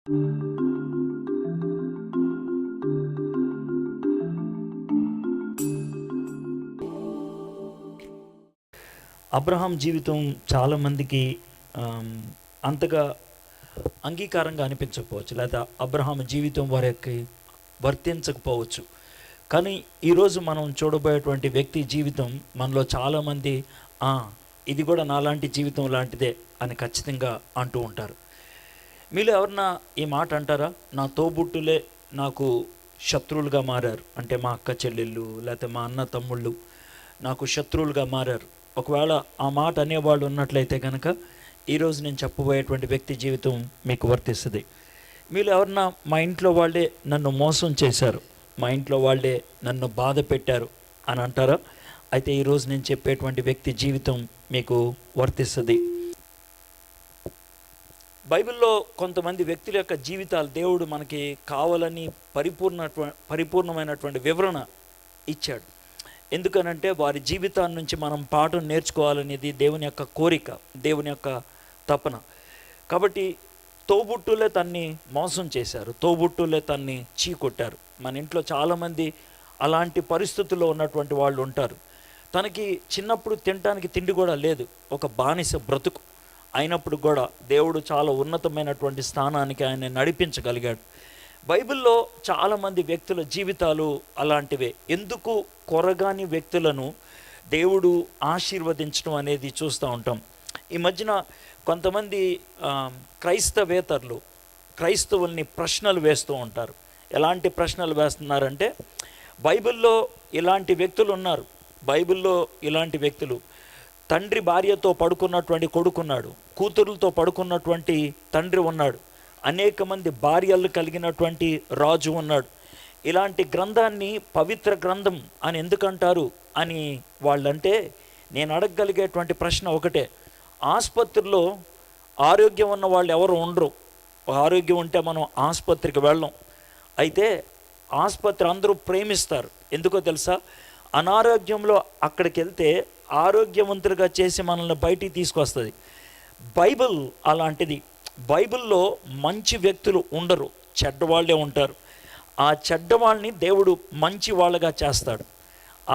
Abraham జీవితం చాలామందికి అంతగా అంగీకారంగా అనిపించకపోవచ్చు, లేదా అబ్రహాం జీవితం వారికి వర్తించకపోవచ్చు. కానీ ఈరోజు మనం చూడబోయేటువంటి వ్యక్తి జీవితం మనలో చాలామంది ఇది కూడా నాలాంటి జీవితం లాంటిదే అని ఖచ్చితంగా అంటూ ఉంటారు. మీలో ఎవరన్నా ఈ మాట అంటారా? నా తోబుట్టులే నాకు శత్రువులుగా మారారు, అంటే మా అక్క చెల్లెళ్ళు లేకపోతే మా అన్న తమ్ముళ్ళు నాకు శత్రువులుగా మారారు. ఒకవేళ ఆ మాట అనేవాళ్ళు ఉన్నట్లయితే కనుక ఈరోజు నేను చెప్పబోయేటువంటి వ్యక్తి జీవితం మీకు వర్తిస్తుంది. మీరు ఎవరన్నా మా ఇంట్లో వాళ్ళే నన్ను మోసం చేశారు, మా ఇంట్లో వాళ్ళే నన్ను బాధ పెట్టారు అని అంటారా? అయితే ఈరోజు నేను చెప్పేటువంటి వ్యక్తి జీవితం మీకు వర్తిస్తుంది. బైబిల్లో కొంతమంది వ్యక్తుల యొక్క జీవితాలు దేవుడు మనకి కావాలని పరిపూర్ణమైనటువంటి వివరణ ఇచ్చాడు. ఎందుకనంటే వారి జీవితాల నుంచి మనం పాఠం నేర్చుకోవాలనేది దేవుని యొక్క కోరిక, దేవుని యొక్క తపన. కాబట్టి తోబుట్టులే తన్ని మోసం చేశారు, తోబుట్టులే తన్ని చీకొట్టారు. మన ఇంట్లో చాలామంది అలాంటి పరిస్థితుల్లో ఉన్నటువంటి వాళ్ళు ఉంటారు. తనకి చిన్నప్పుడు తినడానికి తిండి కూడా లేదు, ఒక బానిస బ్రతుకు అయినప్పుడు కూడా దేవుడు చాలా ఉన్నతమైనటువంటి స్థానానికి ఆయన నడిపించగలిగాడు. బైబిల్లో చాలామంది వ్యక్తుల జీవితాలు అలాంటివే. ఎందుకు కొరగాని వ్యక్తులను దేవుడు ఆశీర్వదించడం అనేది చూస్తూ ఉంటాం. ఈ మధ్యన కొంతమంది క్రైస్తవేతరులు క్రైస్తవుల్ని ప్రశ్నలు వేస్తూ ఉంటారు. ఎలాంటి ప్రశ్నలు వేస్తున్నారంటే, బైబిల్లో ఇలాంటి వ్యక్తులు ఉన్నారు, బైబిల్లో ఇలాంటి వ్యక్తులు తండ్రి భార్యతో పడుకున్నటువంటి కొడుకున్నాడు, కూతురులతో పడుకున్నటువంటి తండ్రి ఉన్నాడు, అనేక మంది భార్యలు కలిగినటువంటి రాజు ఉన్నాడు. ఇలాంటి గ్రంథాన్ని పవిత్ర గ్రంథం అని ఎందుకంటారు అని వాళ్ళంటే, నేను అడగగలిగేటువంటి ప్రశ్న ఒకటే. ఆసుపత్రిలో ఆరోగ్యం ఉన్న వాళ్ళు ఎవరు ఉండరు. ఆరోగ్యం ఉంటే మనం ఆసుపత్రికి వెళ్ళం. అయితే ఆసుపత్రి అందరూ ప్రేమిస్తారు. ఎందుకో తెలుసా? అనారోగ్యంలో అక్కడికి వెళ్తే ఆరోగ్యవంతులుగా చేసి మనల్ని బయటికి తీసుకొస్తుంది. బైబిల్ అలాంటిది. బైబిల్లో మంచి వ్యక్తులు ఉండరు, చెడ్డవాళ్ళే ఉంటారు. ఆ చెడ్డవాళ్ళని దేవుడు మంచి వాళ్ళగా చేస్తాడు,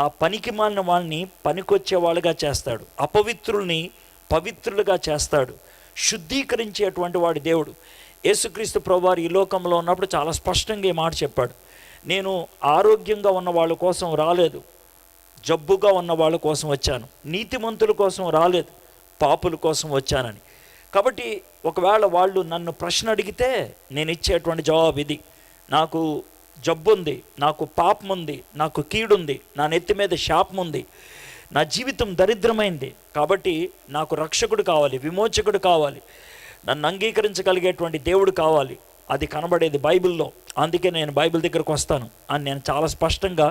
ఆ పనికి మాలిన వాళ్ళని పనికొచ్చే వాళ్ళగా చేస్తాడు, అపవిత్రుల్ని పవిత్రులుగా చేస్తాడు, శుద్ధీకరించేటువంటి వాడి దేవుడు. యేసుక్రీస్తు ప్రభువారు ఈ లోకంలో ఉన్నప్పుడు చాలా స్పష్టంగా ఈ మాట చెప్పాడు. నేను ఆరోగ్యంగా ఉన్న వాళ్ళ కోసం రాలేదు, జబ్బుగా ఉన్న వాళ్ళ కోసం వచ్చాను, నీతిమంతుల కోసం రాలేదు, పాపుల కోసం వచ్చానని. కాబట్టి ఒకవేళ వాళ్ళు నన్ను ప్రశ్న అడిగితే నేను ఇచ్చేటువంటి జవాబు ఇది. నాకు జబ్బు ఉంది, నాకు పాపం ఉంది, నాకు కీడుంది, నా నెత్తి మీద శాపం ఉంది, నా జీవితం దరిద్రమైంది, కాబట్టి నాకు రక్షకుడు కావాలి, విమోచకుడు కావాలి, నన్ను అంగీకరించగలిగేటువంటి దేవుడు కావాలి. అది కనబడేది బైబిల్లో. అందుకే నేను బైబిల్ దగ్గరకు వస్తాను అని నేను చాలా స్పష్టంగా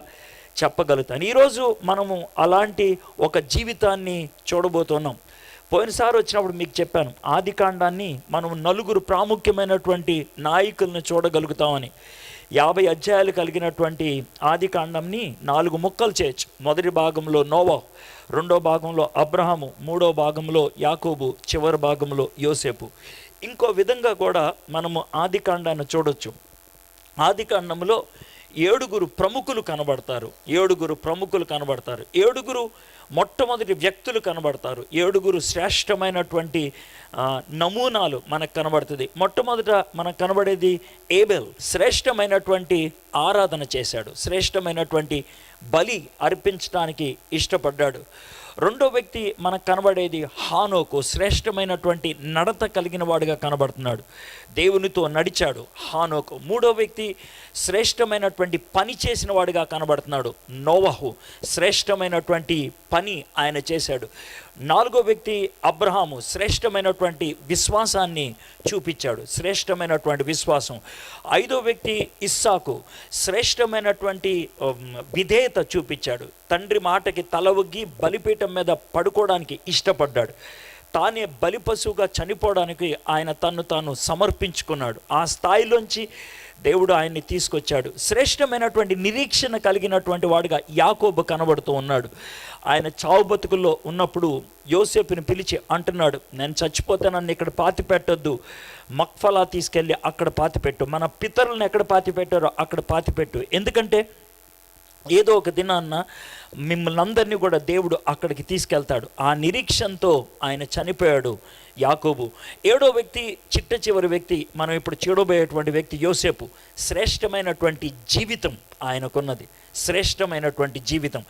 చెప్పగలుగుతాను. ఈరోజు మనము అలాంటి ఒక జీవితాన్ని చూడబోతున్నాం. పోయినసారి వచ్చినప్పుడు మీకు చెప్పాను, ఆదికాండాన్ని మనం 4 ప్రాముఖ్యమైనటువంటి నాయకులను చూడగలుగుతామని. 50 అధ్యాయాలు కలిగినటువంటి ఆదికాండంని 4 ముక్కలు చేయొచ్చు. మొదటి భాగంలో నోవహు, రెండో భాగంలో అబ్రహాము, మూడో భాగంలో యాకోబు, చివరి భాగంలో యోసేపు. ఇంకో విధంగా కూడా మనము ఆదికాండాన్ని చూడొచ్చు. ఆదికాండంలో 7 ప్రముఖులు కనబడతారు, 7 ప్రముఖులు కనబడతారు, 7 మొట్టమొదటి వ్యక్తులు కనబడతారు, 7 శ్రేష్టమైనటువంటి నమూనాలు మనకు కనబడుతుంది. మొట్టమొదట మనకు కనబడేది ఏబెల్, శ్రేష్టమైనటువంటి ఆరాధన చేశాడు, శ్రేష్టమైనటువంటి బలి అర్పించడానికి ఇష్టపడ్డాడు. రెండో వ్యక్తి మనకు కనబడేది హానోకు, శ్రేష్టమైనటువంటి నడత కలిగిన వాడుగా కనబడుతున్నాడు, దేవునితో నడిచాడు హానోకు. మూడో వ్యక్తి శ్రేష్టమైనటువంటి పని చేసిన వాడిగా కనబడుతున్నాడు నోవహు, శ్రేష్టమైనటువంటి పని ఆయన చేశాడు. నాలుగో వ్యక్తి అబ్రహాము, శ్రేష్టమైనటువంటి విశ్వాసాన్ని చూపించాడు, శ్రేష్టమైనటువంటి విశ్వాసం. ఐదో వ్యక్తి ఇస్సాకు, శ్రేష్టమైనటువంటి విధేయత చూపించాడు, తండ్రి మాటకి తల ఒగ్గి బలిపీఠం మీద పడుకోవడానికి ఇష్టపడ్డాడు. తానే బలిపశువుగా చనిపోవడానికి ఆయన తన్ను తాను సమర్పించుకున్నాడు. ఆ స్థాయిలోంచి దేవుడు ఆయన్ని తీసుకొచ్చాడు. శ్రేష్టమైనటువంటి నిరీక్షణ కలిగినటువంటి వాడిగా యాకోబు కనబడుతూ ఉన్నాడు. ఆయన చావు బతుకుల్లో ఉన్నప్పుడు యోసేపుని పిలిచి అంటున్నాడు, నేను చచ్చిపోతే నన్ను ఇక్కడ పాతి పెట్టొద్దు, మక్ఫలా తీసుకెళ్ళి అక్కడ పాతిపెట్టు, మన పితరులను ఎక్కడ పాతి పెట్టారో అక్కడ పాతిపెట్టు, ఎందుకంటే ఏదో ఒక దినాన్న మిమ్మల్ని అందరినీ కూడా దేవుడు అక్కడికి తీసుకెళ్తాడు. ఆ నిరీక్షణతో ఆయన చనిపోయాడు యాకోబు. ఏడో వ్యక్తి, చిట్ట చివరి వ్యక్తి, మనం ఇప్పుడు చూడబోయేటువంటి వ్యక్తి యోసేపు. శ్రేష్టమైనటువంటి జీవితం ఆయనకున్నది, శ్రేష్టమైనటువంటి జీవితం.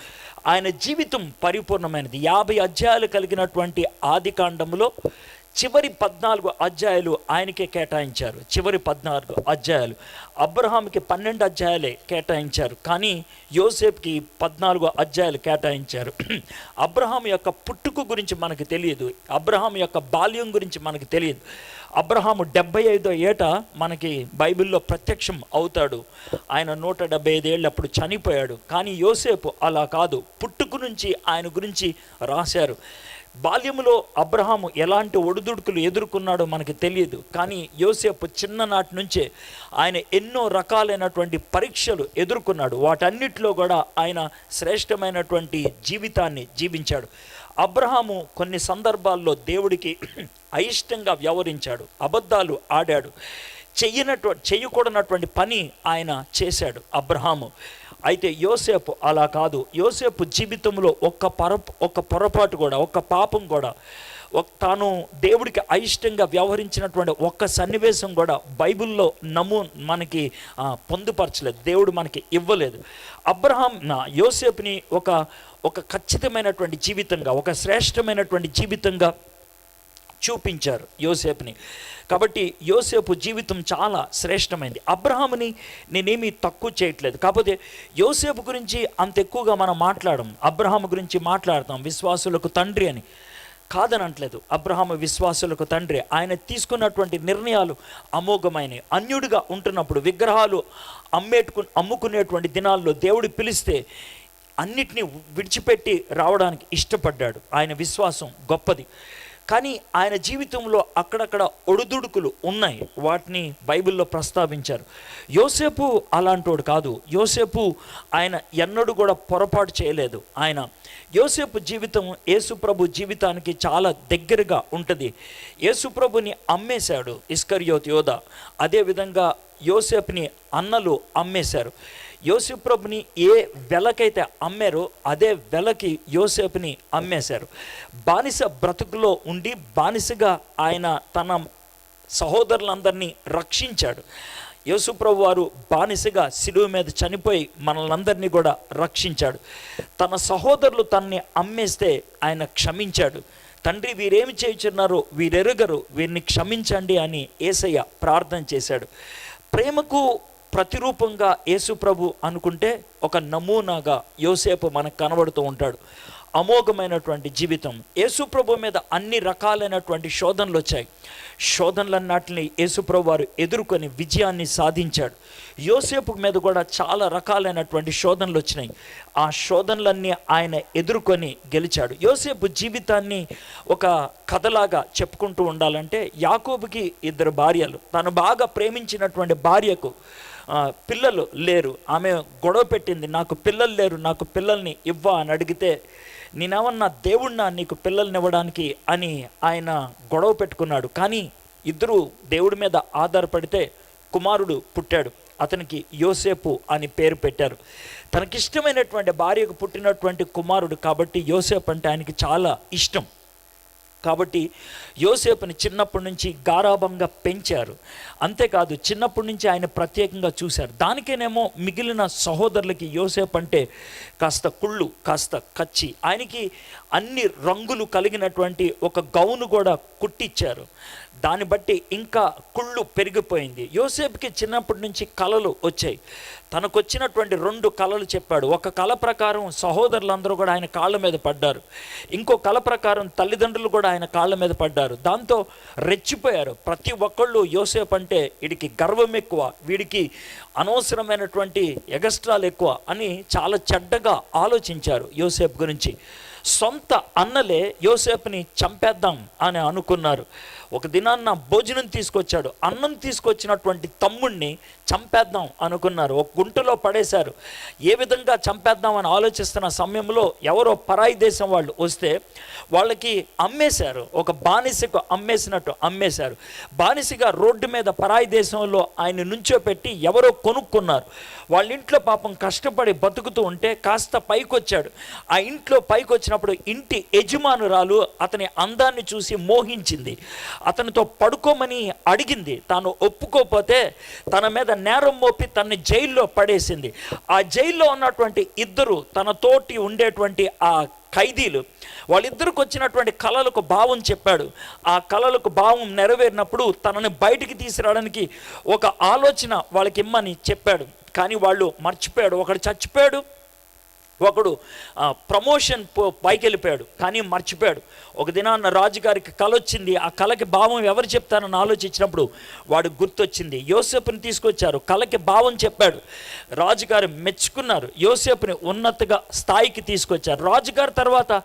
ఆయన జీవితం పరిపూర్ణమైనది. 50 అధ్యాయాలు కలిగినటువంటి ఆదికాండములో చివరి 14 అధ్యాయాలు ఆయనకే కేటాయించారు. చివరి 14 అధ్యాయాలు. అబ్రహాంకి 12 అధ్యాయాలే కేటాయించారు, కానీ యోసేపుకి 14 అధ్యాయాలు కేటాయించారు. అబ్రహాం యొక్క పుట్టుక గురించి మనకు తెలియదు, అబ్రహాం యొక్క బాల్యం గురించి మనకు తెలియదు. అబ్రహాము 75వ ఏట మనకి బైబిల్లో ప్రత్యక్షం అవుతాడు. ఆయన 175 ఏళ్ళు అప్పుడు చనిపోయాడు. కానీ యోసేపు అలా కాదు, పుట్టుక నుంచి ఆయన గురించి రాశారు. బాల్యములో అబ్రహాము ఎలాంటి ఒడిదుడుకులు ఎదుర్కొన్నాడో మనకి తెలియదు, కానీ యోసేపు చిన్ననాటి నుంచే ఆయన ఎన్నో రకాలైనటువంటి పరీక్షలు ఎదుర్కొన్నాడు. వాటన్నిటిలో కూడా ఆయన శ్రేష్టమైనటువంటి జీవితాన్ని జీవించాడు. అబ్రహాము కొన్ని సందర్భాల్లో దేవుడికి అయిష్టంగా వ్యవహరించాడు, అబద్ధాలు ఆడాడు, చేయకూడనటువంటి పని ఆయన చేశాడు అబ్రహాము. అయితే యోసేపు అలా కాదు. యోసేపు జీవితంలో ఒక్క పొరపాటు కూడా, ఒక్క పాపం కూడా, తాను దేవుడికి అయిష్టంగా వ్యవహరించినటువంటి ఒక్క సన్నివేశం కూడా బైబిల్లో మనకి పొందుపరచలేదు, దేవుడు మనకి ఇవ్వలేదు. అబ్రహాం యోసేపుని ఒక ఖచ్చితమైనటువంటి జీవితంగా, ఒక శ్రేష్టమైనటువంటి జీవితంగా చూపించారు యోసేపుని. కాబట్టి యోసేపు జీవితం చాలా శ్రేష్టమైంది. అబ్రహాముని నేనేమీ తక్కువ చేయట్లేదు, కాకపోతే యోసేపు గురించి అంత ఎక్కువగా మనం మాట్లాడడం. అబ్రహాము గురించి మాట్లాడతాం, విశ్వాసులకు తండ్రి అని, కాదనట్లేదు. అబ్రహాము విశ్వాసులకు తండ్రి. ఆయన తీసుకున్నటువంటి నిర్ణయాలు అమోఘమైనవి. అన్యుడిగా ఉంటున్నప్పుడు, విగ్రహాలు అమ్ముకునేటువంటి దినాల్లో దేవుడు పిలిస్తే అన్నిటినీ విడిచిపెట్టి రావడానికి ఇష్టపడ్డాడు. ఆయన విశ్వాసం గొప్పది. కానీ ఆయన జీవితంలో అక్కడక్కడ ఒడిదుడుకులు ఉన్నాయి, వాటిని బైబిల్లో ప్రస్తావించారు. యోసేపు అలాంటోడు కాదు. యోసేపు ఆయన ఎన్నడూ కూడా పొరపాటు చేయలేదు. యోసేపు జీవితం యేసుప్రభు జీవితానికి చాలా దగ్గరగా ఉంటుంది. యేసుప్రభుని అమ్మేశాడు ఇస్కరియోతు యోధ. అదేవిధంగా యోసేపుని అన్నలు అమ్మేశారు. యోసేపుని ఏ వెలకైతే అమ్మారో అదే వెలకి యోసేపుని అమ్మేశారు. బానిస బ్రతుకులో ఉండి బానిసగా ఆయన తన సహోదరులందరినీ రక్షించాడు. యేసుప్రభు వారు బానిసగా శిలువ మీద చనిపోయి మనల్ని కూడా రక్షించాడు. తన సహోదరులు తనని అమ్మేస్తే ఆయన క్షమించాడు. తండ్రి, వీరేమి చేయుచున్నారో వీరెరుగరు, వీరిని క్షమించండి అని యేసయ్య ప్రార్థన చేశాడు. ప్రేమకు ప్రతిరూపంగా యేసుప్రభు అనుకుంటే ఒక నమూనాగా యోసేపు మనకు కనబడుతూ ఉంటాడు. అమోఘమైనటువంటి జీవితం. యేసుప్రభు మీద అన్ని రకాలైనటువంటి శోధనలు వచ్చాయి. శోధనలన్నిటిని యేసుప్రభు వారు ఎదుర్కొని విజయాన్ని సాధించాడు. యోసేపు మీద కూడా చాలా రకాలైనటువంటి శోధనలు వచ్చినాయి. ఆ శోధనలన్నీ ఆయన ఎదుర్కొని గెలిచాడు. యోసేపు జీవితాన్ని ఒక కథలాగా చెప్పుకుంటూ ఉండాలంటే, యాకోబుకి 2 భార్యలు. తను బాగా ప్రేమించినటువంటి భార్యకు పిల్లలు లేరు. ఆమె గొడవ పెట్టింది, నాకు పిల్లలు లేరు, నాకు పిల్లల్ని ఇవ్వ అని అడిగితే, నేనేమన్నా దేవుణ్ణా నీకు పిల్లల్ని ఇవ్వడానికి అని ఆయన గొడవ పెట్టుకున్నాడు. కానీ ఇద్దరు దేవుడి మీద ఆధారపడితే కుమారుడు పుట్టాడు. అతనికి యోసేపు అని పేరు పెట్టారు. తనకిష్టమైనటువంటి భార్యకు పుట్టినటువంటి కుమారుడు కాబట్టి యోసేపు అంటే ఆయనకి చాలా ఇష్టం. కాబట్టి యోసేపుని చిన్నప్పటి నుంచి గారాబంగా పెంచారు. అంతేకాదు, చిన్నప్పటి నుంచి ఆయన ప్రత్యేకంగా చూశారు. దానికేనేమో మిగిలిన సహోదరులకి యోసేపు అంటే కాస్త కుళ్ళు, కాస్త కచ్చి. ఆయనకి అన్ని రంగులు కలిగినటువంటి ఒక గౌను కూడా కుట్టించారు. దాన్ని బట్టి ఇంకా కుళ్ళు పెరిగిపోయింది. యోసేపుకి చిన్నప్పటి నుంచి కళలు వచ్చాయి. తనకు వచ్చినటువంటి 2 కళలు చెప్పాడు. ఒక కళ ప్రకారం సహోదరులందరూ కూడా ఆయన కాళ్ళ మీద పడ్డారు. ఇంకో కళ ప్రకారం తల్లిదండ్రులు కూడా ఆయన కాళ్ళ మీద పడ్డారు. దాంతో రెచ్చిపోయారు. ప్రతి ఒక్కళ్ళు యోసేపు అంటే వీడికి గర్వం ఎక్కువ, వీడికి అనవసరమైనటువంటి ఎగస్ట్రాలు ఎక్కువ అని చాలా చెడ్డగా ఆలోచించారు యోసేపు గురించి. సొంత అన్నలే యోసేపుని చంపేద్దాం అని అనుకున్నారు. ఒక దినాన్న భోజనం తీసుకొచ్చాడు, అన్నం తీసుకొచ్చినటువంటి తమ్ముణ్ణి చంపేద్దాం అనుకున్నారు, ఒక గుంటలో పడేశారు. ఏ విధంగా చంపేద్దాం అని ఆలోచిస్తున్న సమయంలో ఎవరో పరాయి దేశం వాళ్ళు వస్తే వాళ్ళకి అమ్మేశారు, ఒక బానిసకు అమ్మేసినట్టు అమ్మేశారు. బానిసగా రోడ్డు మీద పరాయి దేశంలో ఆయన నుంచోపెట్టి ఎవరో కొనుక్కున్నారు. వాళ్ళ ఇంట్లో పాపం కష్టపడి బతుకుతూ ఉంటే కాస్త పైకొచ్చాడు. ఆ ఇంట్లో పైకి వచ్చినప్పుడు ఇంటి యజమానురాలు అతని అందాన్ని చూసి మోహించింది, అతనితో పడుకోమని అడిగింది. తాను ఒప్పుకోకపోతే తన మీద నేరం మోపి తనని జైల్లో పడేసింది. ఆ జైల్లో ఉన్నటువంటి ఇద్దరు తన తోటి ఉండేటువంటి ఆ ఖైదీలు, వాళ్ళిద్దరికి వచ్చినటువంటి కళలకు భావం చెప్పాడు. ఆ కళలకు భావం నెరవేరినప్పుడు తనని బయటికి తీసుకురావడానికి ఒక ఆలోచన వాళ్ళకి ఇమ్మని చెప్పాడు. కానీ వాళ్ళు మర్చిపోయాడు. ఒకడు చచ్చిపోయాడు, ఒకడు ప్రమోషన్ పైకి వెళ్ళిపోయాడు, కానీ మర్చిపోయాడు. ఒక దినాన్న రాజుగారికి కళ వచ్చింది. ఆ కళకి భావం ఎవరు చెప్తారని ఆలోచించినప్పుడు వాడు గుర్తొచ్చింది. యోసేపుని తీసుకొచ్చారు, కళకి భావం చెప్పాడు. రాజుగారు మెచ్చుకున్నారు, యోసేపుని ఉన్నతగా స్థాయికి తీసుకొచ్చారు. రాజుగారి తర్వాత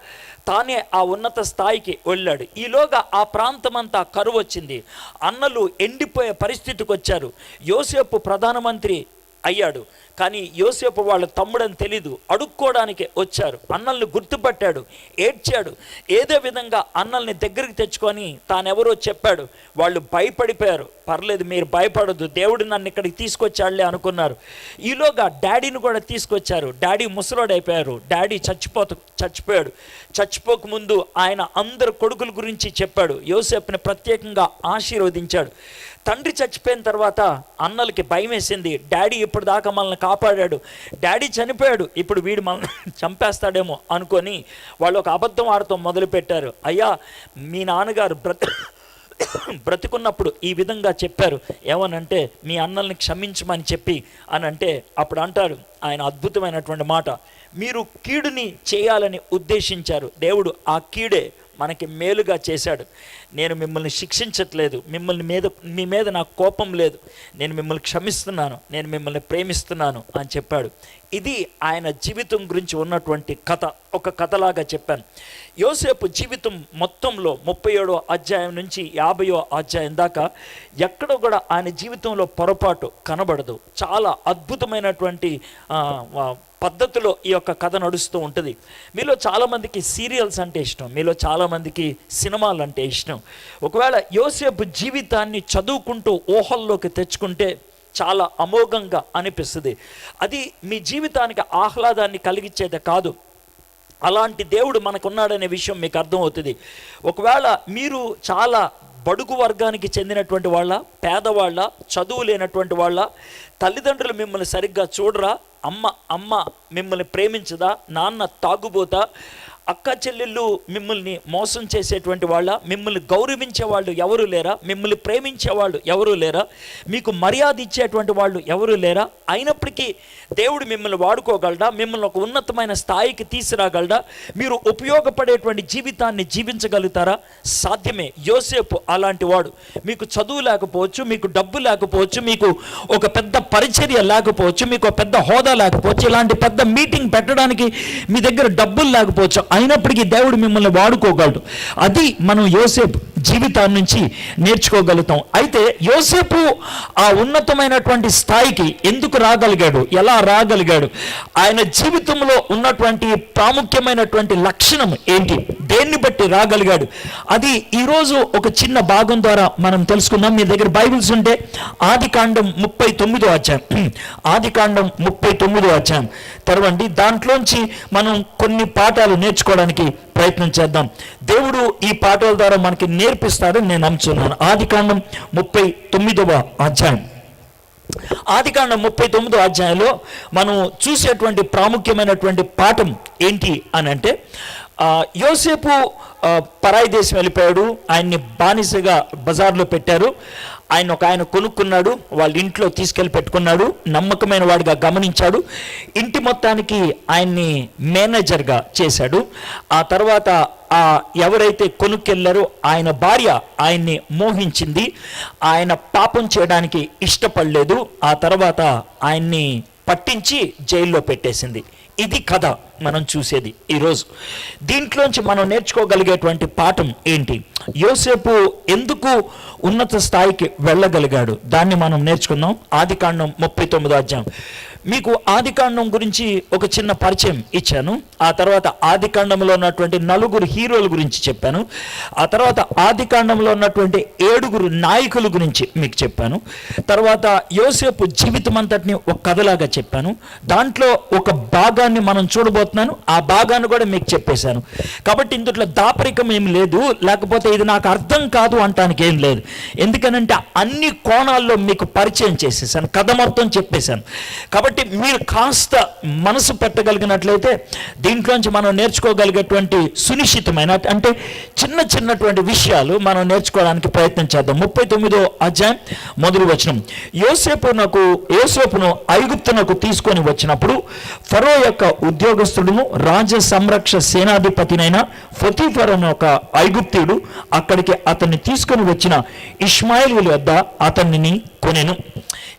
తానే ఆ ఉన్నత స్థాయికి వెళ్ళాడు. ఈలోగా ఆ ప్రాంతమంతా కరువు వచ్చింది, అన్నలు ఎండిపోయే పరిస్థితికి వచ్చారు. యోసేపు ప్రధానమంత్రి అయ్యాడు, కానీ యోసేపు వాళ్ళ తమ్ముడని తెలీదు. అడుక్కోవడానికి వచ్చారు, అన్నల్ని గుర్తుపట్టాడు, ఏడ్చాడు. ఏదో విధంగా అన్నల్ని దగ్గరికి తెచ్చుకొని తానెవరో చెప్పాడు. వాళ్ళు భయపడిపోయారు. పర్లేదు, మీరు భయపడద్దు, దేవుడు నన్ను ఇక్కడికి తీసుకొచ్చాడులే అనుకున్నారు. ఈలోగా డాడీని కూడా తీసుకొచ్చారు. డాడీ ముసలోడైపోయారు, డాడీ చచ్చిపోయాడు. చచ్చిపోకముందు ఆయన అందరు కొడుకుల గురించి చెప్పాడు, యోసేపుని ప్రత్యేకంగా ఆశీర్వదించాడు. తండ్రి చచ్చిపోయిన తర్వాత అన్నలకి భయం వేసింది. డాడీ ఇప్పుడు దాకా మనల్ని కాపాడాడు, డాడీ చనిపోయాడు, ఇప్పుడు వీడు మనల్ని చంపేస్తాడేమో అనుకొని వాళ్ళు ఒక అబద్ధం ఆడటం మొదలుపెట్టారు. అయ్యా, మీ నాన్నగారు బ్రతికున్నప్పుడు ఈ విధంగా చెప్పారు, ఏమనంటే మీ అన్నల్ని క్షమించమని చెప్పి అని అంటే, అప్పుడు అంటారు ఆయన అద్భుతమైనటువంటి మాట, మీరు కీడుని చేయాలని ఉద్దేశించారు, దేవుడు ఆ కీడే మనకి మేలుగా చేశాడు. నేను మిమ్మల్ని శిక్షించట్లేదు, మీ మీద నాకు కోపం లేదు, నేను మిమ్మల్ని క్షమిస్తున్నాను, నేను మిమ్మల్ని ప్రేమిస్తున్నాను అని చెప్పాడు. ఇది ఆయన జీవితం గురించి ఉన్నటువంటి కథ, ఒక కథలాగా చెప్పాను. యోసేపు జీవితం మొత్తంలో 37వ అధ్యాయం నుంచి 50వ అధ్యాయం దాకా ఎక్కడ కూడా ఆయన జీవితంలో పొరపాటు కనబడదు. చాలా అద్భుతమైనటువంటి పద్ధతిలో ఈ యొక్క కథ నడుస్తూ ఉంటుంది. మీలో చాలామందికి సీరియల్స్ అంటే ఇష్టం, మీలో చాలామందికి సినిమాలు అంటే ఇష్టం. ఒకవేళ యోసేపు జీవితాన్ని చదువుకుంటూ ఊహల్లోకి తెచ్చుకుంటే చాలా అమోఘంగా అనిపిస్తుంది. అది మీ జీవితానికి ఆహ్లాదాన్ని కలిగించేదే కాదు, అలాంటి దేవుడు మనకున్నాడనే విషయం మీకు అర్థమవుతుంది. ఒకవేళ మీరు చాలా బడుగు వర్గానికి చెందినటువంటి వాళ్ళ, పేదవాళ్ళ, చదువు లేనటువంటి వాళ్ళ, తల్లిదండ్రులు మిమ్మల్ని సరిగ్గా చూడరా, అమ్మ మిమ్మల్ని ప్రేమించదా, నాన్న తాగుబోతా, అక్క చెల్లెళ్ళు మిమ్మల్ని మోసం చేసేటువంటి వాళ్ళ, మిమ్మల్ని గౌరవించే వాళ్ళు ఎవరు లేరా, మిమ్మల్ని ప్రేమించేవాళ్ళు ఎవరు లేరా, మీకు మర్యాద ఇచ్చేటువంటి వాళ్ళు ఎవరు లేరా, అయినప్పటికీ దేవుడు మిమ్మల్ని వాడుకోగలడా, మిమ్మల్ని ఒక ఉన్నతమైన స్థాయికి తీసుకురాగలడా, మీరు ఉపయోగపడేటువంటి జీవితాన్ని జీవించగలుగుతారా? సాధ్యమే. యోసేపు అలాంటి వాడు. మీకు చదువు లేకపోవచ్చు, మీకు డబ్బు లేకపోవచ్చు, మీకు ఒక పెద్ద పరిచర్య లేకపోవచ్చు, మీకు పెద్ద హోదా లేకపోవచ్చు, ఇలాంటి పెద్ద మీటింగ్ పెట్టడానికి మీ దగ్గర డబ్బులు లేకపోవచ్చు, అయినప్పటికీ దేవుడు మిమ్మల్ని వాడుకోగలడు. అది మనం యోసేపు జీవితాన్ని నుంచి నేర్చుకోగలుగుతాం. అయితే యోసేపు ఆ ఉన్నతమైనటువంటి స్థాయికి ఎందుకు రాగలిగాడు, ఎలా రాగలిగాడు, ఆయన జీవితంలో ఉన్నటువంటి ప్రాముఖ్యమైనటువంటి లక్షణం ఏంటి, దేన్ని బట్టి రాగలిగాడు, అది ఈరోజు ఒక చిన్న భాగం ద్వారా మనం తెలుసుకుందాం. మీ దగ్గర బైబిల్స్ ఉంటే ఆదికాండం 39వ అధ్యాయం, ఆదికాండం 39వ అధ్యాయం తెరవండి. దాంట్లోంచి మనం కొన్ని పాఠాలు నేర్చుకోవడానికి ప్రయత్నం చేద్దాం. దేవుడు ఈ పాఠాల ద్వారా మనకి నేర్పిస్తాడని నేను నమ్ముతున్నాను. ఆదికాండం 39వ అధ్యాయం, ఆదికాండం 39వ అధ్యాయంలో మనం చూసేటువంటి ప్రాముఖ్యమైనటువంటి పాఠం ఏంటి అని అంటే, యోసేపు పరాయి దేశం వెళ్ళిపోయాడు, ఆయన్ని బానిసగా బజార్లో పెట్టారు. ఆయన కొనుక్కున్నాడు, వాళ్ళ ఇంట్లో తీసుకెళ్ళి పెట్టుకున్నాడు, నమ్మకమైన వాడిగా గమనించాడు, ఇంటి మొత్తానికి ఆయన్ని మేనేజర్గా చేశాడు. ఆ తర్వాత ఎవరైతే కొనుక్కెళ్ళారో ఆయన భార్య ఆయన్ని మోహించింది, ఆయన పాపం చేయడానికి ఇష్టపడలేదు. ఆ తర్వాత ఆయన్ని పట్టించి జైల్లో పెట్టేసింది. ఇది కథ మనం చూసేది ఈరోజు. దీంట్లోంచి మనం నేర్చుకోగలిగేటువంటి పాఠం ఏంటి? యోసేపు ఎందుకు ఉన్నత స్థాయికి వెళ్ళగలిగాడు? దాన్ని మనం నేర్చుకుందాం. ఆదికాండం 39వ అధ్యాయం. మీకు ఆదికాండం గురించి ఒక చిన్న పరిచయం ఇచ్చాను. ఆ తర్వాత ఆదికాండంలో ఉన్నటువంటి 4 హీరోల గురించి చెప్పాను. ఆ తర్వాత ఆదికాండంలో ఉన్నటువంటి 7 నాయకుల గురించి మీకు చెప్పాను. తర్వాత యోసేపు జీవితం అంతటిని ఒక కథలాగా చెప్పాను. దాంట్లో ఒక భాగాన్ని మనం చూడబోతున్నాను. ఆ భాగాన్ని కూడా మీకు చెప్పేశాను. కాబట్టి ఇందులో దాపరికం ఏం లేదు, లేకపోతే ఇది నాకు అర్థం కాదు అంటానికి ఏం లేదు. ఎందుకనంటే అన్ని కోణాల్లో మీకు పరిచయం చేసేసాను, కథ మొత్తం చెప్పేశాను. కాబట్టి మీరు కాస్త మనసు పెట్టగలిగినట్లయితే దీంట్లోంచి మనం నేర్చుకోగలిగేటువంటి సునిశ్చితమైన అంటే చిన్నటువంటి విషయాలు మనం నేర్చుకోవడానికి ప్రయత్నం చేద్దాం. 39వ అధ్యాయం మొదటి వచనం. యోసేపును ఐగుప్తునకు తీసుకొని వచ్చినప్పుడు ఫరో యొక్క ఉద్యోగస్తుడును రాజ సంరక్ష సేనాధిపతినైన పొతీఫర్ అనే ఒక ఐగుప్తీయుడు అక్కడికి అతన్ని తీసుకొని వచ్చిన ఇష్మాయేలీయుల వద్ద అతన్ని కొనెను.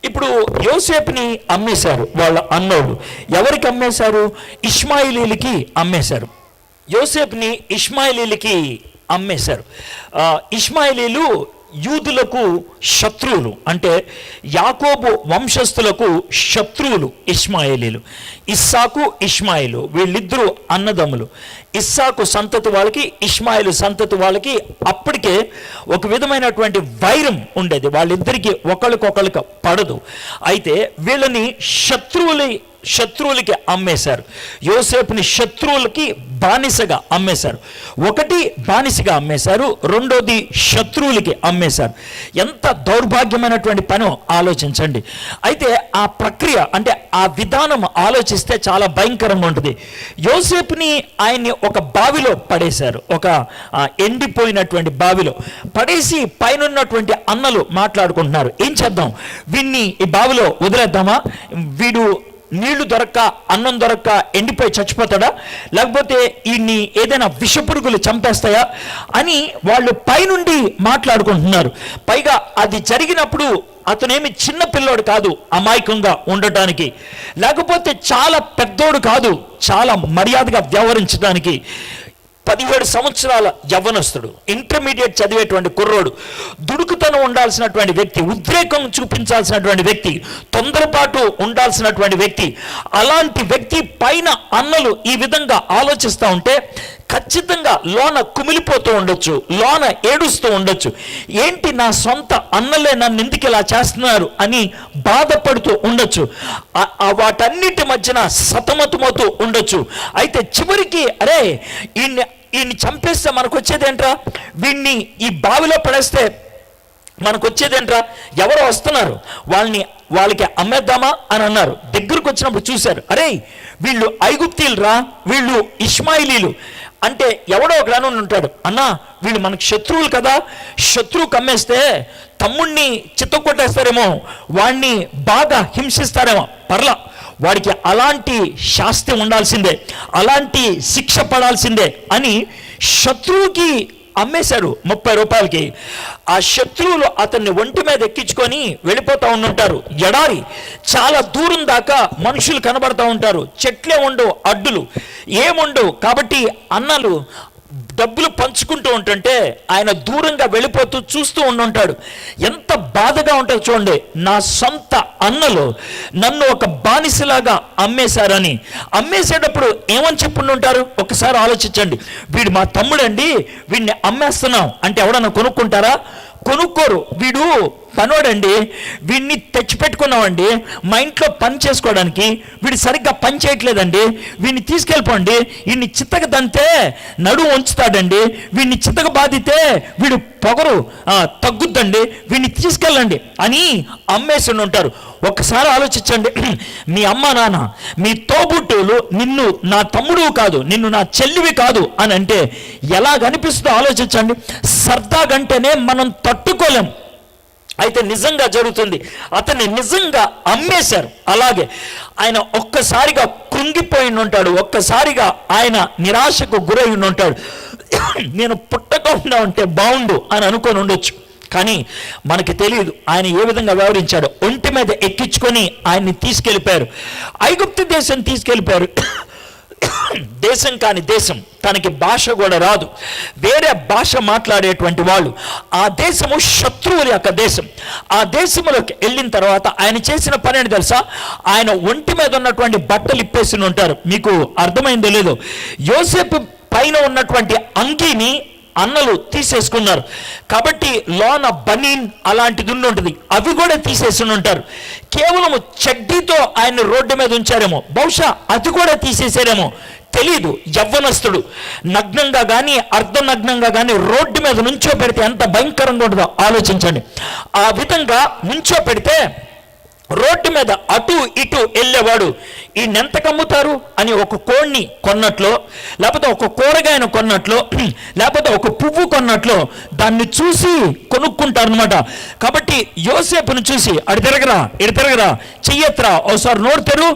ఇప్పుడు యోసేపుని అమ్మేశారు వాళ్ళ అన్నోళ్ళు. ఎవరికి అమ్మేశారు? ఇష్మాయేలీయులకి అమ్మేశారు. యోసేపుని ఇష్మాయేలీయులకి అమ్మేశారు. ఇష్మాయేలీయులు యూదులకు శత్రువులు, అంటే యాకోబు వంశస్థులకు శత్రువులు ఇష్మాయేలీలు. ఇస్సాకు ఇష్మాయిలు వీళ్ళిద్దరూ అన్నదమ్ములు. ఇస్సాకు సంతతి వాళ్ళకి ఇష్మాయిలు సంతతి వాళ్ళకి అప్పటికే ఒక విధమైనటువంటి వైరం ఉండేది. వాళ్ళిద్దరికీ ఒకళ్ళకొకళ్ళకి పడదు. అయితే వీళ్ళని శత్రువులకి అమ్మేశారు. యోసేపుని శత్రువులకి బానిసగా అమ్మేశారు. ఒకటి బానిసగా అమ్మేశారు, రెండోది శత్రువులకి అమ్మేశారు. ఎంత దౌర్భాగ్యమైనటువంటి పనో ఆలోచించండి. అయితే ఆ ప్రక్రియ అంటే ఆ విధానం ఆలోచిస్తే చాలా భయంకరంగా ఉంటుంది. యోసేపుని ఆయన్ని ఒక బావిలో పడేశారు, ఒక ఎండిపోయినటువంటి బావిలో పడేసి పైనున్నటువంటి అన్నలు మాట్లాడుకుంటున్నారు, ఏం చేద్దాం, వీడిని ఈ బావిలో వదిలేద్దామా, వీడు నీళ్లు దొరక్క అన్నం దొరక్క ఎండిపోయి చచ్చిపోతాడా, లేకపోతే ఈయన్ని ఏదైనా విషపురుగులు చంపేస్తాయా అని వాళ్ళు పైనుండి మాట్లాడుకుంటున్నారు. పైగా అది జరిగినప్పుడు అతనేమి చిన్న పిల్లోడు కాదు అమాయకంగా ఉండటానికి, లేకపోతే చాలా పెద్దోడు కాదు చాలా మర్యాదగా వ్యవహరించడానికి. 17 సంవత్సరాల యవ్వనస్తుడు, ఇంటర్మీడియట్ చదివేటువంటి కుర్రోడు, దుడుకుతనం ఉండాల్సినటువంటి వ్యక్తి, ఉద్రేకం చూపించాల్సినటువంటి వ్యక్తి, తొందరపాటు ఉండాల్సినటువంటి వ్యక్తి. అలాంటి వ్యక్తి పైన అన్నలు ఈ విధంగా ఆలోచిస్తూ ఉంటే ఖచ్చితంగా లోన కుమిలిపోతూ ఉండొచ్చు, లోన ఏడుస్తూ ఉండొచ్చు. ఏంటి నా సొంత అన్నలే నన్ను ఎందుకు ఇలా చేస్తున్నారు అని బాధపడుతూ ఉండొచ్చు. వాటన్నిటి మధ్యన సతమతమవుతూ ఉండొచ్చు. అయితే చివరికి అరే ఈయన్ని చంపేస్తే మనకు వచ్చేదేంట్రా, వీడిని ఈ బావిలో పడేస్తే మనకు వచ్చేదేంట్రా, ఎవరో వస్తున్నారు వాళ్ళకి అమ్మేద్దామా అని అన్నారు. దగ్గరకు వచ్చినప్పుడు చూశారు, అరే వీళ్ళు ఐగుప్తీయులు, వీళ్ళు ఇష్మాయిలీలు అంటే ఎవడో ఒక రాను ఉంటాడు, అన్నా వీళ్ళు మనకు శత్రువులు కదా, శత్రువుకి అమ్మేస్తే తమ్ముణ్ణి చిత్తకొట్టేస్తారేమో, వాడిని బాగా హింసిస్తారేమో, పర్లా వాడికి అలాంటి శాస్తి ఉండాల్సిందే, అలాంటి శిక్ష పడాల్సిందే అని శత్రువుకి అమ్మేశారు 30 రూపాయలకి. ఆ శత్రువులు అతన్ని ఒంటి మీద ఎక్కించుకొని వెళ్ళిపోతూ ఉంటుంటారు. ఎడారి చాలా దూరం దాకా మనుషులు కనబడతా ఉంటారు, చెట్లే ఉండవు, అడ్డులు ఏముండవు. కాబట్టి అన్నలు డబ్బులు పంచుకుంటూ ఉంటుంటే ఆయన దూరంగా వెళ్ళిపోతూ చూస్తూ ఉండుంటాడు. ఎంత బాధగా ఉంటుంది చూడండి, నా సొంత అన్నలు నన్ను ఒక బానిసలాగా అమ్మేశారని. అమ్మేసేటప్పుడు ఏమని చెప్పుండుంటారు ఒకసారి ఆలోచించండి. వీడు మా తమ్ముడండి, వీడిని అమ్మేస్తున్నాం అంటే ఎవడన్నా కొనుక్కుంటారా? కొనుక్కోరు. వీడు పనోడండి, వీడిని తెచ్చిపెట్టుకున్నామండి మా ఇంట్లో పని చేసుకోవడానికి, వీడు సరిగ్గా పని చేయట్లేదండి, వీడిని తీసుకెళ్ళిపోండి, వీడిని చిత్తక దంతే నడుము ఉంచుతాడండి, వీడిని చిత్తక బాధితే వీడు పొగరు తగ్గుద్దండి, వీడిని తీసుకెళ్ళండి అని అమ్మేసి ఉంటారు. ఒక్కసారి ఆలోచించండి, మీ అమ్మ నాన్న మీ తోబుట్టులు నిన్ను నా తమ్ముడు కాదు, నిన్ను నా చెల్లివి కాదు అని అంటే ఎలాగనిపిస్తుందో ఆలోచించండి. సరదాగంటేనే మనం తట్టుకోలేం. అయితే నిజంగా జరుగుతుంది, అతన్ని నిజంగా అమ్మేశారు. అలాగే ఆయన ఒక్కసారిగా కృంగిపోయి ఉంటాడు, ఒక్కసారిగా ఆయన నిరాశకు గురై ఉంటాడు. నేను పుట్టకుండా ఉంటే బాగుండు అని అనుకొని ఉండొచ్చు, కానీ మనకి తెలియదు ఆయన ఏ విధంగా వ్యవహరించాడు. ఒంటి మీద ఎక్కించుకొని ఆయన్ని తీసుకెళ్ళిపోయారు, ఐగుప్తు దేశం తీసుకెళ్ళిపోయారు. దేశం కాని దేశం, తనకి భాష కూడా రాదు, వేరే భాష మాట్లాడేటువంటి వాళ్ళు, ఆ దేశము శత్రువుల యొక్క దేశం. ఆ దేశంలోకి వెళ్ళిన తర్వాత ఆయన చేసిన పని ఏంటి తెలుసా? ఆయన ఒంటి మీద ఉన్నటువంటి బట్టలు ఇప్పేసి ఉంటారు. మీకు అర్థమైందో లేదో, యోసేపు పైన ఉన్నటువంటి అంగీని అన్నలు తీసేసుకున్నారు కాబట్టి లోన బనీన్ అలాంటిది ఉంటుంది, అవి కూడా తీసేసి ఉంటారు. కేవలం చెడ్డీతో ఆయన రోడ్డు మీద ఉంచారేమో, బహుశా అది కూడా తీసేసారేమో తెలీదు. యవ్వనస్తుడు నగ్నంగా కానీ అర్ధనగ్నంగా కానీ రోడ్డు మీద నుంచో పెడితే ఎంత భయంకరంగా ఉంటుందో ఆలోచించండి. ఆ విధంగా నుంచో పెడితే రోడ్డు మీద అటు ఇటు వెళ్ళేవాడు ఈయనెంత కమ్ముతారు అని ఒక కోడిని కొన్నట్లో, లేకపోతే ఒక కూరగాయను కొన్నట్లో, లేకపోతే ఒక పువ్వు కొన్నట్లో దాన్ని చూసి కొనుక్కుంటారు అనమాట. కాబట్టి యోసేపును చూసి అడి తిరగరా చెయ్యత్రా, ఒకసారి నోరు తెరు,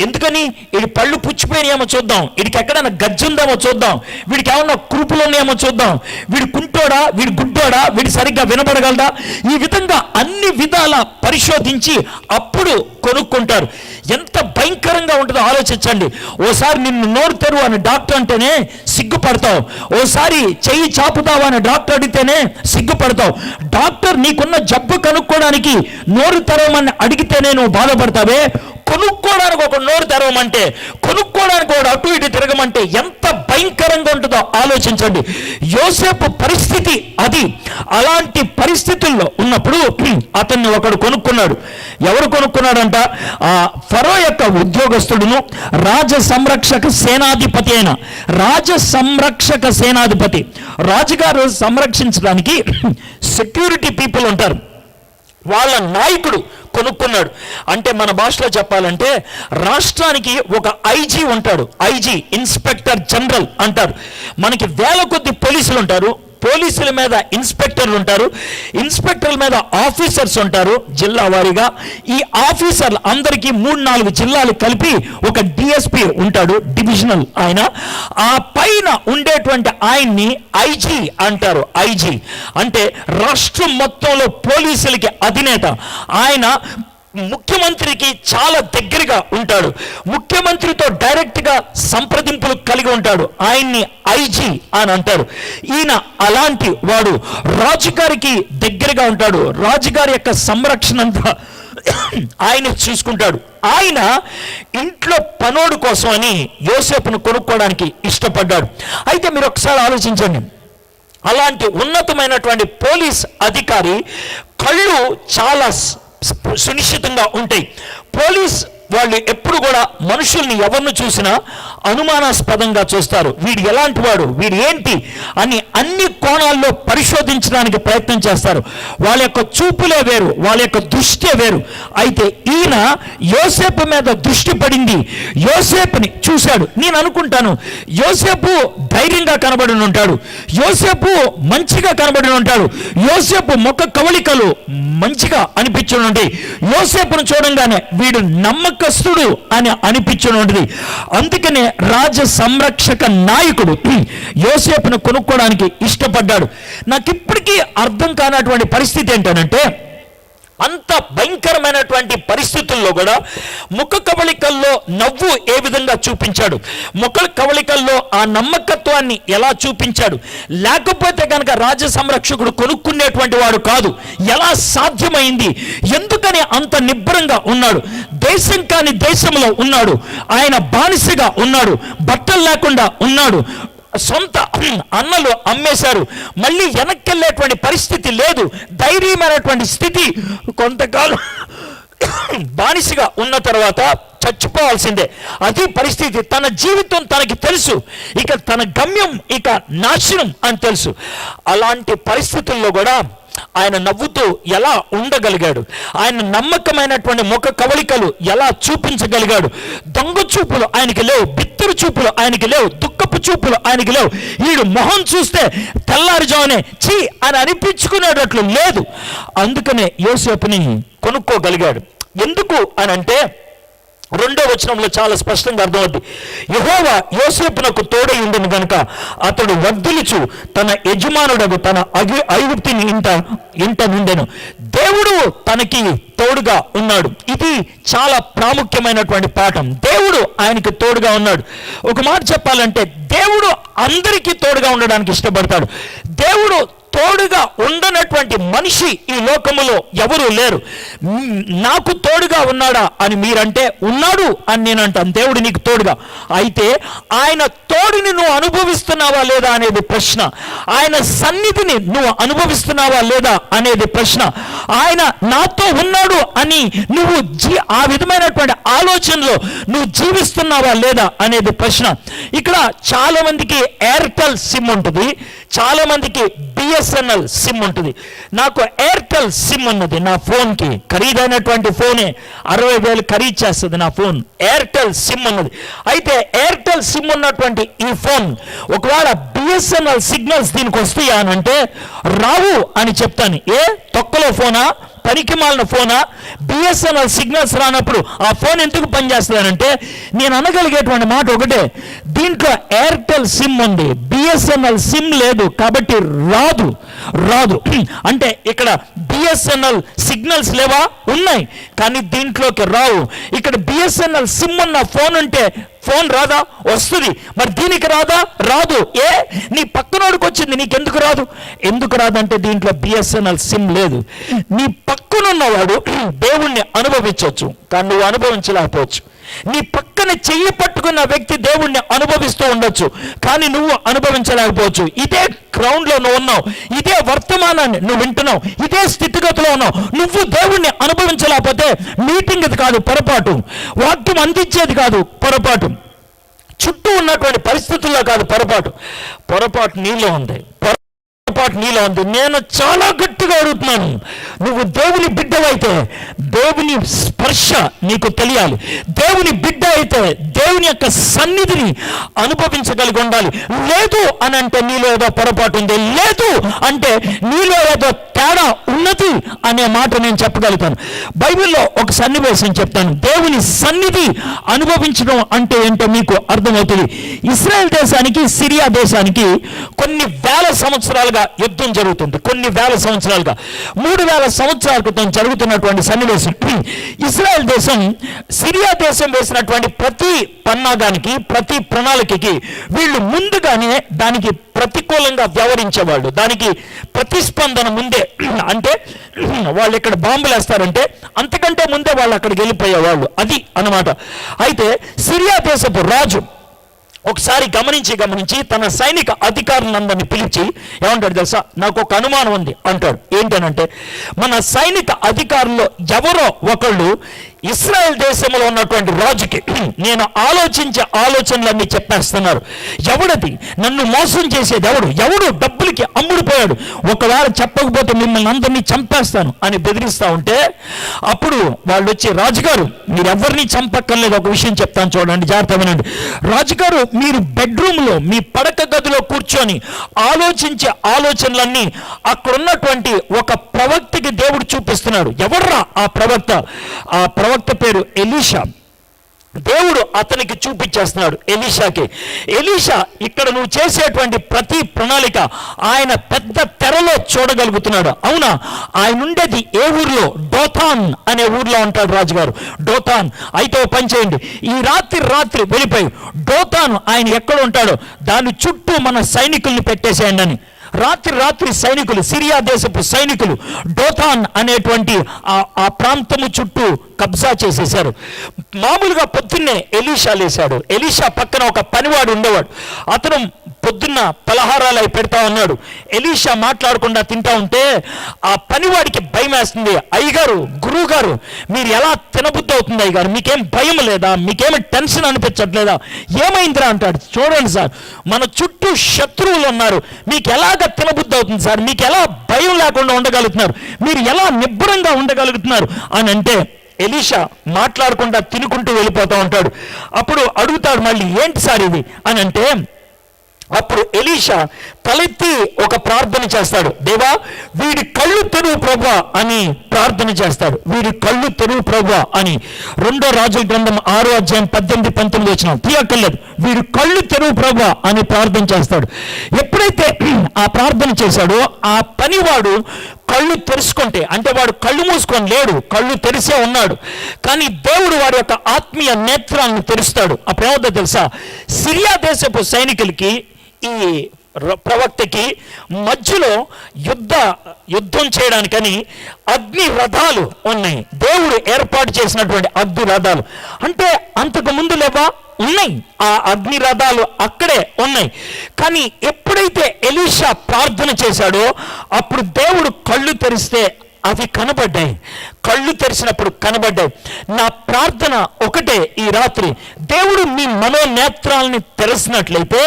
ఎందుకని వీడి పళ్ళు పుచ్చిపోయినాయేమో చూద్దాం, వీడికి ఎక్కడైనా గజ్జుందేమో చూద్దాం, వీడికి ఏమన్నా కురుపులు ఉన్నాయేమో చూద్దాం, వీడి కుంటోడా, వీడి గుడ్డోడా, వీడి సరిగ్గా వినపడగలదా, ఈ విధంగా అన్ని విధాల పరిశోధించి అప్పుడు కొనుక్కుంటారు. ఎంత భయంకరంగా ఉంటుందో ఆలోచించండి. ఓసారి నిన్ను నోరు తెరువు అని డాక్టర్ అంటేనే సిగ్గుపడతావు, ఓసారి చెయ్యి చాపుతావు అని డాక్టర్ అడిగితేనే సిగ్గుపడతావు. డాక్టర్ నీకున్న జబ్బు కనుక్కోవడానికి నోరు తెరవమని అడిగితేనే నువ్వు బాధపడతావే, కొనుక్కోవడానికి ఒక నోరు తెరవమంటే, కొనుక్కోవడానికి ఒక అటు ఇటు తిరగమంటే ఎంత భయంకరంగా ఉంటుందో ఆలోచించండి. యోసేపు పరిస్థితి అది. అలాంటి పరిస్థితుల్లో ఉన్నప్పుడు అతన్ని ఒకడు కొనుక్కున్నాడు. ఎవరు కొనుక్కున్నాడంట? ఫరో యొక్క ఉద్యోగస్తుడును రాజ సంరక్షక సేనాధిపతి అయిన రాజుగారు సంరక్షించడానికి సెక్యూరిటీ పీపుల్ ఉంటారు, వాళ్ళ నాయకుడు కొనుక్కున్నాడు. అంటే మన భాషలో చెప్పాలంటే రాష్ట్రానికి ఒక ఐజీ ఉంటాడు, ఐజీ ఇన్స్పెక్టర్ జనరల్ అంటారు. మనకి వేల కొద్ది పోలీసులు ఉంటారు, పోలీసుల మీద ఇన్స్పెక్టర్లు ఉంటారు, ఇన్స్పెక్టర్ల మీద ఆఫీసర్స్ ఉంటారు జిల్లా వారీగా. ఈ ఆఫీసర్లు అందరికీ 3-4 జిల్లాలు కలిపి ఒక డిఎస్పీ ఉంటాడు, డివిజనల్ ఆయన. ఆ పైన ఉండేటువంటి ఆయన్ని ఐజీ అంటారు. ఐజీ అంటే రాష్ట్రం మొత్తంలో పోలీసులకి అధినేత. ఆయన ముఖ్యమంత్రికి చాలా దగ్గరగా ఉంటాడు, ముఖ్యమంత్రితో డైరెక్ట్గా సంప్రదింపులు కలిగి ఉంటాడు. ఆయన్ని ఐజీ అని అంటారు. ఈయన అలాంటి వాడు, రాజుగారికి దగ్గరగా ఉంటాడు, రాజుగారి యొక్క సంరక్షణ అంతా ఆయన చూసుకుంటాడు. ఆయన ఇంట్లో పనోడు కోసం అని యోసేపును కొనుక్కోవడానికి ఇష్టపడ్డాడు. అయితే మీరు ఒకసారి ఆలోచించండి, అలాంటి ఉన్నతమైనటువంటి పోలీస్ అధికారి కళ్ళు చాలా సునిశ్చితంగా ఉంటాయి. పోలీస్ వాళ్ళు ఎప్పుడు కూడా మనుషుల్ని ఎవరిని చూసినా అనుమానాస్పదంగా చూస్తారు. వీడు ఎలాంటి వాడు, వీడు ఏంటి అని అన్ని కోణాల్లో పరిశోధించడానికి ప్రయత్నం చేస్తారు. వాళ్ళ యొక్క చూపులే వేరు, వాళ్ళ యొక్క దృష్టి వేరు. అయితే ఈయన యోసేపు మీద దృష్టి పడింది, యోసేపుని చూశాడు. నేను అనుకుంటాను యోసేపు ధైర్యంగా కనబడి ఉంటాడు, యోసేపు మంచిగా కనబడి ఉంటాడు, యోసేపు ముఖ కవళికలు మంచిగా అనిపించి ఉంటాయి. యోసేపును చూడంగానే వీడు నమ్మకస్తుడు అని అనిపించున్నది. అందుకనే రాజ సంరక్షక నాయకుడు యోసేపును కొనుక్కోవడానికి ఇష్టపడ్డాడు. నాకు ఇప్పటికీ అర్థం కానటువంటి పరిస్థితి ఏంటంటే, అంత భయంకరమైనటువంటి పరిస్థితుల్లో కూడా ముఖ కవళికల్లో నవ్వు ఏ విధంగా చూపించాడు, ముఖ కవళికల్లో ఆ నమ్మకత్వాన్ని ఎలా చూపించాడు. లేకపోతే కనుక రాజ సంరక్షకుడు కొనుక్కునేటువంటి వాడు కాదు. ఎలా సాధ్యమైంది? ఎందుకని అంత నిబ్బరంగా ఉన్నాడు? దేశం కాని దేశంలో ఉన్నాడు, ఆయన బానిసగా ఉన్నాడు, బట్టలు లేకుండా ఉన్నాడు, సొంత అన్నలు అమ్మేశారు, మళ్ళీ వెనక్కి వెళ్ళేటువంటి పరిస్థితి లేదు, ధైర్యమైనటువంటి స్థితి. కొంతకాలం బానిసగా ఉన్న తర్వాత చచ్చిపోవాల్సిందే, అది పరిస్థితి. తన జీవితం తనకి తెలుసు, ఇక తన గమ్యం ఇక నాశనం అని తెలుసు. అలాంటి పరిస్థితుల్లో కూడా ఆయన నవ్వుతూ ఎలా ఉండగలిగాడు, ఆయన నమ్మకమైనటువంటి ముఖ కవళికలు ఎలా చూపించగలిగాడు. దొంగ చూపులు ఆయనకి లేవు, బిత్తరు చూపులు ఆయనకి లేవు, దుఃఖపు చూపులు ఆయనకి లేవు. వీడు మొహం చూస్తే తెల్లారుజామునే చీ అని అనిపించుకునేటట్లు లేదు. అందుకనే యోసేపుని కొనుక్కోగలిగాడు. ఎందుకు అని అంటే, 2వ వచనంలో చాలా స్పష్టంగా అర్థమవుతుంది. యెహోవా యోసేపునకు తోడై ఉండెను గనుక అతడు వర్ధిల్లుచు తన యజమానుడగు తన ఐగుప్తుని ఇంట నుండెను. దేవుడు తనకి తోడుగా ఉన్నాడు. ఇది చాలా ప్రాముఖ్యమైనటువంటి పాఠం. దేవుడు ఆయనకి తోడుగా ఉన్నాడు. ఒక మాట చెప్పాలంటే దేవుడు అందరికీ తోడుగా ఉండడానికి ఇష్టపడతాడు. దేవుడు తోడుగా ఉండనటువంటి మనిషి ఈ లోకములో ఎవరూ లేరు. నాకు తోడుగా ఉన్నాడా అని మీరంటే ఉన్నాడు అని నేను అంటాను. దేవుడు నీకు తోడుగా. అయితే ఆయన తోడుని నువ్వు అనుభవిస్తున్నావా లేదా అనేది ప్రశ్న. ఆయన సన్నిధిని నువ్వు అనుభవిస్తున్నావా లేదా అనేది ప్రశ్న. ఆయన నాతో ఉన్నాడు అని నువ్వు ఆ విధమైనటువంటి ఆలోచనలో నువ్వు జీవిస్తున్నావా లేదా అనేది ప్రశ్న. ఇక్కడ చాలా మందికి ఎయిర్టెల్ సిమ్ ఉంటుంది, చాలా మందికి బిఎస్ఎన్ఎల్ సిమ్ ఉంటుంది. నాకు ఎయిర్టెల్ సిమ్ ఉన్నది నా ఫోన్కి. ఖరీదైనటువంటి ఫోనే, 60,000 ఖరీదు చేస్తుంది నా ఫోన్. ఎయిర్టెల్ సిమ్ ఉన్నది. అయితే ఎయిర్టెల్ సిమ్ ఉన్నటువంటి ఈ ఫోన్ ఒకవేళ బిఎస్ఎన్ఎల్ సిగ్నల్స్ దీనికి వస్తాయా అని అంటే రావు అని చెప్తాను. తొక్కలో ఫోనా, పనికి మాలిన ఫోనా? బిఎస్ఎన్ఎల్ సిగ్నల్స్ రానప్పుడు ఆ ఫోన్ ఎందుకు పనిచేస్తుందనంటే నేను అనగలిగేటువంటి మాట ఒకటే, దీంట్లో ఎయిర్టెల్ సిమ్ ఉంది, బిఎస్ఎన్ఎల్ సిమ్ లేదు కాబట్టి రాదు. అంటే ఇక్కడ బిఎస్ఎన్ఎల్ సిగ్నల్స్ లేవా? ఉన్నాయి, కానీ దీంట్లోకి రావు. ఇక్కడ బిఎస్ఎన్ఎల్ సిమ్ ఉన్న ఫోన్ ఉంటే ఫోన్ రాదా? వస్తుంది. మరి దీనికి రాదా? రాదు. నీ పక్కనోడికి వచ్చింది, నీకెందుకు రాదు? ఎందుకు రాదంటే దీంట్లో బిఎస్ఎన్ఎల్ సిమ్ లేదు. నీ పక్కనున్నవాడు దేవుణ్ణి అనుభవించవచ్చు, కానీ నువ్వు అనుభవించలేకపోవచ్చు. నీ పక్కన చెయ్యి పట్టుకున్న వ్యక్తి దేవుణ్ణి అనుభవిస్తూ ఉండొచ్చు, కానీ నువ్వు అనుభవించలేకపోవచ్చు. ఇదే గ్రౌండ్లో నువ్వు ఉన్నావు, ఇదే వర్తమానాన్ని నువ్వు వింటున్నావు, ఇదే స్థితిగతిలో ఉన్నావు. నువ్వు దేవుణ్ణి అనుభవించలేకపోతే మీటింగ్ ఇది కాదు పొరపాటు, వాక్యం అందించేది కాదు పొరపాటు, చుట్టూ ఉన్నటువంటి పరిస్థితుల్లో కాదు పొరపాటు నీలో ఉంది. నేను చాలా గట్టిగా అడుగుతున్నాను, నువ్వు దేవుని బిడ్డవైతే దేవుని స్పర్శ నీకు తెలియాలి. దేవుని బిడ్డ అయితే దేవుని యొక్క సన్నిధిని అనుభవించగలిగి ఉండాలి. లేదు అని అంటే నీలో ఏదో పొరపాటు ఉంది, లేదు అంటే నీలో ఏదో తేడా ఉన్నది అనే మాట నేను చెప్పగలుగుతాను. బైబిల్లో ఒక సన్నివేశం చెప్తాను. దేవుని సన్నిధి అనుభవించడం అంటే ఏంటో మీకు అర్థమవుతుంది. ఇశ్రాయేల్ దేశానికి సిరియా దేశానికి కొన్ని వేల సంవత్సరాలుగా యుద్ధం జరుగుతుంది. కొన్ని వేల సంవత్సరాలుగా 3000 సంవత్సరాల క్రితం జరుగుతున్నటువంటి సన్నివేశం. ఇశ్రాయేల్ దేశం సిరియా దేశం వేసినటువంటి ప్రతి పన్నాగానికి, ప్రతి ప్రణాళికకి వీళ్ళు ముందుగానే దానికి ప్రతికూలంగా వ్యవహరించేవాళ్ళు. దానికి ప్రతిస్పందన ముందే, అంటే వాళ్ళు ఇక్కడ బాంబులు వేస్తారంటే అంతకంటే ముందే వాళ్ళు అక్కడికి వెళ్ళిపోయేవాళ్ళు. అది అన్నమాట. అయితే సిరియా దేశపు రాజు ఒకసారి గమనించి తన సైనిక అధికారులందరినీ పిలిచి ఏమంటాడు తెలుసా? నాకు ఒక అనుమానం ఉంది అంటాడు. ఏంటనంటే మన సైనిక అధికారుల్లో ఎవరో ఒకళ్ళు ఇశ్రాయేల్ దేశంలో ఉన్నటువంటి రాజుకి నేను ఆలోచించే ఆలోచనలన్నీ చెప్పేస్తున్నారు. ఎవడది? నన్ను మోసం చేసేది ఎవడు డబ్బులకి అమ్ముడిపోయాడు, ఒకవేళ చెప్పకపోతే మిమ్మల్ని అందరినీ చంపేస్తాను అని బెదిరిస్తూ ఉంటే అప్పుడు వాళ్ళు వచ్చి, రాజుగారు మీరు ఎవరిని చంపక్కర్లేదు, ఒక విషయం చెప్తాను చూడండి, జాగ్రత్త వినండి. రాజుగారు మీరు బెడ్రూమ్లో మీ పడక గదిలో కూర్చొని ఆలోచించే ఆలోచనలన్నీ అక్కడ ఉన్నటువంటి ఒక ప్రవక్తకి దేవుడు చూపిస్తున్నాడు. ఎవర్రా ఆ ప్రవక్త? ఆ ప్రవక్త పేరు ఎలీషా. దేవుడు అతనికి చూపించేస్తున్నాడు ఎలీషాకి. ఎలీషా ఇక్కడ నువ్వు చేసేటువంటి ప్రతి ప్రణాళిక ఆయన పెద్ద తెరలో చూడగలుగుతున్నాడు. అవునా? ఆయన ఉండేది ఏ ఊర్లో? డోతాన్ అనే ఊర్లో ఉంటాడు రాజుగారు. డోతాన్. అయితే పని చేయండి, ఈ రాత్రి వెళ్ళిపోయి డోతాన్ ఆయన ఎక్కడ ఉంటాడో దాని చుట్టూ మన సైనికుల్ని పెట్టేసేయండి అని. రాత్రి సైనికులు, సిరియా దేశపు సైనికులు డోతాన్ అనేటువంటి ఆ ప్రాంతము చుట్టూ కబ్జా చేసేశారు. మామూలుగా పొద్దున్నే ఎలీషా లేశాడు. ఎలీషా పక్కన ఒక పనివాడు ఉండేవాడు. అతను పొద్దున్న పలహారాలు అవి పెడతా ఉన్నాడు. ఎలీషా మాట్లాడకుండా తింటా ఉంటే ఆ పనివాడికి భయం వేస్తుంది. అయ్యగారు, గురువు గారు, మీరు ఎలా తినబుద్ధి అవుతుంది అయ్యగారు? మీకేం భయం లేదా? మీకేమి టెన్షన్ అనిపించట్లేదా? ఏమైందిరా అంటాడు. చూడండి సార్, మన చుట్టూ శత్రువులు ఉన్నారు, మీకు ఎలాగ తినబుద్ధి అవుతుంది సార్? మీకు ఎలా భయం లేకుండా ఉండగలుగుతున్నారు? మీరు ఎలా నిబ్బరంగా ఉండగలుగుతున్నారు అని అంటే ఎలీషా మాట్లాడకుండా తినుకుంటూ వెళ్ళిపోతూ ఉంటాడు. అప్పుడు అడుగుతాడు మళ్ళీ, ఏంటి సార్ ఇది అని అంటే, అప్పుడు ఎలీషా తలెత్తి ఒక ప్రార్థన చేస్తాడు. దేవా, వీడి కళ్ళు తెరువు ప్రభువా అని ప్రార్థన చేస్తాడు. వీడి కళ్ళు తెరువు ప్రభువా అని. 2 రాజుల గ్రంథం 6వ అధ్యాయం 18-19 వచ్చిన తీయక్కర్లేదు. వీడి కళ్ళు తెరువు ప్రభువా అని ప్రార్థన చేస్తాడు. ఎప్పుడైతే ఆ ప్రార్థన చేశాడో ఆ పనివాడు కళ్ళు తెరుచుకుంటే, అంటే వాడు కళ్ళు మూసుకొని లేడు, కళ్ళు తెరిసే ఉన్నాడు. కానీ దేవుడు వాడి యొక్క ఆత్మీయ నేత్రాలను తెరుస్తాడు. అప్పుడేమవుతుందో తెలుసా, సిరియా దేశపు సైనికులకి ఈ ప్రవక్తకి మధ్యలో యుద్ధం చేయడానికని అగ్ని రథాలు ఉన్నాయి. దేవుడు ఏర్పాటు చేసినటువంటి అగ్ని రథాలు. అంటే అంతకు ముందు లేవా ఉన్నాయి, ఆ అగ్ని రథాలు అక్కడే ఉన్నాయి. కానీ ఎప్పుడైతే ఎలీషా ప్రార్థన చేశాడో అప్పుడు దేవుడు కళ్ళు తెరిస్తే అవి కనబడ్డాయి. కళ్ళు తెరిచినప్పుడు కనబడ్డాయి. నా ప్రార్థన ఒకటే ఈ రాత్రి, దేవుడు మీ మనోనేత్రాలని తెరిచినట్లయితే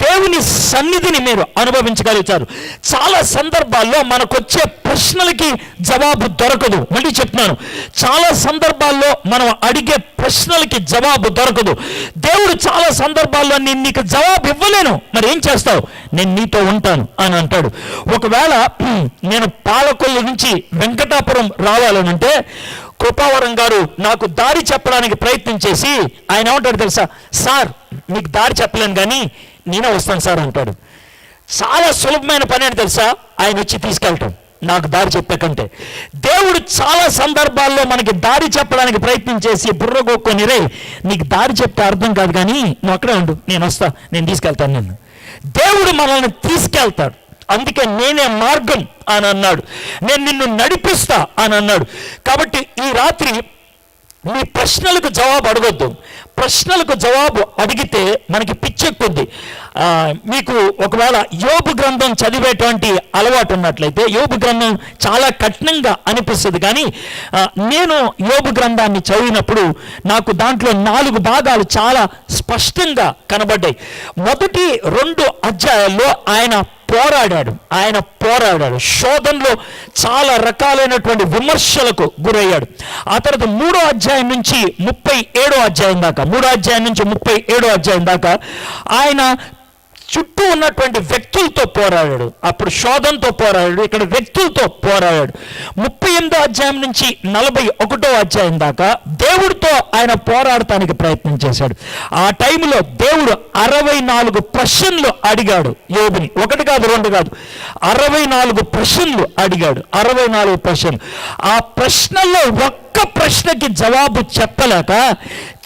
దేవుని సన్నిధిని మీరు అనుభవించగలుగుతారు. చాలా సందర్భాల్లో మనకొచ్చే ప్రశ్నలకి జవాబు దొరకదు. మళ్ళీ చెప్తున్నాను, చాలా సందర్భాల్లో మనం అడిగే ప్రశ్నలకి జవాబు దొరకదు. దేవుడు చాలా సందర్భాల్లో నేను నీకు జవాబు ఇవ్వలేను, మరి ఏం చేస్తావు, నేను నీతో ఉంటాను అని అంటాడు. ఒకవేళ నేను పాలకొల్లు నుంచి వెంకటాపురం రావాలనంటే కృపావరం గారు నాకు దారి చెప్పడానికి ప్రయత్నం చేసి ఆయన ఏమంటాడు తెలుసా, సార్ మీకు దారి చెప్పలేను కానీ నేనే వస్తాను సార్ అంటాడు. చాలా సులభమైన పని అని తెలుసా, ఆయన వచ్చి తీసుకెళ్ళటం నాకు దారి చెప్పే కంటే. దేవుడు చాలా సందర్భాల్లో మనకి దారి చెప్పడానికి ప్రయత్నం చేసి బుర్రగొక్కొని, రే నీకు దారి చెప్తే అర్థం కాదు కానీ నువ్వు అక్కడే ఉండు, నేను వస్తా, నేను తీసుకెళ్తాను నిన్ను. దేవుడు మనల్ని తీసుకెళ్తాడు. అందుకే నేనే మార్గం అని అన్నాడు, నేను నిన్ను నడిపిస్తా అని అన్నాడు. కాబట్టి ఈ రాత్రి మీ ప్రశ్నలకు జవాబు అడగొద్దు. ప్రశ్నలకు జవాబు అడిగితే మనకి పిచ్చెక్కుద్ది. మీకు ఒకవేళ యోబు గ్రంథం చదివేటువంటి అలవాటు ఉన్నట్లయితే యోబు గ్రంథం చాలా కఠినంగా అనిపిస్తుంది. కానీ నేను యోబు గ్రంథాన్ని చదివినప్పుడు నాకు దాంట్లో 4 భాగాలు చాలా స్పష్టంగా కనబడ్డాయి. మొదటి 2 అధ్యాయాల్లో ఆయన పోరాడాడు, శోధనలో చాలా రకాలైనటువంటి విమర్శలకు గురయ్యాడు. ఆ తర్వాత 3వ అధ్యాయం నుంచి 37వ అధ్యాయం దాకా, 3వ అధ్యాయం నుంచి 37వ అధ్యాయం దాకా ఆయన చుట్టూ ఉన్నటువంటి వ్యక్తులతో పోరాడాడు. అప్పుడు శోధనతో పోరాడాడు, ఇక్కడ వ్యక్తులతో పోరాడాడు. 38వ అధ్యాయం నుంచి 41వ అధ్యాయం దాకా దేవుడితో ఆయన పోరాడటానికి ప్రయత్నం చేశాడు. ఆ టైంలో దేవుడు 64 ప్రశ్నలు అడిగాడు యోబుని. 1 కాదు 2 కాదు, 64 ప్రశ్నలు అడిగాడు. 64 ప్రశ్నలు. ఆ ప్రశ్నల్లో ఒక్క ప్రశ్నకి జవాబు చెప్పలేక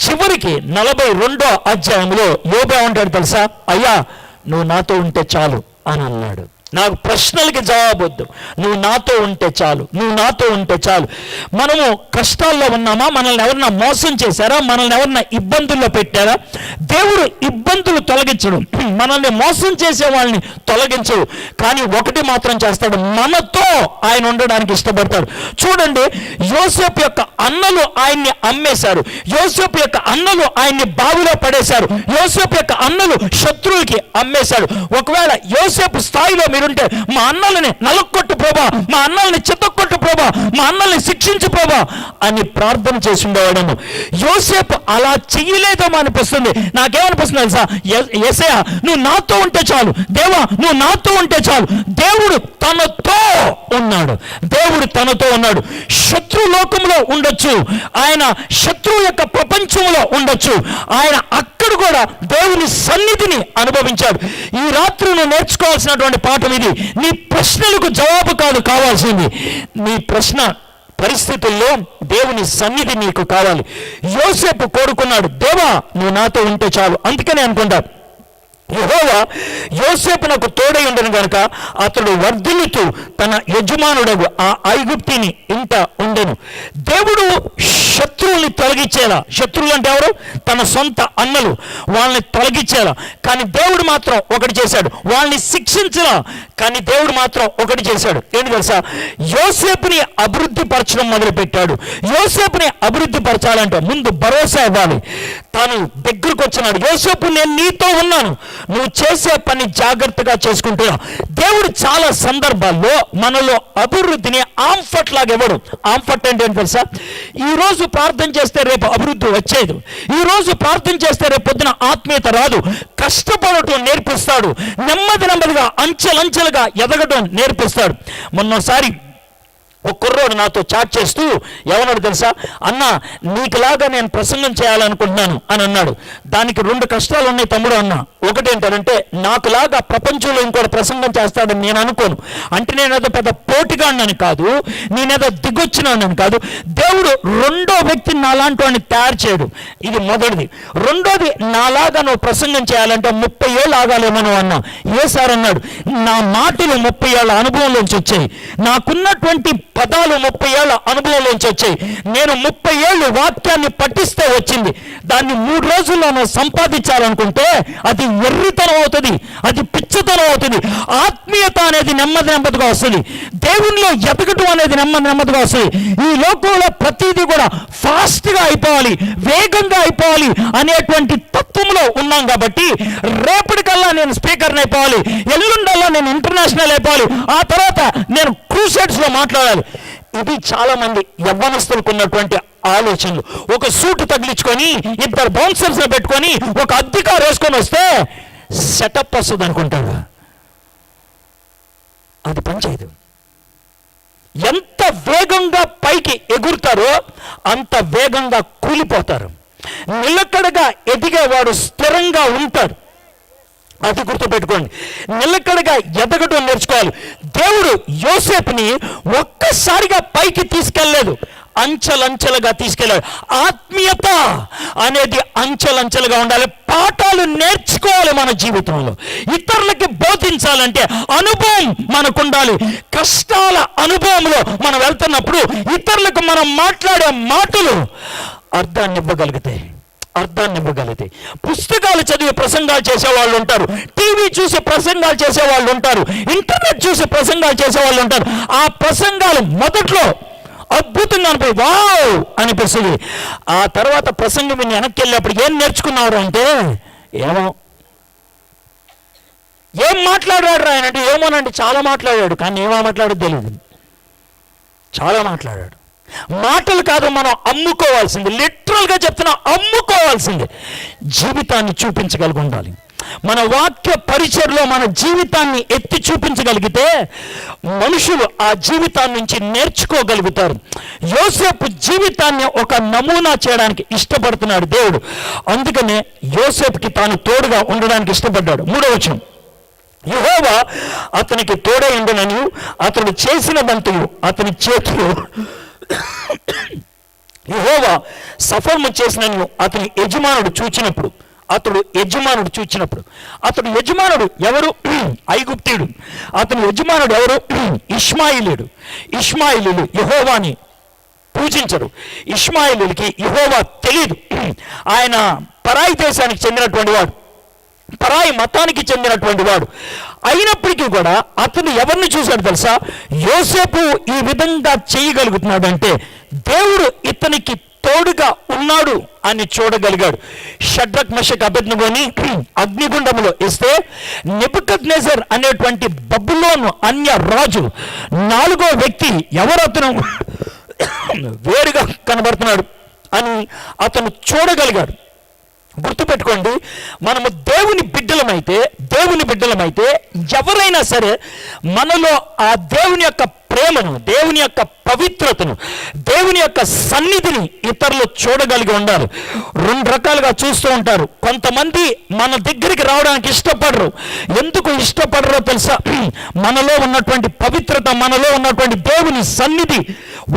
చివరికి 42వ అధ్యాయంలో యోబు ఏమంటాడు తెలుసా, అయ్యా నువ్వు నాతో ఉంటే చాలు అని అన్నాడు. నాకు ప్రశ్నలకి జవాబు వద్దు, నువ్వు నాతో ఉంటే చాలు, నువ్వు నాతో ఉంటే చాలు. మనము కష్టాల్లో ఉన్నామా, మనల్ని ఎవరన్నా మోసం చేశారా, మనల్ని ఎవరన్నా ఇబ్బందుల్లో పెట్టారా? దేవుడు ఇబ్బందులు తొలగించడు, మనల్ని మోసం చేసే వాళ్ళని తొలగించడు. కానీ ఒకటి మాత్రం చేస్తాడు, మనతో ఆయన ఉండడానికి ఇష్టపడతాడు. చూడండి, యోసేపు యొక్క అన్నలు ఆయన్ని అమ్మేశారు, యోసేపు యొక్క అన్నలు ఆయన్ని బావిలో పడేశారు, యోసేపు యొక్క అన్నలు శత్రువుకి అమ్మేశాడు. ఒకవేళ యోసేపు స్థాయిలో మీరుంటే, మా అన్నల్ని నలక్కొట్టు ప్రభా, మా అన్నల్ని చిత్తకొట్టు ప్రభా, మా అన్నల్ని శిక్షించు ప్రభా అని ప్రార్థన చేసి ఉండేవాడము. యోసేపు అలా చెయ్యలేదేమో అనిపిస్తుంది. నాకేమనిపిస్తుంది తెలుసా, యేసయ్యా నువ్వు నాతో ఉంటే చాలు, దేవా నువ్వు నాతో ఉంటే చాలు. దేవుడు తనతో ఉన్నాడు, దేవుడు తనతో ఉన్నాడు. శత్రు లోకంలో ఉండొచ్చు, ఆయన శత్రువు యొక్క ప్రపంచంలో ఉండొచ్చు, ఆయన అక్కడ కూడా దేవుని సన్నిధిని అనుభవించాడు. ఈ రాత్రి నువ్వు నేర్చుకోవాల్సినటువంటి పాఠం ఇది. నీ ప్రశ్నలకు జవాబు కాదు కావాల్సింది, నీ ప్రశ్న పరిస్థితుల్లో దేవుని సన్నిధి నీకు కావాలి. యోసేపు కోరుకున్నాడు, దేవా నువ్వు నాతో ఉంటే చాలు. అందుకనే అనుకుంటా యెహోవా యోసేపునకు తోడై ఉండను గనుక అతడు వర్ధిల్లుతూ తన యజమానుడగు ఆ ఐగుప్తిని ఇంట ఉండెను. దేవుడు శత్రువుల్ని తొలగించేలా, శత్రువులు అంటే ఎవరు, తన సొంత అన్నలు, వాళ్ళని తొలగించేలా. కానీ దేవుడు మాత్రం ఒకటి చేశాడు, వాళ్ళని శిక్షించలా. కానీ దేవుడు మాత్రం ఒకటి చేశాడు, ఏంటి తెలుసా, యోసేపుని అభివృద్ధి పరచడం మొదలుపెట్టాడు. యోసేపుని అభివృద్ధి పరచాలంటే ముందు భరోసా ఇవ్వాలి. తాను దగ్గరకు వచ్చినాడు, యోసేపు నేను నీతో ఉన్నాను, నువ్వు చేసే పని జాగ్రత్తగా చేసుకుంటున్నావు. దేవుడు చాలా సందర్భాల్లో మనలో అభివృద్ధిని ఆంఫట్ లాగా ఇవ్వడు. ఆంఫట్ అంటే ఏంటి తెలుసా, ఈరోజు ప్రార్థన చేస్తే రేపు అభివృద్ధి వచ్చేది. ఈరోజు ప్రార్థన చేస్తే రేపు పొద్దున ఆత్మీయత రాదు. కష్టపడటం నేర్పిస్తాడు. నెమ్మదిగా అంచెలంచెలుగా ఎదగడం నేర్పిస్తాడు. మొన్నోసారి ఒక కుర్రోడు నాతో చాట్ చేస్తూ ఏమన్నాడు తెలుసా? అన్న, నీకులాగా నేను ప్రసంగం చేయాలనుకుంటున్నాను అని అన్నాడు. దానికి 2 కష్టాలు ఉన్నాయి తమ్ముడు అన్న. ఒకటి ఏంటంటే, నాకులాగా ప్రపంచంలో ఇంకోటి ప్రసంగం చేస్తాడని నేను అనుకోను. అంటే నేనేదో పెద్ద పోటీగాడినని కాదు, నేనేదో దిగొచ్చినానని కాదు. దేవుడు రెండో వ్యక్తిని నాలాంటి వాడిని తయారు చేయడు. ఇది మొదటిది. రెండోది, నాలాగా నువ్వు ప్రసంగం చేయాలంటే 30 ఏళ్ళు ఆగాలేమో నువ్వు అన్నా. ఏ సార్ అన్నాడు, నా మాటలు 30 ఏళ్ళ అనుభవంలోంచి వచ్చాయి, నాకున్నటువంటి పదాలు 30 ఏళ్ళ అనుభవంలోంచి వచ్చాయి. నేను 30 ఏళ్ళు వాక్యాన్ని పఠిస్తే వచ్చింది. దాన్ని 3 రోజుల్లో నువ్వు సంపాదించాలనుకుంటే అది ఎర్రితనం అవుతుంది, అది పిచ్చతనం అవుతుంది. ఆత్మీయత అనేది నెమ్మదిగా వస్తుంది. దేవునిలో ఎదగటం అనేది నెమ్మదిగా వస్తుంది. ఈ లోకంలో ప్రతిదీ కూడా ఫాస్ట్గా అయిపోవాలి, వేగంగా అయిపోవాలి అనేటువంటి తత్వంలో ఉన్నాం కాబట్టి రేపటికల్లా నేను స్పీకర్ని అయిపోవాలి, ఎల్లుండల్లా నేను ఇంటర్నేషనల్ అయిపోవాలి, ఆ తర్వాత నేను క్రూసైడ్స్లో మాట్లాడాలి. ఇది చాలా మంది యవ్వనస్తులకు ఉన్నటువంటి ఆలోచనలు. ఒక సూట్ తగిలించుకొని 2 బౌన్సర్స్ పెట్టుకొని ఒక అద్దెకారు వేసుకొని వస్తే సెటప్ వస్తుంది అనుకుంటాడు. అది పనిచేయదు. ఎంత వేగంగా పైకి ఎగురుతారో అంత వేగంగా కూలిపోతారు. నిలకడగా ఎదిగేవాడు స్థిరంగా ఉంటాడు. అది గుర్తుపెట్టుకోండి. నిలకడగా ఎదగడం నేర్చుకోవాలి. దేవుడు యోసేపుని ఒక్కసారిగా పైకి తీసుకెళ్ళలేదు, అంచెలంచెలుగా తీసుకెళ్ళాడు. ఆత్మీయత అనేది అంచెలంచెలుగా ఉండాలి. పాఠాలు నేర్చుకోవాలి మన జీవితంలో. ఇతరులకి బోధించాలంటే అనుభవం మనకు ఉండాలి. కష్టాల అనుభవంలో మనం వెళ్తున్నప్పుడు ఇతరులకు మనం మాట్లాడే మాటలు అర్థాన్ని ఇవ్వగలిగితే పుస్తకాలు చదివి ప్రసంగాలు చేసేవాళ్ళు ఉంటారు, టీవీ చూసి ప్రసంగాలు చేసేవాళ్ళు ఉంటారు, ఇంటర్నెట్ చూసి ప్రసంగాలు చేసేవాళ్ళు ఉంటారు. ఆ ప్రసంగాలు మొదట్లో అద్భుతంగా అనిపోయి వావ్ అనిపిస్తుంది. ఆ తర్వాత ప్రసంగం విని వెనక్కి వెళ్ళేప్పుడు ఏం నేర్చుకున్నారు అంటే, ఏం మాట్లాడాడు ఆయన అంటే, ఏమోనండి చాలా మాట్లాడాడు, కానీ ఏమో మాట్లాడో తెలియదు. చాలా మాట్లాడాడు. మాటలు కాదు, మనం అమ్ముకోవాల్సింది. లిటరల్గా చెప్తున్నా, అమ్ముకోవాల్సింది. జీవితాన్ని చూపించగలిగి ఉండాలి. మన వాక్య పరిచయలో మన జీవితాన్ని ఎత్తి చూపించగలిగితే మనుషులు ఆ జీవితాన్ని నుంచి నేర్చుకోగలుగుతారు. యోసేపు జీవితాన్ని ఒక నమూనా చేయడానికి ఇష్టపడుతున్నాడు దేవుడు. అందుకనే యోసేపుకి తాను తోడుగా ఉండడానికి ఇష్టపడ్డాడు. 3వ వచనం, యెహోవా అతనికి తోడై ఉండునని అతడు చేసినదంతయు అతని చేతులు యెహోవా సఫలము చేసినను అతని యజమానుడు చూచినప్పుడు అతడు యజమానుడు ఎవరు? ఐగుప్తీయుడు. అతని యజమానుడు ఎవరు? ఇష్మాయిలీలు యెహోవాని పూజించరు. ఇష్మాయిలీలకి యెహోవా తెలియదు. ఆయన పరాయి దేశానికి చెందినటువంటి వాడు, పరాయి మతానికి చెందినటువంటి వాడు. అయినప్పటికీ కూడా అతను ఎవరిని చూశాడు తెలుసా? యోసేపు ఈ విధంగా చేయగలుగుతున్నాడు అంటే దేవుడు ఇతనికి తోడుగా ఉన్నాడు అని చూడగలిగాడు. షడ్రక్ మెషక్ అబేద్నెగోని అగ్నిగుండంలో ఇస్తే నెబుకద్నెజర్ అనేటువంటి బబులోను అన్య రాజు 4వ వ్యక్తి ఎవరతను వేరుగా కనబడుతున్నాడు అని అతను చూడగలిగాడు. గుర్తుపెట్టుకోండి, మనము దేవుని బిడ్డలమైతే ఎవరైనా సరే మనలో ఆ దేవుని యొక్క ప్రేమను, దేవుని యొక్క పవిత్రతను, దేవుని యొక్క సన్నిధిని ఇతరులు చూడగలిగి ఉండాలి. 2 రకాలుగా చూస్తూ ఉంటారు. కొంతమంది మన దగ్గరికి రావడానికి ఇష్టపడరు. ఎందుకు ఇష్టపడరో తెలుసా? మనలో ఉన్నటువంటి పవిత్రత, మనలో ఉన్నటువంటి దేవుని సన్నిధి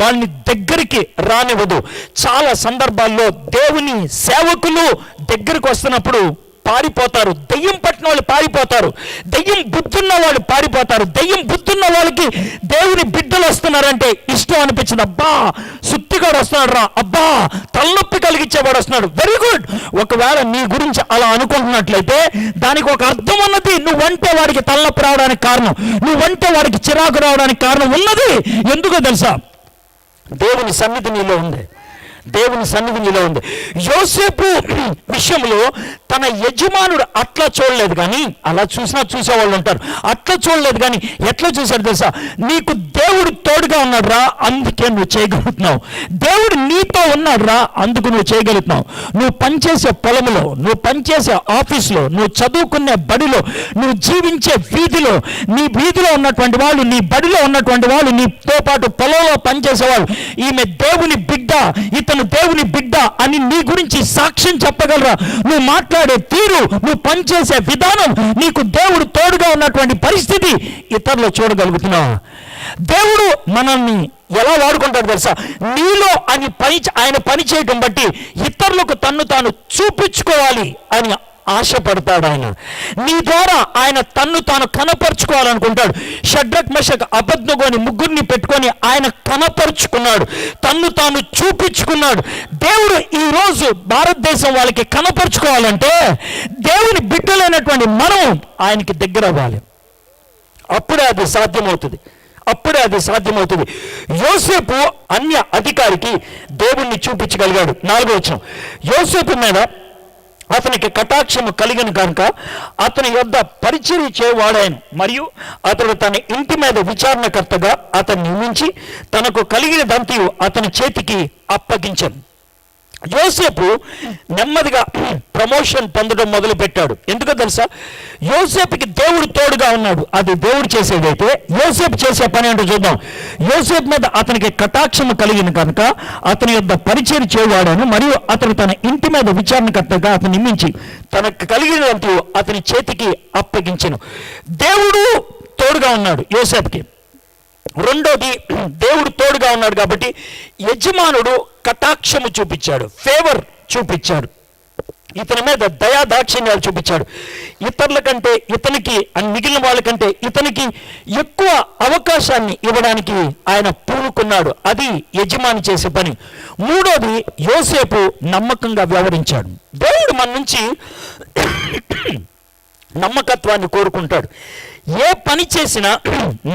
వాళ్ళని దగ్గరికి రానివ్వదు. చాలా సందర్భాల్లో దేవుని సేవకులు దగ్గరికి వస్తున్నప్పుడు పారిపోతారు. దెయ్యం పట్టిన వాళ్ళు పారిపోతారు, దెయ్యం బుద్ధున్న వాళ్ళు పారిపోతారు. దెయ్యం బుద్ధున్న వాళ్ళకి దేవుని బిడ్డలు వస్తున్నారంటే ఇష్టం అనిపించింది. అబ్బా సుత్తిగాడు వస్తున్నాడు రా, అబ్బా తలనొప్పి కలిగించేవాడు వస్తున్నాడు, వెరీ గుడ్. ఒకవేళ నీ గురించి అలా అనుకుంటున్నట్లయితే దానికి ఒక అర్థం ఉన్నది. నువ్వంటే వాడికి తలనొప్పి రావడానికి కారణం, నువ్వంటే వాడికి చిరాకు రావడానికి కారణం ఉన్నది. ఎందుకో తెలుసా? దేవుని సన్నిధి నీలో ఉంది. దేవుని సన్నిధిలో ఉంది. యోసేపు విషయంలో తన యజమానుడు అట్లా చూడలేదు, కానీ అలా చూసేవాళ్ళు ఉంటారు. అట్లా చూడలేదు, కానీ ఎట్లా చూశాడు తెలుసా? నీకు దేవుడు తోడుగా ఉన్నాడు రా, అందుకే నువ్వు చేయగలుగుతున్నావు. దేవుడు నీతో ఉన్నాడు రా, అందుకు నువ్వు చేయగలుగుతున్నావు. నువ్వు పనిచేసే పొలంలో, నువ్వు పనిచేసే ఆఫీసులో, నువ్వు చదువుకునే బడిలో, నువ్వు జీవించే వీధిలో, నీ వీధిలో ఉన్నటువంటి వాళ్ళు, నీ బడిలో ఉన్నటువంటి వాళ్ళు, నీతో పాటు పొలంలో పనిచేసేవాళ్ళు, ఈమె దేవుని బిడ్డ, ఇతను దేవుని బిడ్డ అని నీ గురించి సాక్ష్యం చెప్పగలరా? నువ్వు మాట్లాడే తీరు, నువ్వు పనిచేసే విధానం, నీకు దేవుడు తోడుగా ఉన్నటువంటి పరిస్థితి ఇతరులు చూడగలుగుతున్నావా? దేవుడు మనల్ని ఎలా వాడుకుంటాడు తెలుసా? నీలో ఆయన పని చేయడం బట్టి ఇతరులకు తన్ను తాను చూపించుకోవాలి అని ఆశపడతాడు. ఆయన నీ ద్వారా ఆయన తన్ను తాను కనపరుచుకోవాలనుకుంటాడు. షడ్రక్ మెషక్ అబేద్నెగోని ముగ్గురిని పెట్టుకొని ఆయన కనపరుచుకున్నాడు, తన్ను తాను చూపించుకున్నాడు. దేవుడు ఈరోజు భారతదేశం వాళ్ళకి కనపరుచుకోవాలంటే దేవుని బిడ్డలైనటువంటి మనం ఆయనకి దగ్గర అవ్వాలి. అప్పుడే అది సాధ్యమవుతుంది. యోసేపు అన్య అధికారికి దేవుణ్ణి చూపించగలిగాడు. 4వ వచనం, యోసేపు మీద అతనికి కటాక్షము కలిగిన కనుక అతని యొద్ద పరిచర్య చేయవాడాయను, మరియు అతడు తన ఇంటి మీద విచారణకర్తగా అతన్ని నియమించి తనకు కలిగినదంతయు అతని చేతికి అప్పగించాను. యోసేపు నెమ్మదిగా ప్రమోషన్ పొందడం మొదలు పెట్టాడు. ఎందుకో తెలుసా? యోసేపుకి దేవుడు తోడుగా ఉన్నాడు. అది దేవుడు చేసేదైతే యోసేపు చేసే పని ఏంటో చూద్దాం. యోసేపు మీద అతనికి కటాక్షము కలిగిన కనుక అతని యొద్ద పరిచయం చేయవాడాను, మరియు అతను తన ఇంటి మీద విచారణకర్తగా అతను నియమించి తనకు కలిగినంత అతని చేతికి అప్పగించెను. దేవుడు తోడుగా ఉన్నాడు యోసేపుకి. రెండోది, దేవుడు తోడుగా ఉన్నాడు కాబట్టి యజమానుడు కటాక్షము చూపించాడు, ఫేవర్ చూపించాడు, ఇతని మీద దయా దాక్షిణ్యాలు చూపించాడు. ఇతరుల కంటే ఇతనికి, మిగిలిన వాళ్ళకంటే ఇతనికి ఎక్కువ అవకాశాన్ని ఇవ్వడానికి ఆయన పూనుకున్నాడు. అది యజమాని చేసే పని. మూడోది, యోసేపు నమ్మకంగా వ్యవహరించాడు. దేవుడు మన నుంచి నమ్మకత్వాన్ని కోరుకుంటాడు. ఏ పని చేసినా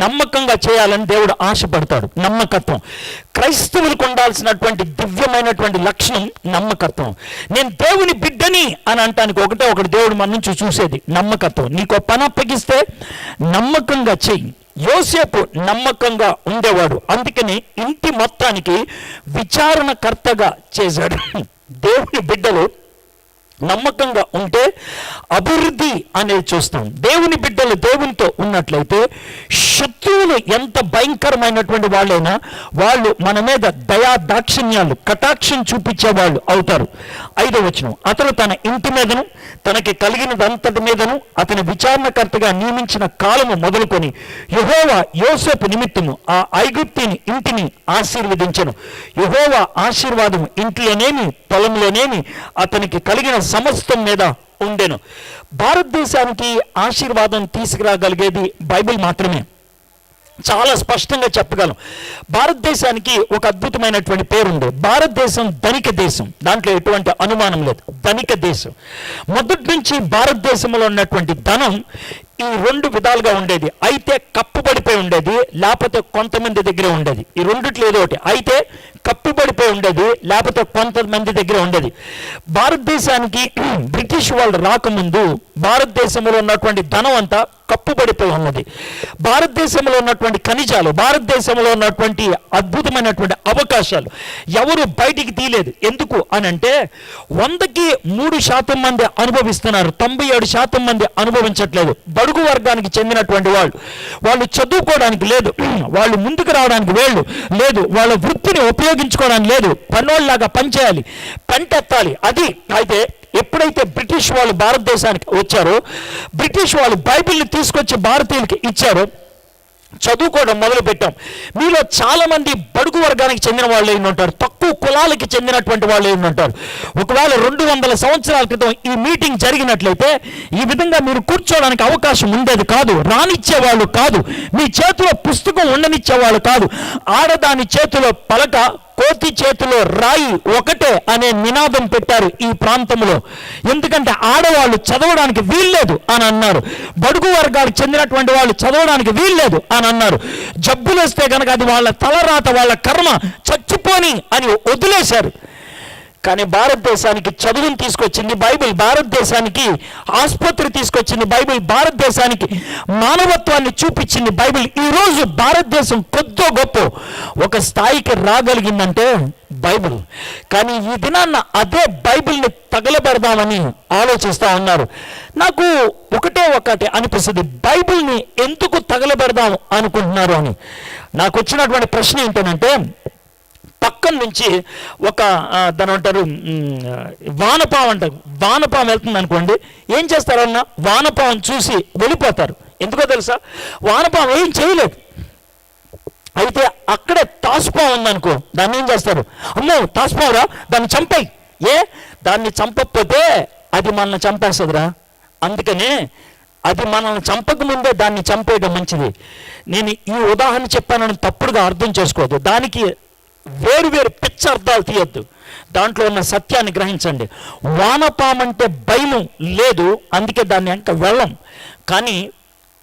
నమ్మకంగా చేయాలని దేవుడు ఆశపడతాడు. నమ్మకత్వం క్రైస్తవులకు ఉండాల్సినటువంటి దివ్యమైనటువంటి లక్షణం నమ్మకత్వం. నేను దేవుని బిడ్డని అని అంటానికి ఒకటి దేవుడు మన నుంచి చూసేది నమ్మకత్వం. నీకు పని అప్పగిస్తే నమ్మకంగా చెయ్యి. యోసేపు నమ్మకంగా ఉండేవాడు, అందుకని ఇంటి మొత్తానికి విచారణకర్తగా చేశాడు. దేవుని బిడ్డలు నమ్మకంగా ఉంటే అభివృద్ధి అనేది చూస్తాం. దేవుని బిడ్డలు దేవునితో ఉన్నట్లయితే శత్రువులు ఎంత భయంకరమైనటువంటి వాళ్ళైనా వాళ్ళు మన మీద దయా దాక్షిణ్యాలు, కటాక్షం చూపించే వాళ్ళు అవుతారు. 5వ వచనం, అతను తన ఇంటి మీదను తనకి కలిగినదంతటి మీదను అతని విచారణకర్తగా నియమించిన కాలము మొదలుకొని యెహోవా యోసేపు నిమిత్తము ఆ ఐగుప్తీని ఇంటిని ఆశీర్వదించెను. యెహోవా ఆశీర్వాదము ఇంట్లోనేమి పొలంలోనేమి అతనికి కలిగిన సమస్తం మీద ఉండెను. భారతదేశానికి ఆశీర్వాదం తీసుకురాగలిగేది బైబిల్ మాత్రమే. చాలా స్పష్టంగా చెప్పగలం. భారతదేశానికి ఒక అద్భుతమైనటువంటి పేరుంది. భారతదేశం ధనిక దేశం, దాంట్లో ఎటువంటి అనుమానం లేదు. ధనిక దేశం. మొదటి నుంచి భారతదేశంలో ఉన్నటువంటి ధనం ఈ 2 విధాలుగా ఉండేది. అయితే కప్పుబడిపోయి ఉండేది, లేకపోతే కొంతమంది దగ్గర ఉండేది. ఈ రెండిట్లో ఏదో ఒకటి. అయితే కప్పుబడిపోయి ఉండేది, లేకపోతే కొంతమంది దగ్గర ఉండేది. భారతదేశానికి బ్రిటిష్ వాళ్ళు రాకముందు భారతదేశంలో ఉన్నటువంటి ధనం అంతా కప్పుబడిపోయి ఉన్నది. భారతదేశంలో ఉన్నటువంటి ఖనిజాలు, భారతదేశంలో ఉన్నటువంటి అద్భుతమైనటువంటి అవకాశాలు ఎవరు బయటికి తీయలేదు. ఎందుకు అని అంటే 100కి 3% మంది అనుభవిస్తున్నారు, 97% మంది అనుభవించట్లేదు. బడుగు వర్గానికి చెందినటువంటి వాళ్ళు చదువుకోవడానికి లేదు, వాళ్ళు ముందుకు రావడానికి లేదు, వాళ్ళ వృత్తిని ఉపయోగించుకోవడానికి లేదు, పనోళ్ళలాగా పనిచేయాలి, పంటెత్తాలి. అది అయితే ఎప్పుడైతే బ్రిటిష్ వాళ్ళు భారతదేశానికి వచ్చారో, బ్రిటిష్ వాళ్ళు బైబిల్ని తీసుకొచ్చి భారతీయులకి ఇచ్చారో, చదువుకోవడం మొదలు పెట్టాం. మీలో చాలా మంది బడుగు వర్గానికి చెందిన వాళ్ళు ఏమి ఉంటారు, తక్కువ కులాలకి చెందినటువంటి వాళ్ళు ఏమి ఉంటారు. ఒకవేళ 200 సంవత్సరాల క్రితం ఈ మీటింగ్ జరిగినట్లయితే ఈ విధంగా మీరు కూర్చోవడానికి అవకాశం ఉండేది కాదు. రానిచ్చేవాళ్ళు కాదు, మీ చేతిలో పుస్తకం ఉండనిచ్చేవాళ్ళు కాదు. ఆడదాని చేతిలో పలక, కోతి చేతిలో రాయి ఒకటే అనే నినాదం పెట్టారు ఈ ప్రాంతంలో. ఎందుకంటే ఆడవాళ్ళు చదవడానికి వీల్లేదు అని అన్నారు, బడుగు వర్గాలకు చెందినటువంటి వాళ్ళు చదవడానికి వీల్లేదు అని అన్నారు. జబ్బులు వస్తే కనుక అది వాళ్ళ తలరాత, వాళ్ళ కర్మ, చచ్చిపోని అని వదిలేశారు. కానీ భారతదేశానికి చదువుని తీసుకొచ్చింది బైబిల్, భారతదేశానికి ఆసుపత్రి తీసుకొచ్చింది బైబిల్, భారతదేశానికి మానవత్వాన్ని చూపించింది బైబిల్. ఈరోజు భారతదేశం కొద్దో గొప్ప ఒక స్థాయికి రాగలిగిందంటే బైబిల్. కానీ ఈ దినాన్న అదే బైబిల్ని తగలబెడదామని ఆలోచిస్తూ ఉన్నారు. నాకు ఒకటి అనిపిస్తుంది, బైబిల్ని ఎందుకు తగలబెడదాం అనుకుంటున్నారు అని. నాకు వచ్చినటువంటి ప్రశ్న ఏంటంటే, పక్కన నుంచి ఒక దాని అంటారు వానపాము అంటారు, వానపాము వెళ్తుంది అనుకోండి, ఏం చేస్తారన్నా వానపాము చూసి వెళ్ళిపోతారు. ఎందుకో తెలుసా? వానపాము ఏం చేయలేదు. అయితే అక్కడే తాసుపాము ఉందనుకో, దాన్ని ఏం చేస్తారు? అమ్మో తాసుపావురా, దాన్ని చంపేయి. దాన్ని చంపకపోతే అది మనల్ని చంపేస్తుందిరా. అందుకనే అది మనల్ని చంపకముందే దాన్ని చంపేయడం మంచిది. నేను ఈ ఉదాహరణ చెప్పానని తప్పుడుగా అర్థం చేసుకోవద్దు. దానికి వేరు వేరు పిచ్చ అర్థాలు తీయొద్దు, దాంట్లో ఉన్న సత్యాన్ని గ్రహించండి. వానపామంటే భయం లేదు, అందుకే దాన్ని ఇంకా వెళ్ళం. కానీ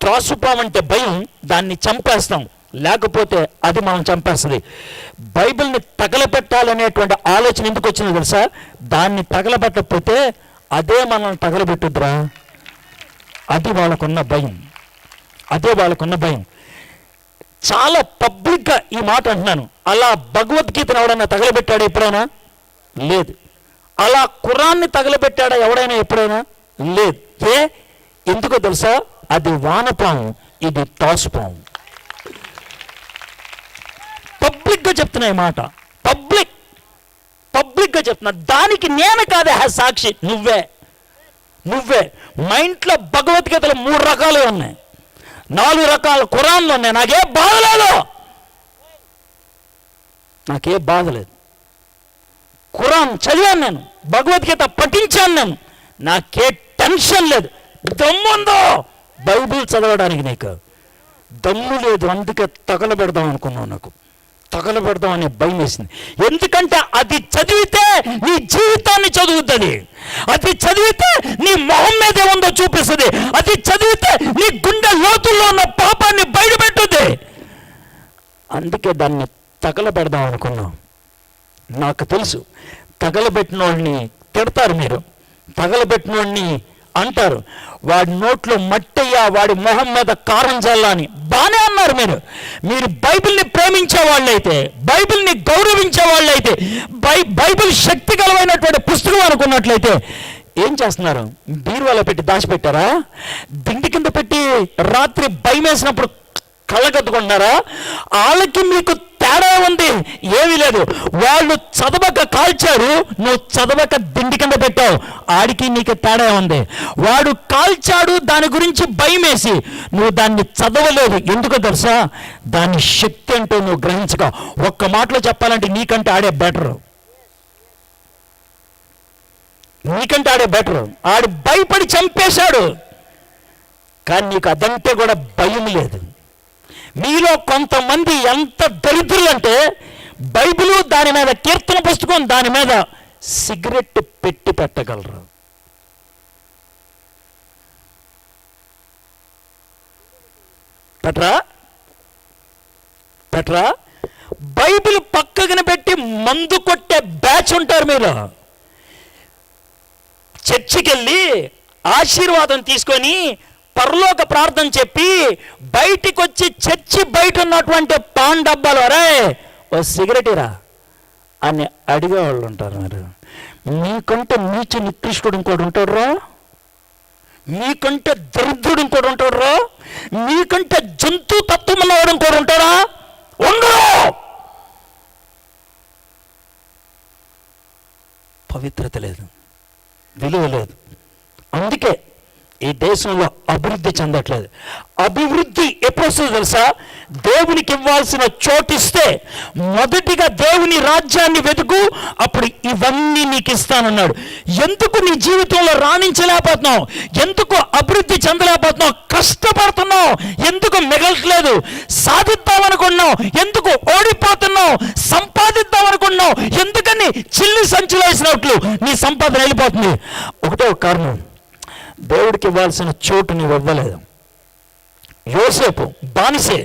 త్రాసుపామంటే భయం, దాన్ని చంపేస్తాం, లేకపోతే అది మనం చంపేస్తుంది. బైబిల్ని తగలబెట్టాలనేటువంటి ఆలోచన ఎందుకు వచ్చిందో తెలుసా? దాన్ని తగలబెట్టకపోతే అదే మనల్ని తగలబెట్టుద్రా. అది వాళ్ళకున్న భయం, అదే వాళ్ళకున్న భయం. చాలా పబ్లిక్గా ఈ మాట అంటున్నాను. అలా భగవద్గీతను ఎవడైనా తగలబెట్టాడా ఎప్పుడైనా? లేదు. అలా ఖురాన్ని తగలబెట్టాడా ఎవడైనా ఎప్పుడైనా? లేదు. ఎందుకో తెలుసా? అది వానపాము, ఇది తాసుపాము. పబ్లిక్గా చెప్తున్నా ఈ మాట, పబ్లిక్గా చెప్తున్నా. దానికి నేను కాదే సాక్షి, నువ్వే. మా ఇంట్లో భగవద్గీతలు 3 రకాలు ఉన్నాయి, 4 రకాల ఖురాన్లు ఉన్నాయి. నాకే బాధ లేదు. ఖురాన్ చదివాను నేను, భగవద్గీత పఠించాను నేను, నాకే టెన్షన్ లేదు. దమ్ముందో బైబిల్ చదవడానికి? నీకు దమ్ము లేదు, అందుకే తగలబెడదాం అనుకున్నావు. నాకు తగలబెడదాం అనే భయం వేసింది. ఎందుకంటే అది చదివితే నీ జీవితాన్ని చదువుతుంది, అది చదివితే నీ మొహం మీద ఏముందో చూపిస్తుంది, అది చదివితే నీ గుండె లోతుల్లో ఉన్న పాపాన్ని బయటపెట్టుద్ది. అందుకే దాన్ని తగలబెడదాం అనుకున్నాం. నాకు తెలుసు, తగలబెట్టిన వాడిని తిడతారు మీరు, తగలబెట్టిన వాడిని అంటారు, వాడి నోట్లో మట్టయ్యా, వాడి మొహం మీద కారం చల్లా అని బాగానే అన్నారు. మీరు బైబిల్ని ప్రేమించే వాళ్ళైతే, బైబిల్ని గౌరవించే వాళ్ళైతే, బైబిల్ శక్తి గలమైనటువంటి పుస్తకం అనుకున్నట్లయితే ఏం చేస్తున్నారు? బీరువాలో పెట్టి దాచిపెట్టారా? దిండి కింద పెట్టి రాత్రి భయం వేసినప్పుడు కళ్ళగద్దుకుంటున్నారా? వాళ్ళకి మీకు తేడా ఉంది, ఏమీ లేదు. వాళ్ళు చదవక కాల్చారు, నువ్వు చదవక దిండి కింద పెట్టావు, ఆడికి నీకు తేడా ఉంది. వాడు కాల్చాడు, దాని గురించి భయం వేసి నువ్వు దాన్ని చదవలేదు. ఎందుకో తెలుసా? దాని శక్తి అంటే నువ్వు గ్రహించక. ఒక్క మాటలో చెప్పాలంటే నీకంటే ఆడే బెటర్, ఆడు భయపడి చంపేశాడు, కానీ నీకు అదంటే కూడా భయం లేదు. మీలో కొంతమంది ఎంత దరిద్రులు అంటే, బైబిలు దాని మీద, కీర్తన పుస్తకం దాని మీద సిగరెట్ పెట్టి పెట్టగలరు. పెట్టరా? బైబిల్ పక్కన పెట్టి మందు కొట్టే బ్యాచ్ ఉంటారు మీరు. చర్చికి వెళ్ళి ఆశీర్వాదం తీసుకొని పరలోక ప్రార్థన చెప్పి బయటికి వచ్చి చర్చి బయట ఉన్నటువంటి పాన్ డబ్బాలు, అరే ఓ సిగరెట్ ఇరా అని అడిగేవాళ్ళు ఉంటారు. మీరు మీకంటే నీచ నికృష్టుడు ఇంకోటి ఉంటాడురా, మీకంటే దరిద్రుడు ఇంకోటి ఉంటాడురా, మీకంటే జంతు తత్వం ఉన్నవాడు ఇంకోటి ఉంటాడా? ఉండరు. పవిత్రత లేదు, విలువ లేదు. అందుకే ఈ దేశంలో అభివృద్ధి చెందట్లేదు. అభివృద్ధి ఎప్పుడు వస్తుందో తెలుసా? దేవునికి ఇవ్వాల్సిన చోటిస్తే, మొదటిగా దేవుని రాజ్యాన్ని వెతుకు, అప్పుడు ఇవన్నీ నీకు ఇస్తానన్నాడు. ఎందుకు నీ జీవితంలో రాణించలేకపోతున్నావు? ఎందుకు అభివృద్ధి చెందలేకపోతున్నావు? కష్టపడుతున్నావు, ఎందుకు మిగలట్లేదు? సాధిద్దామనుకున్నావు, ఎందుకు ఓడిపోతున్నావు? సంపాదిద్దామనుకున్నావు, ఎందుకని చిల్లి సంచులు వేసినట్లు నీ సంపాదన వెళ్ళిపోతుంది? ఒకటే ఒక కారణం, దేవుడికి ఇవ్వాల్సిన చోటు నీవు ఇవ్వలేదు. యోసేపు బానిసే.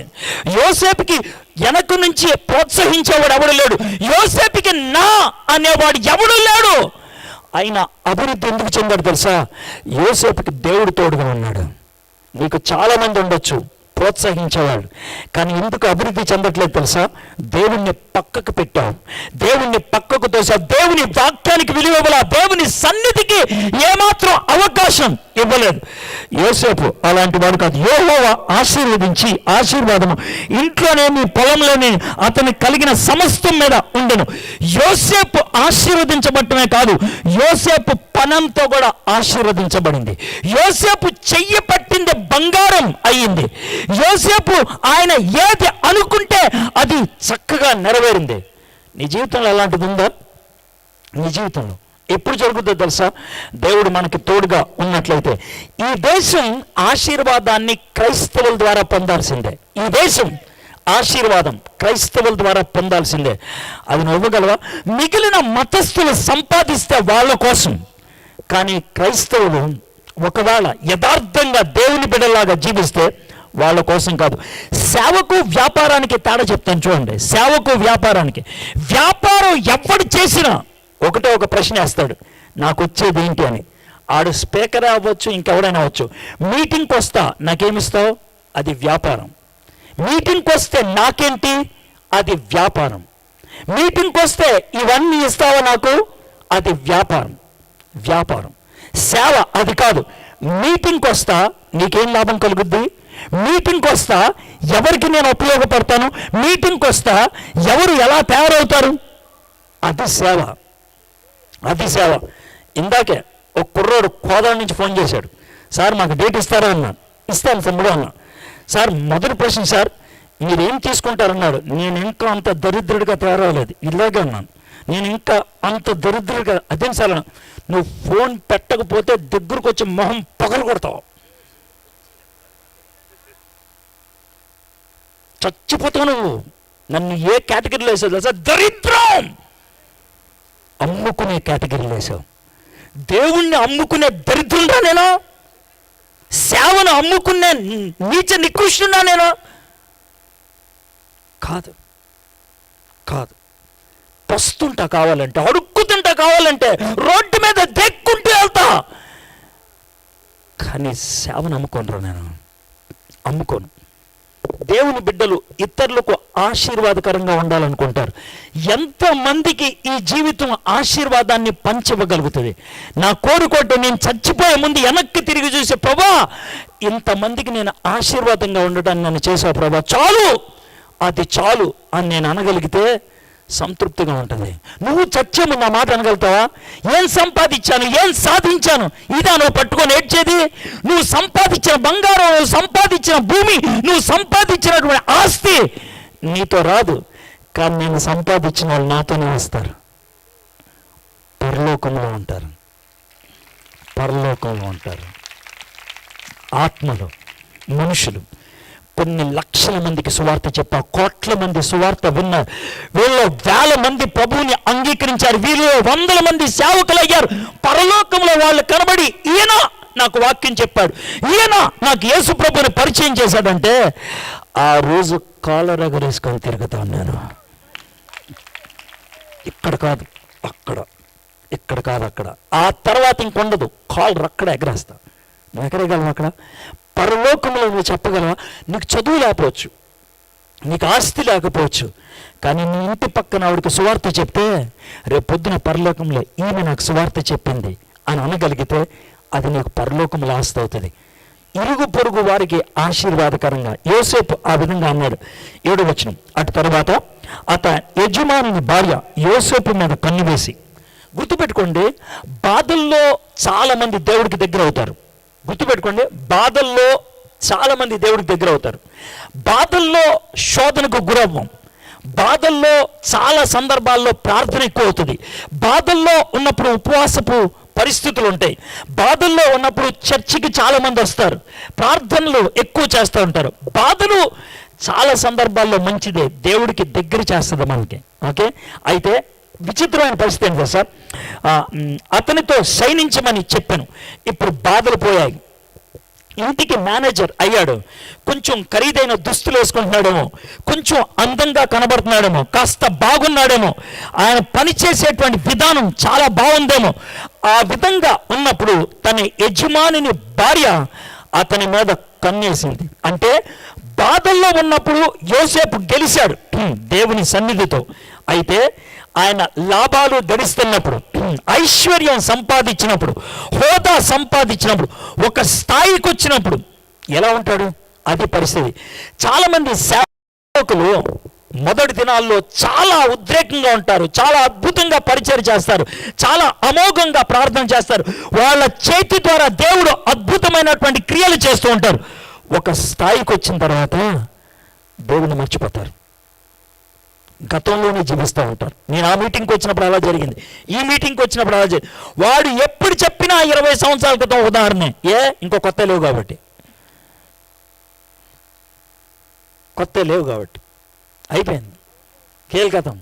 యోసేపుకి వెనక నుంచి ప్రోత్సహించేవాడు ఎవడు లేడు. యోసేపుకి నా అనేవాడు ఎవడు లేడు. ఆయన అభివృద్ధి ఎందుకు చెందాడు తెలుసా? యోసేపుకి దేవుడు తోడుగా ఉన్నాడు. నీకు చాలామంది ఉండొచ్చు ప్రోత్సహించేవాడు, కానీ ఎందుకు అభివృద్ధి చెందట్లేదు తెలుసా? దేవుణ్ణి పక్కకు పెట్టావు, దేవుణ్ణి పక్కకు తోసావు, దేవుని వాక్యానికి విలువ ఇవ్వలా, దేవుని సన్నిధికి ఏమాత్రం అవకాశం ఇవ్వలేదు. యోసేపు అలాంటి వాడు కాదు. యెహోవా ఆశీర్వదించి ఆశీర్వాదము ఇంట్లోనే మీ పొలంలోనే అతను కలిగిన సమస్తం మీద ఉండెను. యోసేపు ఆశీర్వదించబడటమే కాదు, యోసేపు పనంతో కూడా ఆశీర్వదించబడింది. యోసేపు చెయ్యి పట్టింది బంగారం అయ్యింది. యోసేపు ఆయన ఏది అనుకుంటే అది చక్కగా నెరవేరింది. నీ జీవితంలో అలాంటిది ఉందా? నీ జీవితంలో ఎప్పుడు జరుగుతుందో తెలుసా? దేవుడు మనకి తోడుగా ఉన్నట్లయితే. ఈ దేశం ఆశీర్వాదాన్ని క్రైస్తవుల ద్వారా పొందాల్సిందే. ఈ దేశం ఆశీర్వాదం క్రైస్తవుల ద్వారా పొందాల్సిందే. అది నువ్వు ఇవ్వగలవా? మిగిలిన మతస్థులు సంపాదిస్తే వాళ్ళ కోసం, కానీ క్రైస్తవులు ఒకవేళ యథార్థంగా దేవుని బిడ్డలాగా జీవిస్తే వాళ్ళ కోసం కాదు. సేవకు వ్యాపారానికి తేడా చెప్తాను చూడండి. సేవకు వ్యాపారానికి, వ్యాపారం ఎవడు చేసినా ఒకటే ఒక ప్రశ్న వేస్తాడు, నాకు వచ్చేది ఏంటి అని. ఆడు స్పీకర్ అవ్వచ్చు, ఇంకెవడైనా అవ్వచ్చు. మీటింగ్కి వస్తా, నాకేమిస్తావు? అది వ్యాపారం. మీటింగ్కి వస్తే నాకేంటి? అది వ్యాపారం. మీటింగ్కి వస్తే ఇవన్నీ ఇస్తావా నాకు? అది వ్యాపారం. వ్యాపారం. సేవ అది కాదు. మీటింగ్కి వస్తా, నీకేం లాభం కలుగుద్ది? మీటింగ్కి వస్తా, ఎవరికి నేను ఉపయోగపడతాను? మీటింగ్కి వస్తా, ఎవరు ఎలా తయారవుతారు? అది సేవ. అది సేవ. ఇందాకే ఒక కుర్రోడు కోదాడ నుంచి ఫోన్ చేశాడు, సార్ మాకు డేట్ ఇస్తారా అన్నాడు. ఇస్తాను తమ్ముడు అన్నా. సార్ మొదటి ప్రశ్న, సార్ మీరేం తీసుకుంటారన్నాడు. నేను ఇంకా అంత దరిద్రుడిగా తయారవలేదు, ఇలాగే అన్నాను. నేను ఇంకా అంత దరిద్రుడిగా. అదేం సార్? నువ్వు ఫోన్ పెట్టకపోతే దగ్గరకు వచ్చి మొహం పగలు కొడతావు, చచ్చిపోతావు నువ్వు. నన్ను ఏ కేటగిరీలో వేసావు తెలుసా? దరిద్రం. అమ్ముకునే కేటగిరీలో వేసావు. దేవుణ్ణి అమ్ముకునే దరిద్రుడా నేను? సేవను అమ్ముకునే నీచ నికృష్టున్నా నేను? కాదు, కాదు. పస్తుంటా కావాలంటే, అడుక్కుతుంటా కావాలంటే, రోడ్డు మీద దెక్కుంటూ వెళ్తా, కానీ సేవను అమ్ముకోనరా నేను. అమ్ముకోను. దేవుని బిడ్డలు ఇతరులకు ఆశీర్వాదకరంగా ఉండాలనుకుంటారు. ఎంతమందికి ఈ జీవితం ఆశీర్వాదాన్ని పంచివ్వగలుగుతుంది? నా కోరుకోట, నేను చచ్చిపోయే ముందు వెనక్కి తిరిగి చూసే, ప్రభా ఇంతమందికి నేను ఆశీర్వాదంగా ఉండటాన్ని నన్ను చేసావు ప్రభా, చాలు, అది చాలు అని నేను అనగలిగితే సంతృప్తిగా ఉంటుంది. నువ్వు చచ్చే ముందు ఆ మాట అనగలుగుతావా? ఏం సంపాదించాను, ఏం సాధించాను, ఇదా నువ్వు పట్టుకొని ఏడ్చేది? నువ్వు సంపాదించిన బంగారం, నువ్వు సంపాదించిన భూమి, నువ్వు సంపాదించినటువంటి ఆస్తి నీతో రాదు, కానీ నేను సంపాదించిన వాళ్ళు నాతోనే వస్తారు. పరలోకంలో ఉంటారు, పరలోకంలో ఉంటారు. ఆత్మలో మనుషులు కొన్ని లక్షల మందికి సువార్త చెప్పా, కోట్ల మంది సువార్త విన్నారు. వీళ్ళు వేల మంది ప్రభువుని అంగీకరించారు, వీళ్ళు వందల మంది సేవకులయ్యారు. పరలోకంలో వాళ్ళు కనబడి, ఈయన నాకు వాక్యం చెప్పాడు, ఈయన నాకు యేసు ప్రభుని పరిచయం చేశాడంటే ఆ రోజు కాలర్ ఎగరేసుకొని తిరుగుతాను నేను. ఇక్కడ కాదు అక్కడ, ఇక్కడ కాదు అక్కడ. ఆ తర్వాత ఇంకొండదు, కాలర్ అక్కడ ఎగరేస్తా. నువ్వు ఎగరేయగలవా? అక్కడ పరలోకంలో నువ్వు చెప్పగలవా? నీకు చదువు లేకపోవచ్చు, నీకు ఆస్తి లేకపోవచ్చు, కానీ నీ ఇంటి పక్కన ఆవిడకి సువార్త చెప్తే రేపు పొద్దున పరలోకంలో ఈమె నాకు సువార్త చెప్పింది అని అనగలిగితే అది నీకు పరలోకంలో ఆస్తి అవుతుంది. ఇరుగు పొరుగు వారికి ఆశీర్వాదకరంగా యోసేపు ఆ విధంగా అన్నాడు. 7వ వచనం. అటు తర్వాత యజమానుని భార్య యోసేపు మీద కన్ను వేసి, గుర్తుపెట్టుకోండి, బాధల్లో చాలా మంది దేవుడికి దగ్గర అవుతారు. గుర్తుపెట్టుకోండి, బాధల్లో చాలా మంది దేవుడికి దగ్గర అవుతారు. బాధల్లో శోధనకు గురవ్వం. బాధల్లో చాలా సందర్భాల్లో ప్రార్థన ఎక్కువ అవుతుంది. బాధల్లో ఉన్నప్పుడు ఉపవాసపు పరిస్థితులు ఉంటాయి. బాధల్లో ఉన్నప్పుడు చర్చికి చాలా మంది వస్తారు, ప్రార్థనలు ఎక్కువ చేస్తూ ఉంటారు. బాధలు చాలా సందర్భాల్లో మంచిదే, దేవుడికి దగ్గర చేస్తుంది మనకి. ఓకే, అయితే విచిత్రమైన పరిస్థితి ఏంటి సార్? అతనితో శయనించమని చెప్పాను, ఇప్పుడు బాధలు పోయాయి. ఇంటికి మేనేజర్ అయ్యాడు, కొంచెం ఖరీదైన దుస్తులు వేసుకుంటున్నాడేమో, కొంచెం అందంగా కనబడుతున్నాడేమో, కాస్త బాగున్నాడేమో, ఆయన పనిచేసేటువంటి విధానం చాలా బాగుందేమో. ఆ విధంగా ఉన్నప్పుడు తన యజమానిని భార్య అతని మీద కన్నేసింది. అంటే బాధల్లో ఉన్నప్పుడు యోసేపు గెలిచాడు దేవుని సన్నిధితో. అయితే ఆయన లాభాలు గడిస్తున్నప్పుడు, ఐశ్వర్యం సంపాదించినప్పుడు, హోదా సంపాదించినప్పుడు, ఒక స్థాయికి వచ్చినప్పుడు ఎలా ఉంటాడు? అది పరిస్థితి. చాలామంది సేవకులు మొదటి దినాల్లో చాలా ఉద్రేకంగా ఉంటారు, చాలా అద్భుతంగా పరిచయం చేస్తారు, చాలా అమోఘంగా ప్రార్థన చేస్తారు, వాళ్ళ చేతి ద్వారా దేవుడు అద్భుతమైనటువంటి క్రియలు చేస్తూ ఉంటారు. ఒక స్థాయికి వచ్చిన తర్వాత దేవుని మర్చిపోతారు, గతంలోనే జీవిస్తూ ఉంటారు. నేను ఆ మీటింగ్కి వచ్చినప్పుడు అలా జరిగింది, ఈ మీటింగ్కి వచ్చినప్పుడు అలా జరిగింది. వాడు ఎప్పుడు చెప్పినా 20 సంవత్సరాల క్రితం ఉదాహరణ, ఇంకో కొత్త లేవు కాబట్టి అయిపోయింది కీలకతం.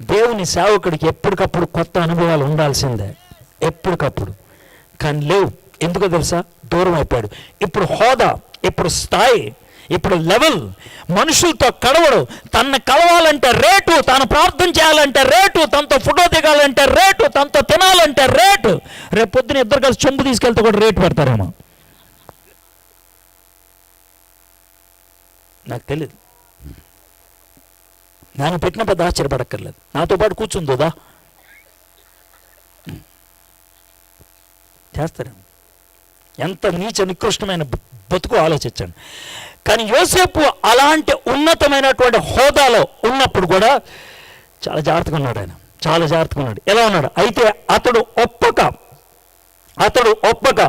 దేవుని సేవకుడికి ఎప్పటికప్పుడు కొత్త అనుభవాలు ఉండాల్సిందే, ఎప్పటికప్పుడు. కానీ లేవు. ఎందుకో తెలుసా? దూరం అయిపోయాడు. ఇప్పుడు హోదా, ఇప్పుడు స్థాయి, ఇప్పుడు లెవెల్, మనుషులతో కలవడు. తనను కలవాలంటే రేటు, తాను ప్రార్థన చేయాలంటే రేటు, తనతో ఫోటో దిగాలంటే రేటు, తనతో తినాలంటే రేటు. రేపు పొద్దున ఇద్దరు కలిసి చెంబు తీసుకెళ్తే కూడా రేటు పెడతారేమో, నాకు తెలియదు. నేను పెట్టిన పెద్ద ఆశ్చర్యపడక్కర్లేదు, నాతో పాటు కూర్చుందా చేస్తారేమో. ఎంత నీచ నికృష్టమైన బతుకు ఆలోచించండి. కానీ యోసేపు అలాంటి ఉన్నతమైనటువంటి హోదాలో ఉన్నప్పుడు కూడా చాలా జాగ్రత్తగా ఉన్నాడు. ఆయన చాలా జాగ్రత్తగా ఉన్నాడు. ఎలా ఉన్నాడు? అయితే అతడు ఒప్పక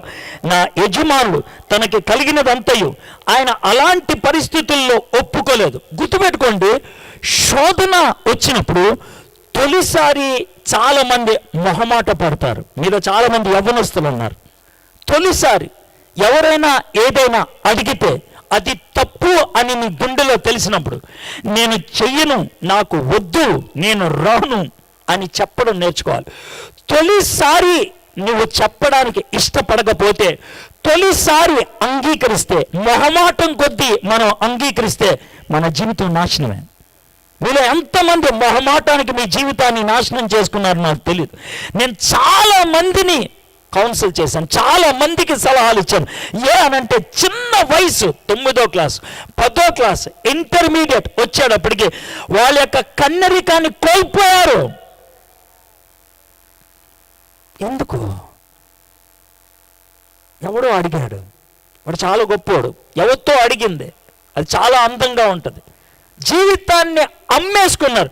నా యజమానుడు తనకి కలిగినదంతయు, ఆయన అలాంటి పరిస్థితుల్లో ఒప్పుకోలేదు. గుర్తుపెట్టుకోండి, శోధన వచ్చినప్పుడు తొలిసారి చాలామంది మొహమాట పడతారు. మీద చాలామంది యవ్వనస్తులు ఉన్నారు. తొలిసారి ఎవరైనా ఏదైనా అడిగితే అది తప్పు అని నీ గుండెలో తెలిసినప్పుడు, నేను చెయ్యను, నాకు వద్దు, నేను రాను అని చెప్పడం నేర్చుకోవాలి. తొలిసారి నువ్వు చెప్పడానికి ఇష్టపడకపోతే, తొలిసారి అంగీకరిస్తే, మొహమాటం కొద్దీ మనం అంగీకరిస్తే మన జీవితం నాశనమే. మీలో ఎంతమంది మొహమాటానికి మీ జీవితాన్ని నాశనం చేసుకున్నారు నాకు తెలియదు. నేను చాలా మందిని కౌన్సిల్ చేశాను, చాలా మందికి సలహాలు ఇచ్చాను. అనంటే చిన్న వయసు 9వ క్లాస్ 10వ క్లాస్ ఇంటర్మీడియట్ వచ్చేటప్పటికి వాళ్ళ యొక్క కన్నరికాన్ని కోల్పోయారు. ఎందుకు? ఎవడో అడిగాడు, వాడు చాలా గొప్పోడు, ఎవరితో అడిగింది, అది చాలా అందంగా ఉంటుంది. జీవితాన్ని అమ్మేసుకున్నారు.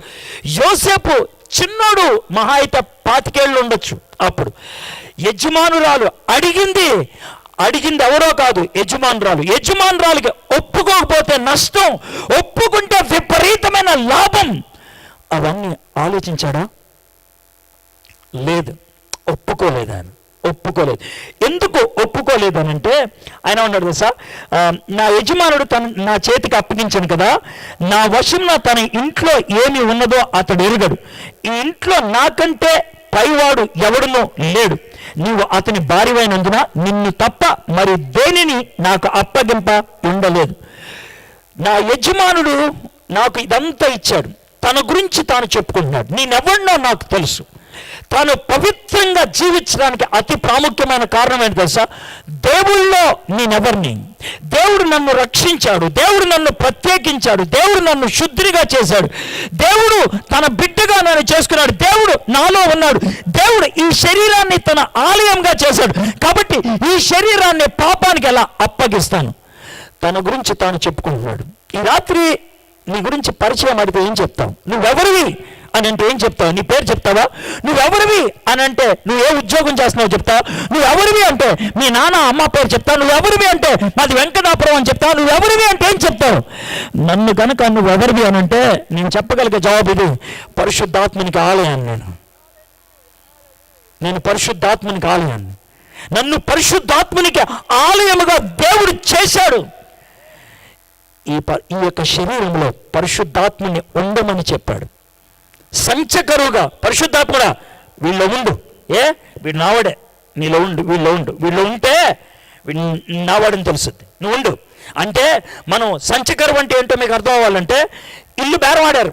యోసేపు చిన్నోడు, మహా అయితే 25 ఏళ్ళు ఉండొచ్చు. అప్పుడు యజమానురాలు అడిగింది ఎవరో కాదు, యజమానురాలికి ఒప్పుకోకపోతే నష్టం, ఒప్పుకుంటే విపరీతమైన లాభం. అవన్నీ ఆలోచించాడా? లేదు, ఒప్పుకోలేదు. ఎందుకు ఒప్పుకోలేదనంటే ఆయన ఉన్నాడు తెలుసా, నా యజమానుడు నా చేతికి అప్పగించాను కదా, నా వశంలో తన ఇంట్లో ఏమి ఉన్నదో అతడు ఎరుగడు. ఈ ఇంట్లో నాకంటే పైవాడు ఎవడునో లేడు. నీవు అతని భార్యవైనందున నిన్ను తప్ప మరి దేనిని నాకు అప్పగింప ఉండలేదు. నా యజమానుడు నాకు ఇదంతా ఇచ్చాడు, తన గురించి తాను చెప్పుకుంటున్నాడు. నేనెవడినో నాకు తెలుసు. తాను పవిత్రంగా జీవించడానికి అతి ప్రాముఖ్యమైన కారణం ఏంటి తెలుసా? దేవుళ్ళో నేనెవరిని, దేవుడు నన్ను రక్షించాడు, దేవుడు నన్ను ప్రత్యేకించాడు, దేవుడు నన్ను శుద్ధిగా చేశాడు, దేవుడు తన బిడ్డగా నన్ను చేసుకున్నాడు, దేవుడు నాలో ఉన్నాడు, దేవుడు ఈ శరీరాన్ని తన ఆలయంగా చేశాడు. కాబట్టి ఈ శరీరాన్ని పాపానికి ఎలా అప్పగిస్తాను? తన గురించి తాను చెప్పుకుంటున్నాడు. ఈ రాత్రి నీ గురించి పరిచయం అడిగితే ఏం చెప్తావు? నువ్వెవరివి అని అంటే ఏం చెప్తావు? నీ పేరు చెప్తావా? నువ్వెవరివి అని అంటే నువ్వు ఏ ఉద్యోగం చేస్తున్నావు చెప్తావు? నువ్వెవరివి అంటే మీ నాన్న అమ్మ పేరు చెప్తావు? నువ్వెవరివి అంటే మాది వెంకటాపురం అని చెప్తావు? నువ్వెవరివి అంటే ఏం చెప్తావు? నన్ను కనుక నువ్వెవరివి అని అంటే నేను చెప్పగలిగే జవాబు ఇది: పరిశుద్ధాత్మనికి ఆలయాన్ని. నేను పరిశుద్ధాత్మనికి ఆలయాన్ని. నన్ను పరిశుద్ధాత్మనికి ఆలయముగా దేవుడు చేశాడు. ఈ యొక్క శరీరంలో పరిశుద్ధాత్మని ఉండమని చెప్పాడు. సంచకరువుగా పరిశుద్ధాత్ముడా వీళ్ళు ఉండు, వీడు నావడే, నీలో ఉండు, వీళ్ళు ఉంటే వీడు నావాడని తెలుస్తుంది, నువ్వు ఉండు అంటే. మనం సంచకరం అంటే ఏంటో మీకు అర్థం అవ్వాలంటే, ఇల్లు బేరమాడారు.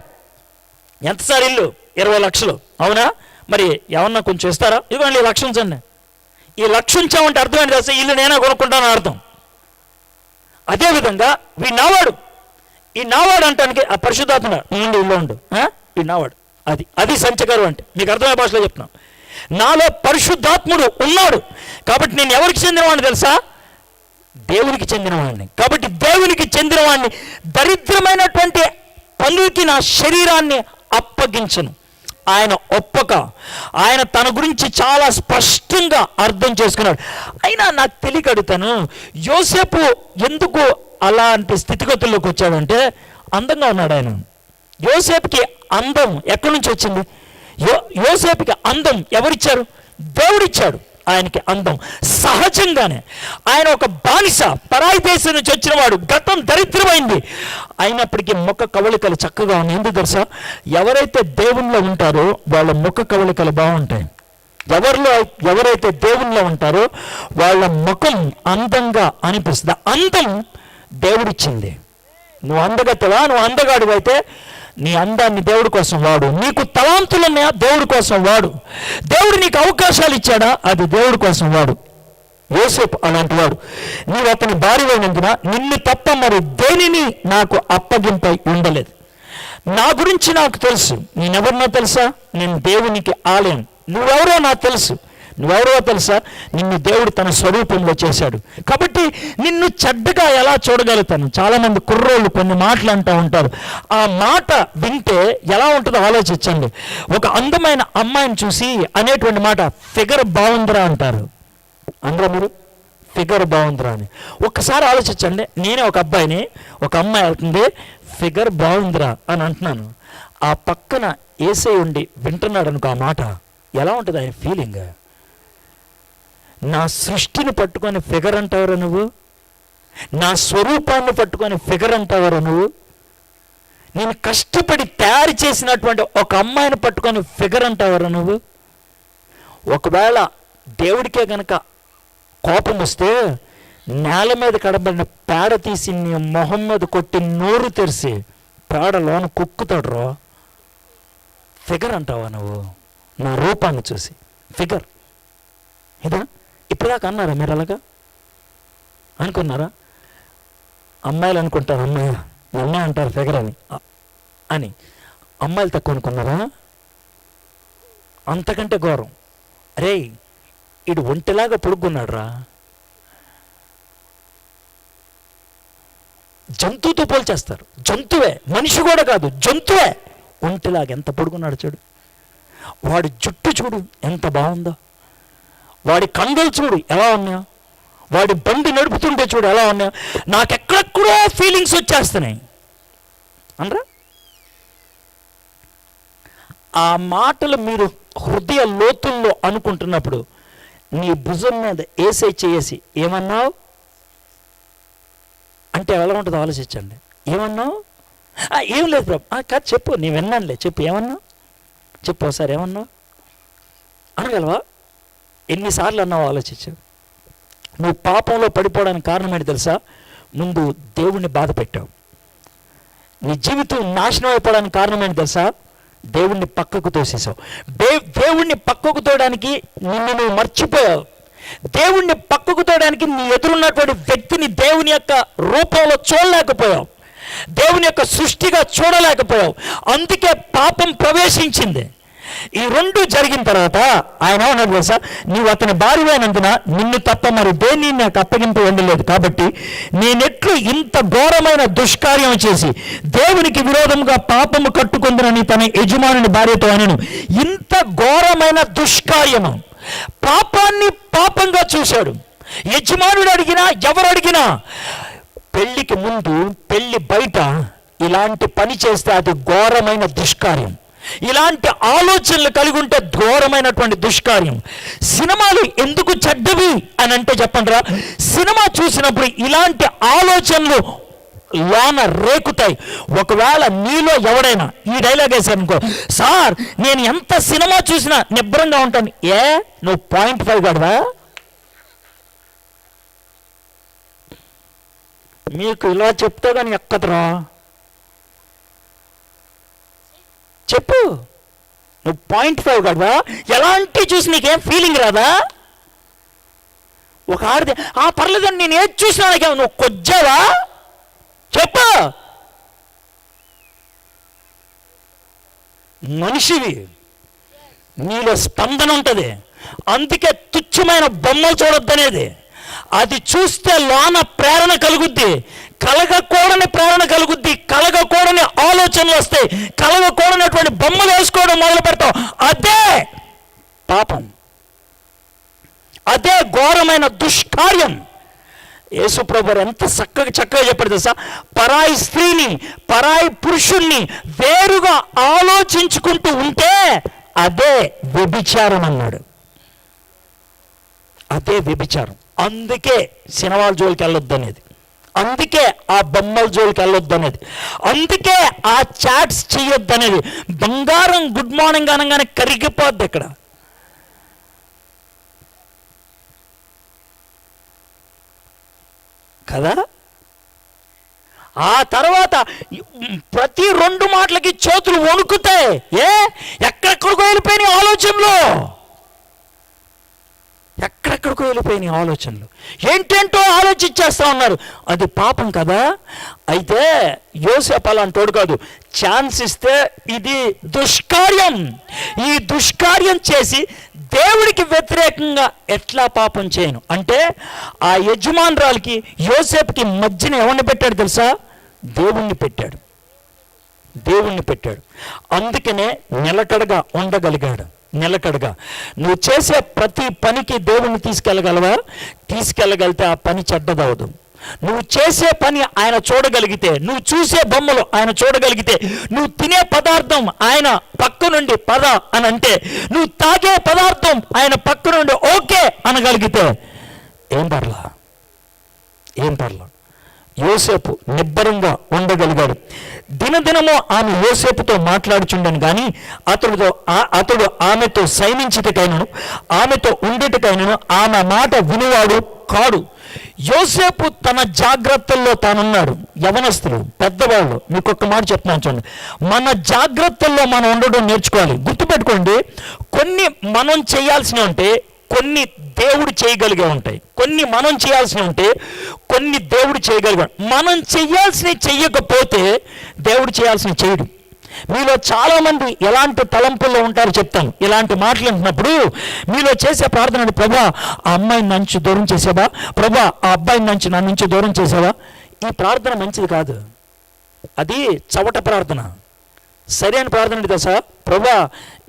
ఎంత సార్ ఇల్లు? 20 లక్షలు, అవునా? మరి ఏమన్నా కొంచెం ఇస్తారా? ఇవ్వండి, 1 లక్ష ఉంచండి. ఈ 1 లక్ష ఉంచామంటే అర్థం ఏంటి తెలుసా? ఇల్లు నేనే కొనుక్కుంటానని అర్థం. అదేవిధంగా వీడు నావాడు. ఈ నావాడు అంటానికి ఆ పరిశుద్ధాత్మ నుండి ఇల్లు ఉండు, ఈ నావాడు. అది సంచకరం అంటే. మీకు అర్థమయ్యే భాషలో చెప్తున్నాం. నాలో పరిశుద్ధాత్ముడు ఉన్నాడు కాబట్టి నేను ఎవరికి చెందినవాడిని తెలుసా? దేవునికి చెందినవాడిని. కాబట్టి దేవునికి చెందినవాడిని దరిద్రమైనటువంటి పనులకి నా శరీరాన్ని అప్పగించను. ఆయన ఒప్పక, ఆయన తన గురించి చాలా స్పష్టంగా అర్థం చేసుకున్నాడు. అయినా నాకు తెలియక అడుగుతాను, యోసేపు ఎందుకు అలాంటి స్థితిగతుల్లోకి వచ్చాడంటే అందంగా ఉన్నాడు ఆయన. యోసేపుకి అందం ఎక్కడి నుంచి వచ్చింది? యోసేపుకి అందం ఎవరిచ్చారు? దేవుడిచ్చాడు ఆయనకి అందం. సహజంగానే ఆయన ఒక బానిస, పరాయి దేశం నుంచి వచ్చిన వాడు, గతం దరిద్రమైంది. అయినప్పటికీ ముఖ కవళికలు చక్కగా ఉన్నాయి. ఎందుకు తెలుసా? ఎవరైతే దేవునిలో ఉంటారో వాళ్ళ ముఖ కవళికలు బాగుంటాయి. ఎవరైతే దేవునిలో ఉంటారో వాళ్ళ ముఖం అందంగా అనిపిస్తుంది. అందం దేవుడిచ్చింది. నువ్వు అందగత్తవా? నువ్వు అందగాడు అయితే నీ అందాన్ని దేవుడి కోసం వాడు. నీకు తలాంతులున్నాయా? దేవుడి కోసం వాడు. దేవుడు నీకు అవకాశాలు ఇచ్చాడా? అది దేవుడి కోసం వాడు. యోసేపు అలాంటి వాడు. నీవు అతని భార్యమైనందున నిన్ను తప్ప మరి దేనిని నాకు అప్పగింపై ఉండలేదు. నా గురించి నాకు తెలుసు. నేనెవరినో తెలుసా? నేను దేవునికి ఆలయం. నువ్వెవరో నాకు తెలుసు. నువ్వెవరో తెలుసా? నిన్ను దేవుడు తన స్వరూపంలో చేశాడు కాబట్టి నిన్ను చెడ్డగా ఎలా చూడగలుగుతాను? చాలామంది కుర్రోళ్ళు కొన్ని మాటలు అంటూ ఉంటారు. ఆ మాట వింటే ఎలా ఉంటుందో ఆలోచించండి. ఒక అందమైన అమ్మాయిని చూసి అనేటువంటి మాట ఫిగర్ బాగుందిరా అంటారు. అందరూ మీరు ఫిగర్ బాగుందిరా అని ఒక్కసారి ఆలోచించండి. నేనే ఒక అబ్బాయిని, ఒక అమ్మాయి వెళ్తుంది, ఫిగర్ బాగుందిరా అని అంటున్నాను. ఆ పక్కన ఏసై ఉండి వింటున్నాడు అనుకో, ఆ మాట ఎలా ఉంటుంది ఆయన ఫీలింగ్? నా సృష్టిని పట్టుకొని ఫిగర్ అంటావరా నువ్వు? నా స్వరూపాన్ని పట్టుకొని ఫిగర్ అంటావరా నువ్వు? నేను కష్టపడి తయారు చేసినటువంటి ఒక అమ్మాయిని పట్టుకొని ఫిగర్ అంటావరా నువ్వు? ఒకవేళ దేవుడికే గనక కోపం వస్తే నేల మీద కడబడిన పేడ తీసి నీ మొహం మీద కొట్టి నోరు తెరిచి పేడలోన కుక్కుతాడు రా. ఫిగర్ అంటావా నువ్వు? నా రూపాన్ని చూసి ఫిగర్ ఇదా? ఇప్పుడుదాకా అన్నారా మీరు? అలాగా అనుకున్నారా? అమ్మాయిలు అనుకుంటారు, అమ్మాయి నన్నే అంటారు ఫిగర్ అని. అమ్మాయిలు తక్కువ అనుకున్నారా? అంతకంటే ఘోరం. అరే ఇడు ఒంటిలాగా పొడుగున్నాడు రా. జంతువుతో పోల్చేస్తారు. జంతువే, మనిషి కూడా కాదు, జంతువే. ఒంటిలాగా ఎంత పొడుగున్నాడు చూడు. వాడి జుట్టు చూడు ఎంత బాగుందో. వాడి కండలు చూడు ఎలా ఉన్నాయో. వాడి బండి నడుపుతుంటే చూడు ఎలా ఉన్నాయో. నాకెక్కడెక్కడో ఫీలింగ్స్ వచ్చేస్తున్నాయి అనరా. ఆ మాటలు మీరు హృదయ లోతుల్లో అనుకుంటున్నప్పుడు నీ భుజం మీద ఏసై చేసి ఏమన్నావు అంటే ఎలా ఉంటుందో ఆలోచించండి. ఏమన్నావు? ఏం లేదు ప్రభు. కాదు చెప్పు, నేను విన్నానులే, చెప్పు ఏమన్నావు? చెప్పు ఒకసారి ఏమన్నావు అనగలవా? ఎన్నిసార్లు అన్నావు ఆలోచించు. నువ్వు పాపంలో పడిపోవడానికి కారణం ఏంటి తెలుసా? ముందు దేవుణ్ణి బాధ పెట్టావు. నీ జీవితం నాశనం అయిపోవడానికి కారణం ఏంటి తెలుసా? దేవుణ్ణి పక్కకు తోసేసావు. దేవుణ్ణి పక్కకు తోయడానికి నిన్ను నువ్వు మర్చిపోయావు. దేవుణ్ణి పక్కకు తోయడానికి నీ ఎదురున్నటువంటి వ్యక్తిని దేవుని యొక్క రూపంలో చూడలేకపోయావు. దేవుని యొక్క సృష్టిగా చూడలేకపోయావు. అందుకే పాపం ప్రవేశించింది. ఈ రెండు జరిగిన తర్వాత ఆయన ఏమన్నాడు తెలుసా? నీవు అతని భార్యమైనందున నిన్ను తప్ప మరి దేన్ని నాకు అప్పగింపు ఉండలేదు కాబట్టి నేనెట్లు ఇంత ఘోరమైన దుష్కార్యం చేసి దేవునికి విరోధంగా పాపము కట్టుకుందునని తన యజమానుని భార్యతో అనను. ఇంత ఘోరమైన దుష్కార్యము, పాపాన్ని పాపంగా చూశాడు. యజమానుడు అడిగినా ఎవరు అడిగినా పెళ్లికి ముందు పెళ్లి బయట ఇలాంటి పని చేస్తే అది ఘోరమైన దుష్కార్యం. ఇలాంటి ఆలోచనలు కలిగి ఉంటే ఘోరమైనటువంటి దుష్కార్యం. సినిమాలు ఎందుకు చెడ్డవి అని అంటే చెప్పండి రా. సినిమా చూసినప్పుడు ఇలాంటి ఆలోచనలు లోన రేకుతాయి. ఒకవేళ నీలో ఎవడైనా ఈ డైలాగ్ వేసారనుకో, సార్ నేను ఎంత సినిమా చూసినా నిబ్బరంగా ఉంటాను. నువ్వు 0.5 గడవా? మీకు ఇలా చెప్తే కానీ ఎక్కదరా. చెప్పు, నువ్వు 0.5 కదా, ఎలాంటి చూసి నీకేం ఫీలింగ్ రాదా? ఒక ఆడితే పర్లేదండి నేను ఏది చూసినా నాకేమో, నువ్వు కొజ్జావా? చెప్పు. మనిషివి, నీలో స్పందన ఉంటుంది. అందుకే తుచ్చమైన బొమ్మలు చూడొద్దనేది. అది చూస్తే లోన ప్రేరణ కలుగుద్ది, కలగకూడని ప్రేరణ కలుగుద్ది, కలగకూడని ఆలోచనలు వస్తాయి, కలగకూడనటువంటి బొమ్మలు వేసుకోవడం మొదలు పెడతాం. అదే పాపం, అదే ఘోరమైన దుష్కార్యం. యేసుప్రభువు ఎంత చక్కగా చెప్పాడు తెలుసా? పరాయి స్త్రీని, పరాయి పురుషుణ్ణి వేరుగా ఆలోచించుకుంటూ ఉంటే అదే వ్యభిచారం అన్నాడు. అదే వ్యభిచారం. అందుకే సినిమాల జోలికి వెళ్ళొద్దు అనేది, అందుకే ఆ బొమ్మల జోలికి వెళ్ళొద్దు అనేది, అందుకే ఆ చాట్స్ చేయొద్దు అనేది. బంగారం గుడ్ మార్నింగ్ అనగానే కరిగిపోద్ది ఇక్కడ కదా. ఆ తర్వాత ప్రతి 2 మాటలకి చేతులు వణుకుతాయి. ఎక్కడెక్కడికో వెళ్ళిపోయినాయి ఆలోచనలు, ఎక్కడెక్కడికో వెళ్ళిపోయినాయి ఆలోచనలు, ఏంటేంటో ఆలోచించేస్తా ఉన్నారు. అది పాపం కదా. అయితే యోసేపు అలాంటోడు కాదు. ఛాన్స్ ఇస్తే ఇది దుష్కార్యం, ఈ దుష్కార్యం చేసి దేవుడికి వ్యతిరేకంగా ఎట్లా పాపం చేయను అంటే, ఆ యజమానురాలకి యోసేపుకి మధ్యన ఎవరిని పెట్టాడు తెలుసా? దేవుణ్ణి పెట్టాడు, దేవుణ్ణి పెట్టాడు. అందుకనే నిలకడగా ఉండగలిగాడు. నిలకడగా నువ్వు చేసే ప్రతి పనికి దేవుణ్ణి తీసుకెళ్ళగలవా? తీసుకెళ్ళగలిగితే ఆ పని చెడ్డదవదు. నువ్వు చేసే పని ఆయన చూడగలిగితే, నువ్వు చూసే బొమ్మలు ఆయన చూడగలిగితే, నువ్వు తినే పదార్థం ఆయన పక్క నుండి పద అని అంటే, నువ్వు తాగే పదార్థం ఆయన పక్క నుండి ఓకే అనగలిగితే ఏం పర్లా, ఏం పర్లా. యోసేపు నిబ్బరంగా ఉండగలిగాడు. దినదినము ఆమె యోసేపుతో మాట్లాడుచుండను కానీ అతడు ఆమెతో సైనించుటకైనను ఆమెతో ఉండుటకైనను ఆమె మాట వినువాడు కాడు. యోసేపు తన జాగ్రత్తల్లో తానున్నాడు. యవనస్తులు, పెద్దవాళ్ళు, మీకు ఒక్క మాట చెప్తున్నాను చూడండి. మన జాగ్రత్తల్లో మనం ఉండడం నేర్చుకోవాలి. గుర్తుపెట్టుకోండి, కొన్ని మనం చేయాల్సినవి ఉంటే, కొన్ని దేవుడు చేయగలిగే ఉంటాయి. కొన్ని మనం చేయాల్సినవి ఉంటే, కొన్ని దేవుడు చేయగలిగాడు. మనం చేయాల్సినవి చెయ్యకపోతే దేవుడు చేయాల్సినవి చేయడు. మీలో చాలామంది ఎలాంటి తలంపుల్లో ఉంటారో చెప్తాను. ఇలాంటి మాటలు అంటున్నప్పుడు మీలో చేసే ప్రార్థన, ప్రభా ఆ అమ్మాయిని నా నుంచి దూరం చేసావా, ప్రభా ఆ అబ్బాయిని నా నుంచి దూరం చేసావా. ఈ ప్రార్థన మంచిది కాదు, అది చవట ప్రార్థన. సరైన ప్రార్థన ఏంటి తెలుసా? ప్రభా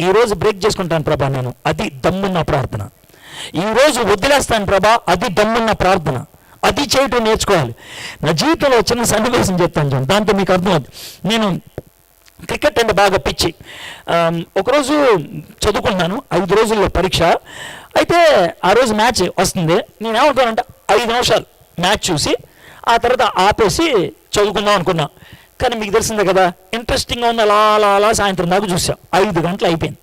ఈరోజు బ్రేక్ చేసుకుంటాను ప్రభా నేను, అది దమ్మున్న ప్రార్థన. ఈరోజు వదిలేస్తాను ప్రభా, అది దమ్మున్న ప్రార్థన. అది చేయటం నేర్చుకోవాలి. నా జీవితంలో చిన్న సన్నివేశం చెప్తాను చూడండి, దాంతో మీకు అర్థమవుతుంది. నేను క్రికెట్ అంటే బాగా పిచ్చి. ఒకరోజు చదువుకున్నాను, 5 రోజుల్లో పరీక్ష. అయితే ఆ రోజు మ్యాచ్ వస్తుంది. నేను ఏమనుకున్నానంటే 5 నిమిషాలు మ్యాచ్ చూసి ఆ తర్వాత ఆపేసి చదువుకుందాం అనుకున్నా. కానీ మీకు తెలిసిందే కదా, ఇంట్రెస్టింగ్గా ఉంది. అలా సాయంత్రం దాకా చూసా. 5 గంటలు అయిపోయింది.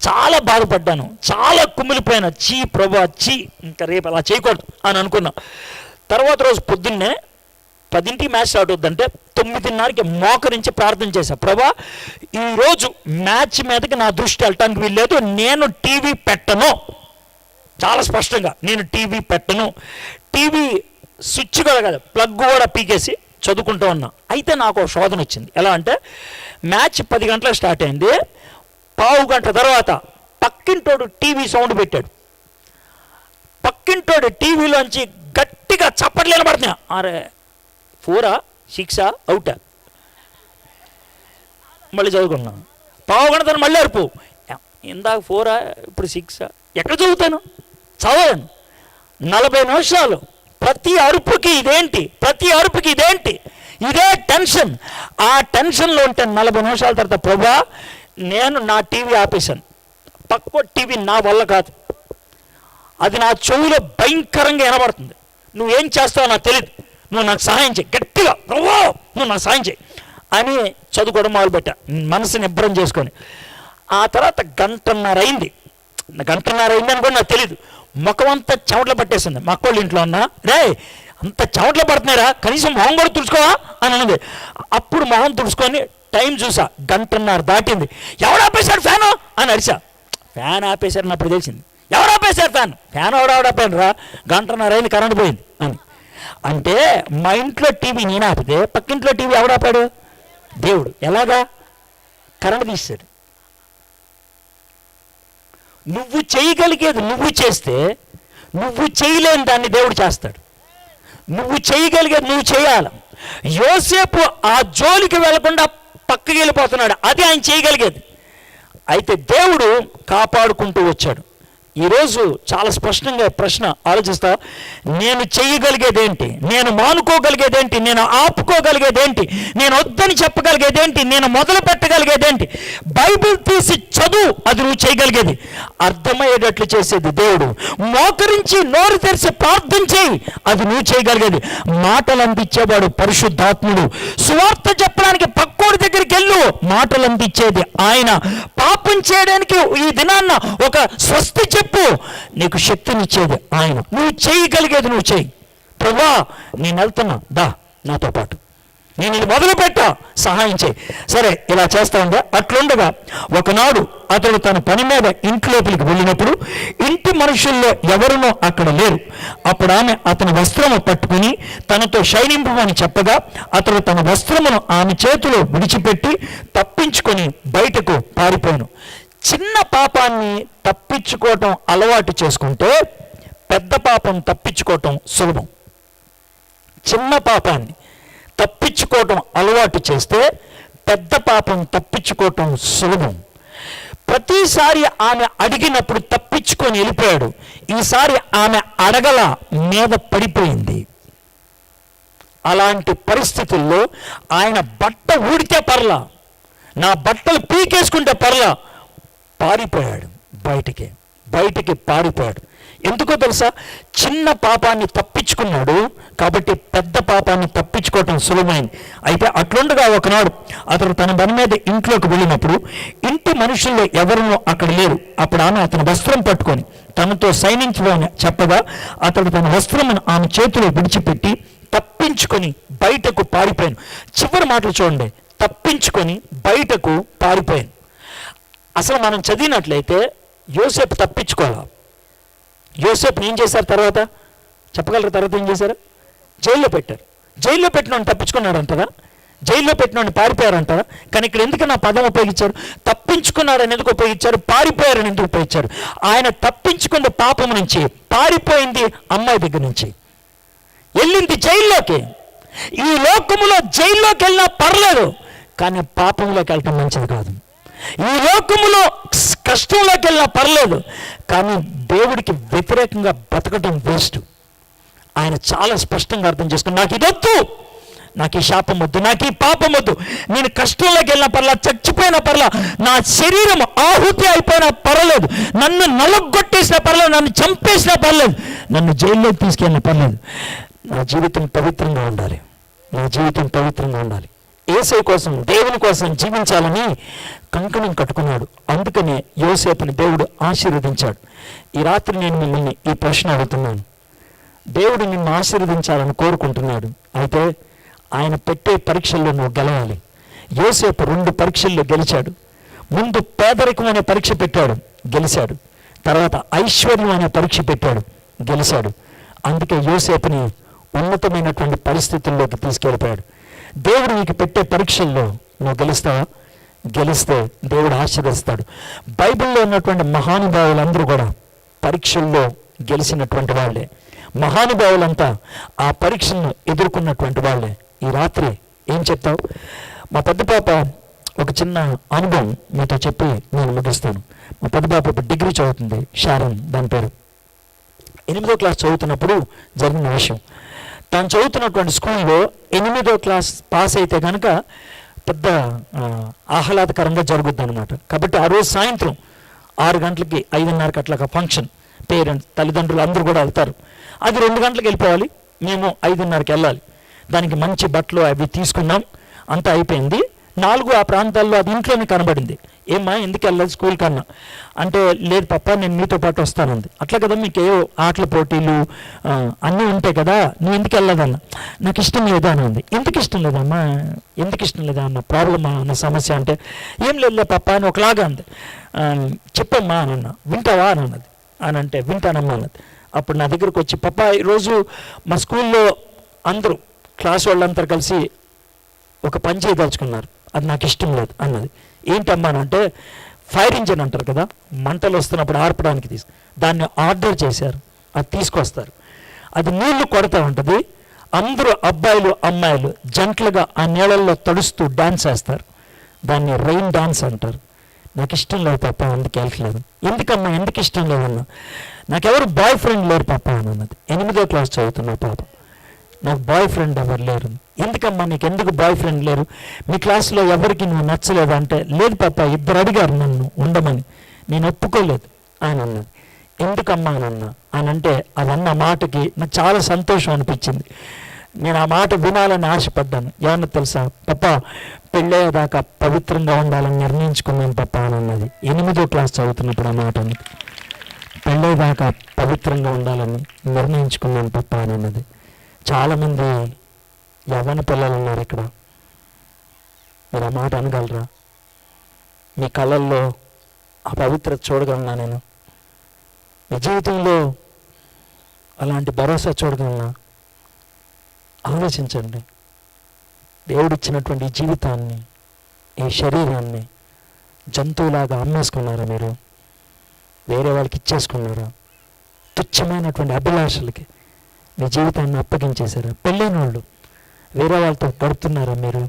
చాలా బాధపడ్డాను, చాలా కుమిలిపోయాను. ప్రభా ఇంకా రేపు అలా చేయకూడదు అని అనుకున్నా. తర్వాత రోజు పొద్దున్నే 10ంటికి మ్యాచ్ స్టార్ట్ అవుద్దంటే 9:30కి మోకరించి ప్రార్థన చేశా. ప్రభా ఈరోజు మ్యాచ్ మీదకి నా దృష్టి వెళ్ళటానికి వీల్లేదు, నేను టీవీ పెట్టను. చాలా స్పష్టంగా నేను టీవీ పెట్టను. టీవీ స్విచ్ కూడా కాదు, ప్లగ్ కూడా పీకేసి చదువుకుంటూ ఉన్నా. అయితే నాకు శోధన వచ్చింది. ఎలా అంటే, మ్యాచ్ 10 గంటలకు స్టార్ట్ అయింది. పావు గంట తర్వాత పక్కింటోడు టీవీ సౌండ్ పెట్టాడు. పక్కింటోడు టీవీలోంచి గట్టిగా చప్పట్లు నిలబడుతున్నా. అరే 4ఆ 6ఆ అవుటా? మళ్ళీ చదువుకున్నాను. పావు గంట తర్వాత మళ్ళీ అరుపు. ఇందాక 4ఆ ఇప్పుడు 6ఆ? ఎక్కడ చదువుతాను? చదవను. 40 నిమిషాలు ప్రతి అరుపుకి ఇదేంటి, ప్రతి అరుపుకి ఇదేంటి, ఇదే టెన్షన్. ఆ టెన్షన్లో ఉంటే 40 నిమిషాల తర్వాత ప్రభా నేను నా టీవీ ఆపేశాను. పక్క టీవీ నా వల్ల కాదు, అది నా చెవులో భయంకరంగా వినబడుతుంది. నువ్వేం చేస్తావో నాకు తెలియదు, నువ్వు నాకు సహాయం చేయి, గట్టిగా ప్రభా నువ్వు నాకు సహాయం చేయి అని చదువుకోవడం మొదలుపెట్టా, మనసుని నిబ్బరం చేసుకొని. ఆ తర్వాత గంటన్నర అయింది అని కూడా నాకు తెలియదు. ముఖం అంతా చెమటలు పట్టేసింది. మా అక్కోళ్ళ ఇంట్లో ఉన్నా, రే అంత చెమటలు పడుతున్నారా, కనీసం మొహం కూడా తుడుచుకోవా అని అన్నది. అప్పుడు మొహం తుడుచుకొని టైం చూసా, 1:30 దాటింది. ఎవడు ఆపేశాడు ఫ్యాను అని అరిచా. ఫ్యాన్ ఆపేశారని అప్పుడు తెలిసింది. ఎవరు ఆపేశారు ఫ్యాన్ ఎవడాపేను రా, 1:30 అయింది, కరెంట్ పోయింది అని. అంటే మా ఇంట్లో టీవీ నేను ఆపితే పక్కింట్లో టీవీ ఎవడాపాడు? దేవుడు. ఎలాగా? కరెంట్ తీశాడు. నువ్వు చేయగలిగేది నువ్వు చేస్తే, నువ్వు చేయలేని దాన్ని దేవుడు చేస్తాడు. నువ్వు చేయగలిగేది నువ్వు చేయాలి. యోసేపు ఆ జోలికి వెళ్లకుండా పక్కకి వెళ్ళిపోతున్నాడు, అది ఆయన చేయగలిగేది. అయితే దేవుడు కాపాడుకుంటూ వచ్చాడు. ఈరోజు చాలా స్పష్టంగా ప్రశ్న ఆలోచిస్తా, నేను చేయగలిగేదేంటి, నేను మానుకోగలిగేదేంటి, నేను ఆపుకోగలిగేదేంటి, నేను వద్దని చెప్పగలిగేదేంటి, నేను మొదలు పెట్టగలిగేదేంటి? బైబిల్ తీసి చదువు, అది నువ్వు చేయగలిగేది. అర్థమయ్యేటట్లు చేసేది దేవుడు. మోకరించి నోరు తెరిచి ప్రార్థన చేయి, అది నువ్వు చేయగలిగేది. మాటలు అందించేవాడు పరిశుద్ధాత్ముడు. సువార్త చెప్పడానికి పక్కోడి దగ్గరికి వెళ్ళు, మాటలు అందించేది ఆయన. పాపం చేయడానికి ఈ దినాన్న ఒక స్వస్తి చెప్పు, నీకు శక్తినిచ్చేది ఆయన. నువ్వు చేయగలిగేది నువ్వు చేయి. ప్రభువా నేను వెళ్తున్నా, దా నాతో పాటు, నేను ఇది మొదలు పెట్టా, సహాయం చేయి. సరే ఇలా చేస్తా ఉందా. అట్లుండగా ఒకనాడు అతడు తన పని మీద ఇంట్లోపలికి వెళ్ళినప్పుడు ఇంటి మనుషుల్లో ఎవరునో అక్కడ లేరు. అప్పుడు ఆమె అతని వస్త్రము పట్టుకుని తనతో శయనింపమని చెప్పగా అతడు తన వస్త్రమును ఆమె చేతిలో విడిచిపెట్టి తప్పించుకొని బయటకు పారిపోయాను. చిన్న పాపాన్ని తప్పించుకోవటం అలవాటు చేసుకుంటే పెద్ద పాపం తప్పించుకోవటం సులభం. చిన్న పాపాన్ని తప్పించుకోవటం అలవాటు చేస్తే పెద్ద పాపం తప్పించుకోవటం సులభం. ప్రతిసారి ఆమె అడిగినప్పుడు తప్పించుకొని వెళ్ళిపోయాడు. ఈసారి ఆమె అడగల, మీద పడిపోయింది. అలాంటి పరిస్థితుల్లో ఆయన బట్ట ఊడితే పర్లా, నా బట్టలు పీకేసుకుంటే పర్లా, పారిపోయాడు. బయటికి పారిపోయాడు. ఎందుకో తెలుసా? చిన్న పాపాన్ని తప్పించుకున్నాడు కాబట్టి పెద్ద పాపాన్ని తప్పించుకోవటం సులభమైంది. అయితే అట్లుండగా ఒకనాడు అతడు తన పని మీద ఇంట్లోకి వెళ్ళినప్పుడు ఇంటి మనుషుల్లో ఎవరునో అక్కడ లేరు. అప్పుడు ఆమె అతని వస్త్రం పట్టుకొని తనతో సైనించమని చెప్పగా అతడు తన వస్త్రమును ఆమె చేతిలో విడిచిపెట్టి తప్పించుకొని బయటకు పారిపోయాను. చివరి మాటలు చూడండి, తప్పించుకొని బయటకు పారిపోయాను. అసలు మనం చదివినట్లయితే యోసేపు తప్పించుకోవాలి. యోసేపుని ఏం చేశారు తర్వాత చెప్పగలరు? తర్వాత ఏం చేశారు? జైల్లో పెట్టారు. జైల్లో పెట్టినోడిని తప్పించుకున్నాడు అంటారా? జైల్లో పెట్టినోడిని పారిపోయారంటారా? కానీ ఇక్కడ ఎందుకు నా పదం ఉపయోగించారు? తప్పించుకున్నాడని ఎందుకు ఉపయోగించారు? పారిపోయారని ఎందుకు ఉపయోగించారు? ఆయన తప్పించుకుంది పాపం నుంచి, పారిపోయింది అమ్మాయి దగ్గర నుంచి, వెళ్ళింది జైల్లోకి. ఈ లోకములో జైల్లోకి వెళ్ళినా పర్లేదు, కానీ పాపంలోకి వెళ్ళటం మంచిది కాదు. ఈ లోకములో కష్టంలోకి వెళ్ళినా పర్లేదు, కానీ దేవుడికి వ్యతిరేకంగా బతకటం వేస్ట్. ఆయన చాలా స్పష్టంగా అర్థం చేసుకుని, నాకు ఇదొద్దు, నాకు ఈ శాపం వద్దు, నాకు ఈ పాపం వద్దు, నేను కష్టంలోకి వెళ్ళినా పర్లా, చచ్చిపోయినా పర్లా, నా శరీరం ఆహుతి అయిపోయినా పర్లేదు, నన్ను నలగొట్టేసినా పర్లేదు, నన్ను చంపేసినా పర్లేదు, నన్ను జైల్లోకి తీసుకెళ్ళినా పర్లేదు, నా జీవితం పవిత్రంగా ఉండాలి, నా జీవితం పవిత్రంగా ఉండాలి. యేసయ్య కోసం, దేవుని కోసం జీవించాలని కంకణం కట్టుకున్నాడు. అందుకనే యోసేపుని దేవుడు ఆశీర్వదించాడు. ఈ రాత్రి నేను మిమ్మల్ని ఈ ప్రశ్న అడుగుతున్నాను. దేవుడు నిన్ను ఆశీర్వదించాలని కోరుకుంటున్నాడు. అయితే ఆయన పెట్టే పరీక్షల్లో నువ్వు గెలవాలి. యోసేపు 2 పరీక్షల్లో గెలిచాడు. ముందు పేదరికం అనే పరీక్ష పెట్టాడు, గెలిచాడు. తర్వాత ఐశ్వర్యం అనే పరీక్ష పెట్టాడు, గెలిచాడు. అందుకే యోసేపుని ఉన్నతమైనటువంటి పరిస్థితుల్లోకి తీసుకెళ్ళిపోయాడు. దేవుడు నీకు పెట్టే పరీక్షల్లో నువ్వు గెలుస్తావా? గెలిస్తే దేవుడు ఆశీర్వదిస్తాడు. బైబిల్లో ఉన్నటువంటి మహానుభావులందరూ కూడా పరీక్షల్లో గెలిచినటువంటి వాళ్ళే. మహానుభావులంతా ఆ పరీక్షలను ఎదుర్కొన్నటువంటి వాళ్ళే. ఈ రాత్రి ఏం చెప్తావు? మా పెద్ద పాప ఒక చిన్న అనుభవం మీతో చెప్పి నేను ముగిస్తాను. మా పెద్ద పాప ఇప్పుడు డిగ్రీ చదువుతుంది, షారన్ దాని పేరు. 8వ క్లాస్ చదువుతున్నప్పుడు జరిగిన విషయం. తను చదువుతున్నటువంటి స్కూల్లో 8వ క్లాస్ పాస్ అయితే కనుక పెద్ద ఆహ్లాదకరంగా జరుగుద్ది అనమాట. కాబట్టి ఆ రోజు సాయంత్రం 6 గంటలకి 5:30కి అట్లా ఫంక్షన్, పేరెంట్స్ తల్లిదండ్రులు అందరూ కూడా వెళ్తారు. అది 2 గంటలకు వెళ్ళిపోవాలి, మేము 5:30కి వెళ్ళాలి. దానికి మంచి బట్టలు అవి తీసుకున్నాం, అంతా అయిపోయింది. 4 ఆ ప్రాంతాల్లో అది ఇంట్లోనే కనబడింది. ఏమ్మా ఎందుకు వెళ్ళదు స్కూల్ కన్నా అంటే, లేదు పప్ప నేను మీతో పాటు వస్తానంది. అట్లా కదా మీకు ఏవో ఆటల పోటీలు అన్నీ ఉంటాయి కదా, నువ్వు ఎందుకు వెళ్ళదన్న. నాకు ఇష్టం లేదా అని ఉంది. ఎందుకు ఇష్టం లేదమ్మా, ఎందుకు ఇష్టం లేదా అన్న, ప్రాబ్లమా అన్న సమస్య అంటే, ఏం లేదు పప్ప అని ఒకలాగా అంది. చెప్పమ్మా అని అన్నా. వింటావా అని అన్నది. అని అంటే వింటానమ్మా అన్నది. అప్పుడు నా దగ్గరకు వచ్చి, పప్ప ఈరోజు మా స్కూల్లో అందరూ క్లాస్ వాళ్ళంతా కలిసి ఒక పని చేయదలుచుకున్నారు, అది నాకు ఇష్టం లేదు అన్నది. ఏంటమ్మా అంటే, ఫైర్ ఇంజిన్ అంటారు కదా, మంటలు వస్తున్నప్పుడు ఆర్పడానికి దాన్ని ఆర్డర్ చేశారు, అది తీసుకొస్తారు. అది నీళ్లు కొడతా ఉంటుంది, అందరూ అబ్బాయిలు అమ్మాయిలు జంటలుగా ఆ నీళ్ళల్లో తడుస్తూ డాన్స్ వేస్తారు. దాన్ని రెయిన్ డాన్స్ అంటారు. నాకు ఇష్టం లేదు పాప, అందుకు వెళ్ళట్లేదు. ఎందుకమ్మా ఎందుకు ఇష్టం లేదన్నా, నాకెవరు బాయ్ ఫ్రెండ్ లేరు పాప అని అన్నది. 8వ క్లాస్ చదువుతున్నా పాప. నాకు బాయ్ ఫ్రెండ్ ఎవరు లేరు. ఎందుకమ్మా నీకు ఎందుకు బాయ్ ఫ్రెండ్ లేరు, మీ క్లాస్లో ఎవరికి నువ్వు నచ్చలేదు అంటే, లేదు పాప 2 అడిగారు నన్ను ఉండమని, నేను ఒప్పుకోలేదు అని అన్నది. ఎందుకమ్మా అని అన్నా అని అంటే, అది అన్న మాటకి నాకు చాలా సంతోషం అనిపించింది. నేను ఆ మాట వినాలని ఆశపడ్డాను. ఏమన్నా తెలుసా, పప్ప పెళ్ళయ్యేదాకా పవిత్రంగా ఉండాలని నిర్ణయించుకున్నాను పప్ప అని అన్నది. 8వ క్లాస్ చదువుతున్నప్పుడు ఆ మాట అన్నది. పెళ్ళయ్యేదాకా పవిత్రంగా ఉండాలని నిర్ణయించుకున్నాను పప్ప అని అన్నది. చాలామంది యవ్వన పిల్లలు ఉన్నారు ఇక్కడ, మీరు ఆ మాట అనగలరా? మీ కళ్ళల్లో ఆ పవిత్రత చూడగలనా నేను? మీ జీవితంలో అలాంటి భరోసా చూడగలనా? ఆలోచించండి. దేవుడిచ్చినటువంటి ఈ జీవితాన్ని, ఈ శరీరాన్ని జంతువులాగా అమ్మేసుకున్నారా మీరు? వేరే వాళ్ళకి ఇచ్చేసుకున్నారా? తుచ్చమైనటువంటి అభిలాషలకి మీ జీవితాన్ని అప్పగించేశారా? పెళ్ళైన వాళ్ళు వేరే వాళ్ళతో గడుపుతున్నారా మీరు?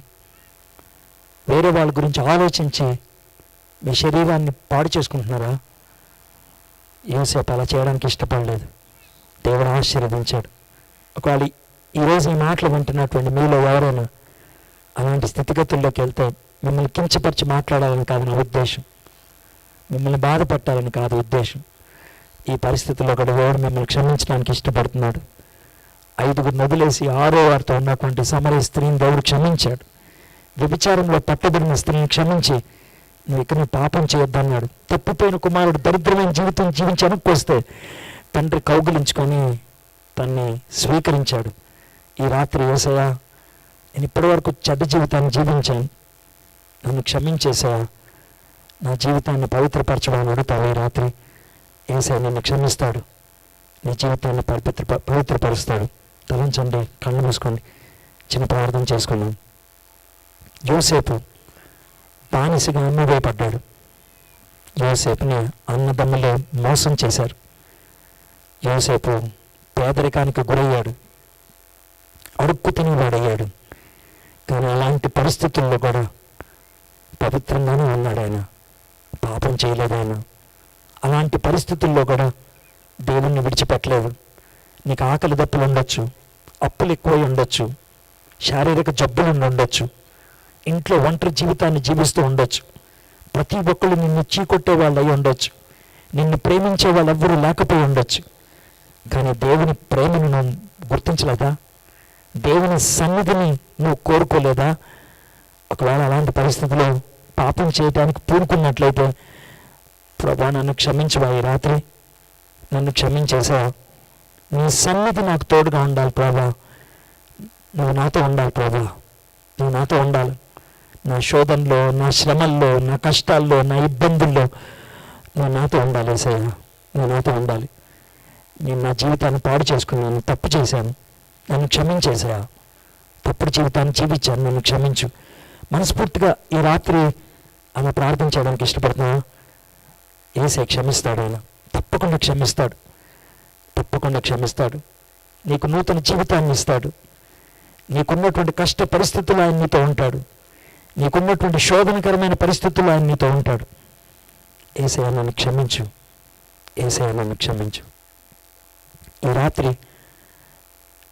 వేరే వాళ్ళ గురించి ఆలోచించి మీ శరీరాన్ని పాడు చేసుకుంటున్నారా? యోసేపు అలా చేయడానికి ఇష్టపడలేదు, దేవుడు ఆశీర్వదించాడు. ఒకవేళ ఈరోజు ఈ మాటలు వింటున్నటువంటి మీలో ఎవరైనా అలాంటి స్థితిగతుల్లోకి వెళ్తే, మిమ్మల్ని కించపరిచి మాట్లాడాలని కాదు నా ఉద్దేశం, మిమ్మల్ని బాధపట్టాలని కాదు ఉద్దేశం. ఈ పరిస్థితుల్లో కూడా దేవుడు మిమ్మల్ని క్షమించడానికి ఇష్టపడుతున్నాడు. 5 వదిలేసి 6వ వారితో ఉన్నటువంటి సమరయ స్త్రీని దేవుడు క్షమించాడు. వ్యభిచారంలో పట్టుబడిన స్త్రీని క్షమించి, నువ్వు ఇక్కడ పాపం చేయొద్దన్నాడు. తప్పిపోయిన కుమారుడు దరిద్రమైన జీవితం జీవించి అనుకొస్తే తండ్రి కౌగిలించుకొని తన్ని స్వీకరించాడు. ఈ రాత్రి యేసయ్యా, నేను ఇప్పటివరకు చెడ్డ జీవితాన్ని జీవించాను, నన్ను క్షమించేసాయా, నా జీవితాన్ని పవిత్రపరచమని అడుగుతావు. ఈ రాత్రి యేసయ్య నిన్ను క్షమిస్తాడు, నీ జీవితాన్ని పవిత్రపరుస్తాడు. తలంచండి, కళ్ళు మూసుకోండి, చిన్న ప్రార్థన చేసుకున్నాం. యోసేపు బానిసగా అమ్మవేయబడ్డాడు. యోసేపుని అన్నదమ్ములే మోసం చేశారు. యోసేపు పేదరికానికి గురయ్యాడు, అడుక్కు తినేవాడయ్యాడు. కానీ అలాంటి పరిస్థితుల్లో కూడా పవిత్రంగానే ఉన్నాడు ఆయన, పాపం చేయలేదు ఆయన. అలాంటి పరిస్థితుల్లో కూడా దేవుణ్ణి విడిచిపెట్టలేదు. నీకు ఆకలి దప్పులు ఉండొచ్చు, అప్పులు ఎక్కువై ఉండొచ్చు, శారీరక జబ్బులు ఉండొచ్చు, ఇంట్లో ఒంటరి జీవితాన్ని జీవిస్తూ ఉండొచ్చు, ప్రతి ఒక్కళ్ళు నిన్ను చీకొట్టే వాళ్ళు అయి ఉండొచ్చు, నిన్ను ప్రేమించే వాళ్ళు ఎవ్వరూ లేకపోయి ఉండొచ్చు. కానీ దేవుని ప్రేమను నువ్వు గుర్తించలేదా? దేవుని సన్నిధిని నువ్వు కోరుకోలేదా? ఒకవేళ అలాంటి పరిస్థితిలో పాపం చేయడానికి పూనుకున్నట్లయితే, ప్రభా నన్ను క్షమించవా, ఈ రాత్రి నన్ను క్షమించేసా, నీ సన్నిధి నాకు తోడుగా ఉండాలి ప్రభా, నువ్వు నాతో ఉండాలి ప్రభా, నువ్వు నాతో ఉండాలి. నా శోధనలో, నా శ్రమల్లో, నా కష్టాల్లో, నా ఇబ్బందుల్లో నువ్వు నాతో ఉండాలి యేసయ్య, నువ్వు నాతో ఉండాలి. నేను నా జీవితాన్ని పాడు చేసుకున్నాను, తప్పు చేశాను, నన్ను క్షమించేసా, తప్పుడు జీవితాన్ని జీవించాను, నన్ను క్షమించు. మనస్ఫూర్తిగా ఈ రాత్రి అలా ప్రార్థన చేయడానికి ఇష్టపడుతున్నా. యేసయ్య క్షమిస్తాడు, ఆయన తప్పకుండా క్షమిస్తాడు, తప్పకుండా క్షమిస్తాడు. నీకు నూతన జీవితాన్ని ఇస్తాడు. నీకున్నటువంటి కష్ట పరిస్థితుల్లో ఆయన నీతో ఉంటాడు. నీకున్నటువంటి శోధనకరమైన పరిస్థితుల్లో ఆయన నీతో ఉంటాడు. యేసయ్య నన్ను క్షమించు, యేసయ్య నన్ను క్షమించు. ఈ రాత్రి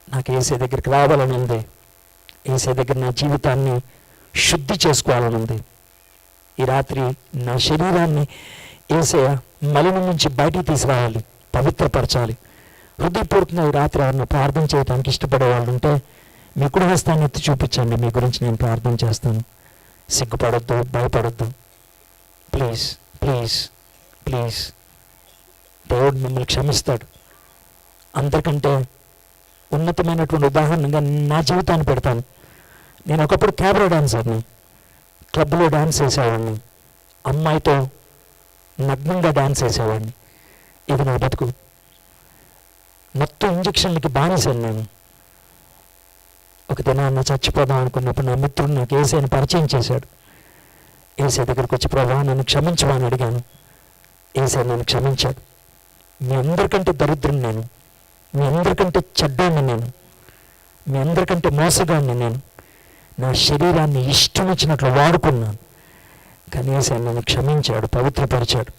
నాకు యేసయ్య దగ్గరికి రావాలని ఉంది, యేసయ్య దగ్గర నా జీవితాన్ని శుద్ధి చేసుకోవాలని ఉంది. ఈ రాత్రి నా శరీరాన్ని యేసయ్య మలినం నుంచి బయటికి తీసుకురావాలి, పవిత్రపరచాలి. హృదయపూర్వకంగా ఈ రాత్రి ఎవరిని ప్రార్థన చేయడానికి ఇష్టపడే వాళ్ళు ఉంటే మీ కుడి హస్తాన్ని ఎత్తి చూపించండి, మీ గురించి నేను ప్రార్థన చేస్తాను. సిగ్గుపడొద్దు, భయపడొద్దు. ప్లీజ్ ప్లీజ్ ప్లీజ్, దేవుడు మిమ్మల్ని క్షమిస్తాడు. అందరికంటే ఉన్నతమైనటువంటి ఉదాహరణగా నా జీవితాన్ని పెడతాను. నేను ఒకప్పుడు క్యాబరే డాన్సర్ని, క్లబ్లో డాన్స్ వేసేవాడిని, అమ్మాయితో నగ్నంగా డాన్స్ వేసేవాడిని. ఇది నా బతుకు. మొత్తం ఇంజక్షన్లకి బానిసాను నేను. ఒక దినాన్న చచ్చిపోదాం అనుకున్నప్పుడు నా మిత్రుడు నాకు ఏసైని పరిచయం చేశాడు. ఏసై దగ్గరికి వచ్చి, ప్రభా నన్ను క్షమించవా అని అడిగాను. ఏసై నన్ను క్షమించాడు. మీ అందరికంటే దరిద్రుని నేను, మీ అందరికంటే చెడ్డాన్ని నేను, మీ అందరికంటే మోసగాన్ని నేను. నా శరీరాన్ని ఇష్టం వచ్చినట్లు వాడుకున్నాను. కానీ ఏసై నన్ను క్షమించాడు, పవిత్రపరిచాడు.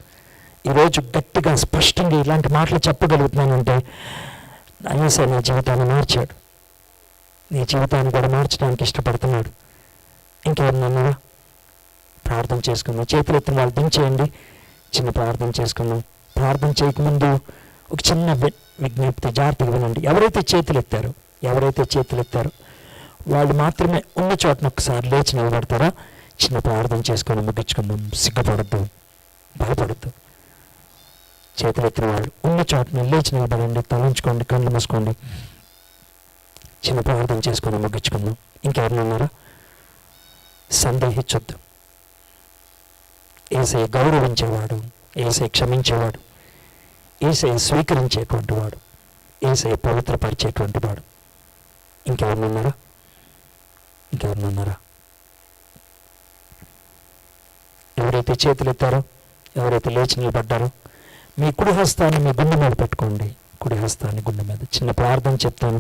ఈరోజు గట్టిగా స్పష్టంగా ఇలాంటి మాటలు చెప్పగలుగుతున్నానంటే ఏసై నా జీవితాన్ని మార్చాడు. నీ జీవితాన్ని కూడా మార్చడానికి ఇష్టపడుతున్నాడు. ఇంకెవరినన్నారా? ప్రార్థన చేసుకుందాం. చేతులు ఎత్తిన వాళ్ళు దించేయండి. చిన్న ప్రార్థన చేసుకుందాం. ప్రార్థన చేయకముందు ఒక చిన్న విజ్ఞప్తి, జాగ్రత్తగా వినండి. ఎవరైతే చేతులు ఎత్తారో వాళ్ళు మాత్రమే ఉన్న చోటన ఒకసారి లేచి నిలబడతారా? చిన్న ప్రార్థన చేసుకొని ముగించుకుందాం. సిగ్గుపడద్దు, భయపడద్దు. చేతులు ఎత్తిన వాళ్ళు ఉన్న చోటన లేచి నిలబడండి, తలంచుకోండి, కళ్ళు మూసుకోండి. చిన్న ప్రార్థన చేసుకొని ముగించుకుందాం. ఇంకెవరినన్నారా? సందేహించొద్దు. ఏసై గౌరవించేవాడు, ఏసై క్షమించేవాడు, ఏసై స్వీకరించేటువంటి వాడు, ఏసై పవిత్రపరిచేటువంటి వాడు. ఇంకెవరినన్నారా? ఎవరైతే చేతులు ఎత్తారో, ఎవరైతే లేచి నిలబడ్డారో, మీ కుడి హస్తాన్ని మీ గుండె మీద పెట్టుకోండి. కుడి హస్తాన్ని గుండె మీద. చిన్న ప్రార్థన చెప్తాను.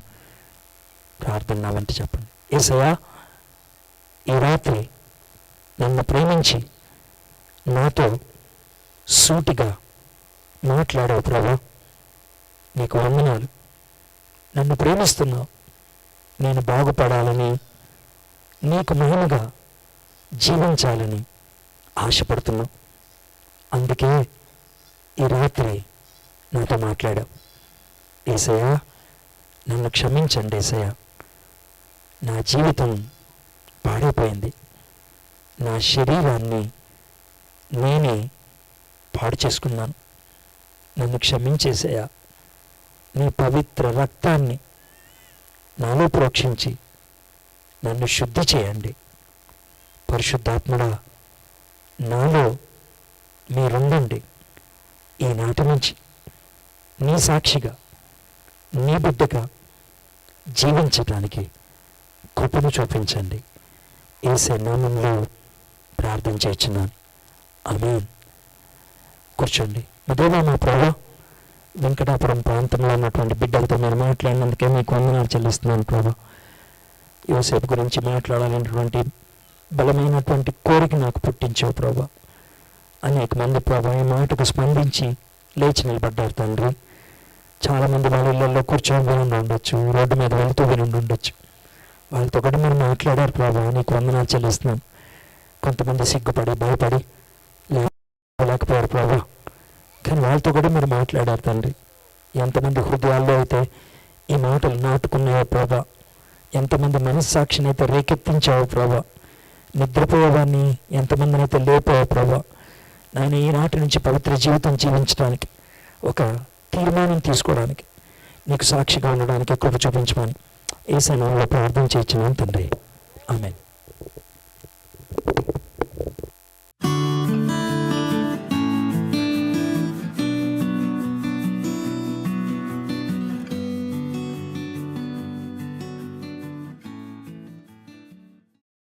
ప్రార్థన నా వెంట చెప్పండి. యేసయ్యా, ఈ రాత్రి నన్ను ప్రేమించి నాతో సూటిగా మాట్లాడావు ప్రభా, నీకు వందనాలు. నన్ను ప్రేమిస్తున్నావు. నేను బాగుపడాలని, నీకు మహిమగా జీవించాలని ఆశపడుతున్నావు. అందుకే ఈ రాత్రి నాతో మాట్లాడావు. యేసయ్యా, నన్ను క్షమించండి. యేసయ్యా, నా జీవితం పాడైపోయింది. నా శరీరాన్ని నేనే పాడు చేసుకున్నాను. నన్ను క్షమించేసయ్యా. నీ పవిత్ర రక్తాన్ని నాలో ప్రోక్షించి నన్ను శుద్ధి చేయండి. పరిశుద్ధాత్మడా, నాలో మీరుండండి. ఈనాటి నుంచి నీ సాక్షిగా, నీ బిడ్డగా జీవించటానికి కృపను చూపించండి. యేసే నామములో ప్రార్థన చేస్తున్నాను. ఆమేన్. కూర్చోండి. మా దేవా, మా ప్రభువా, వెంకటాపురం ప్రాంతంలో ఉన్నటువంటి బిడ్డలతో నేను మాట్లాడినందుకే మీకు వందనాలు చెల్లిస్తున్నాను ప్రభా. యోసేపు గురించి మాట్లాడాలనేటువంటి బలమైనటువంటి కోరిక నాకు పుట్టించావు ప్రభా. అనేక మంది ప్రభా ఈ మాటకు స్పందించి లేచి నిలబడ్డారు తండ్రి. చాలామంది వాళ్ళ ఇళ్ళల్లో కూర్చొని వినండి ఉండొచ్చు, రోడ్డు మీద వెళుతూ వినండి ఉండొచ్చు. వాళ్ళతో కూడా మీరు మాట్లాడారు ప్రభా, నీకు వందనాలు చెల్లిస్తున్నాను. కొంతమంది సిగ్గుపడి భయపడి లేకపోయారు ప్రభా, కానీ వాళ్ళతో కూడా మీరు మాట్లాడారు తండ్రి. ఎంతమంది హృదయాల్లో అయితే ఈ మాటలు నాటుకున్నాయో ప్రభా, ఎంతమంది మనస్సాక్షిని అయితే రేకెత్తించావో ప్రభా, నిద్రపోయేవాడిని ఎంతమందిని అయితే లేపావో ప్రభా. నేను ఈనాటి నుంచి పవిత్ర జీవితం జీవించడానికి, ఒక తీర్మానం తీసుకోవడానికి, నీకు సాక్షిగా ఉండడానికి కృప చూపించమని యేసు నామములో ప్రార్థన చేయించున్నాను తండ్రి. ఆమేన్.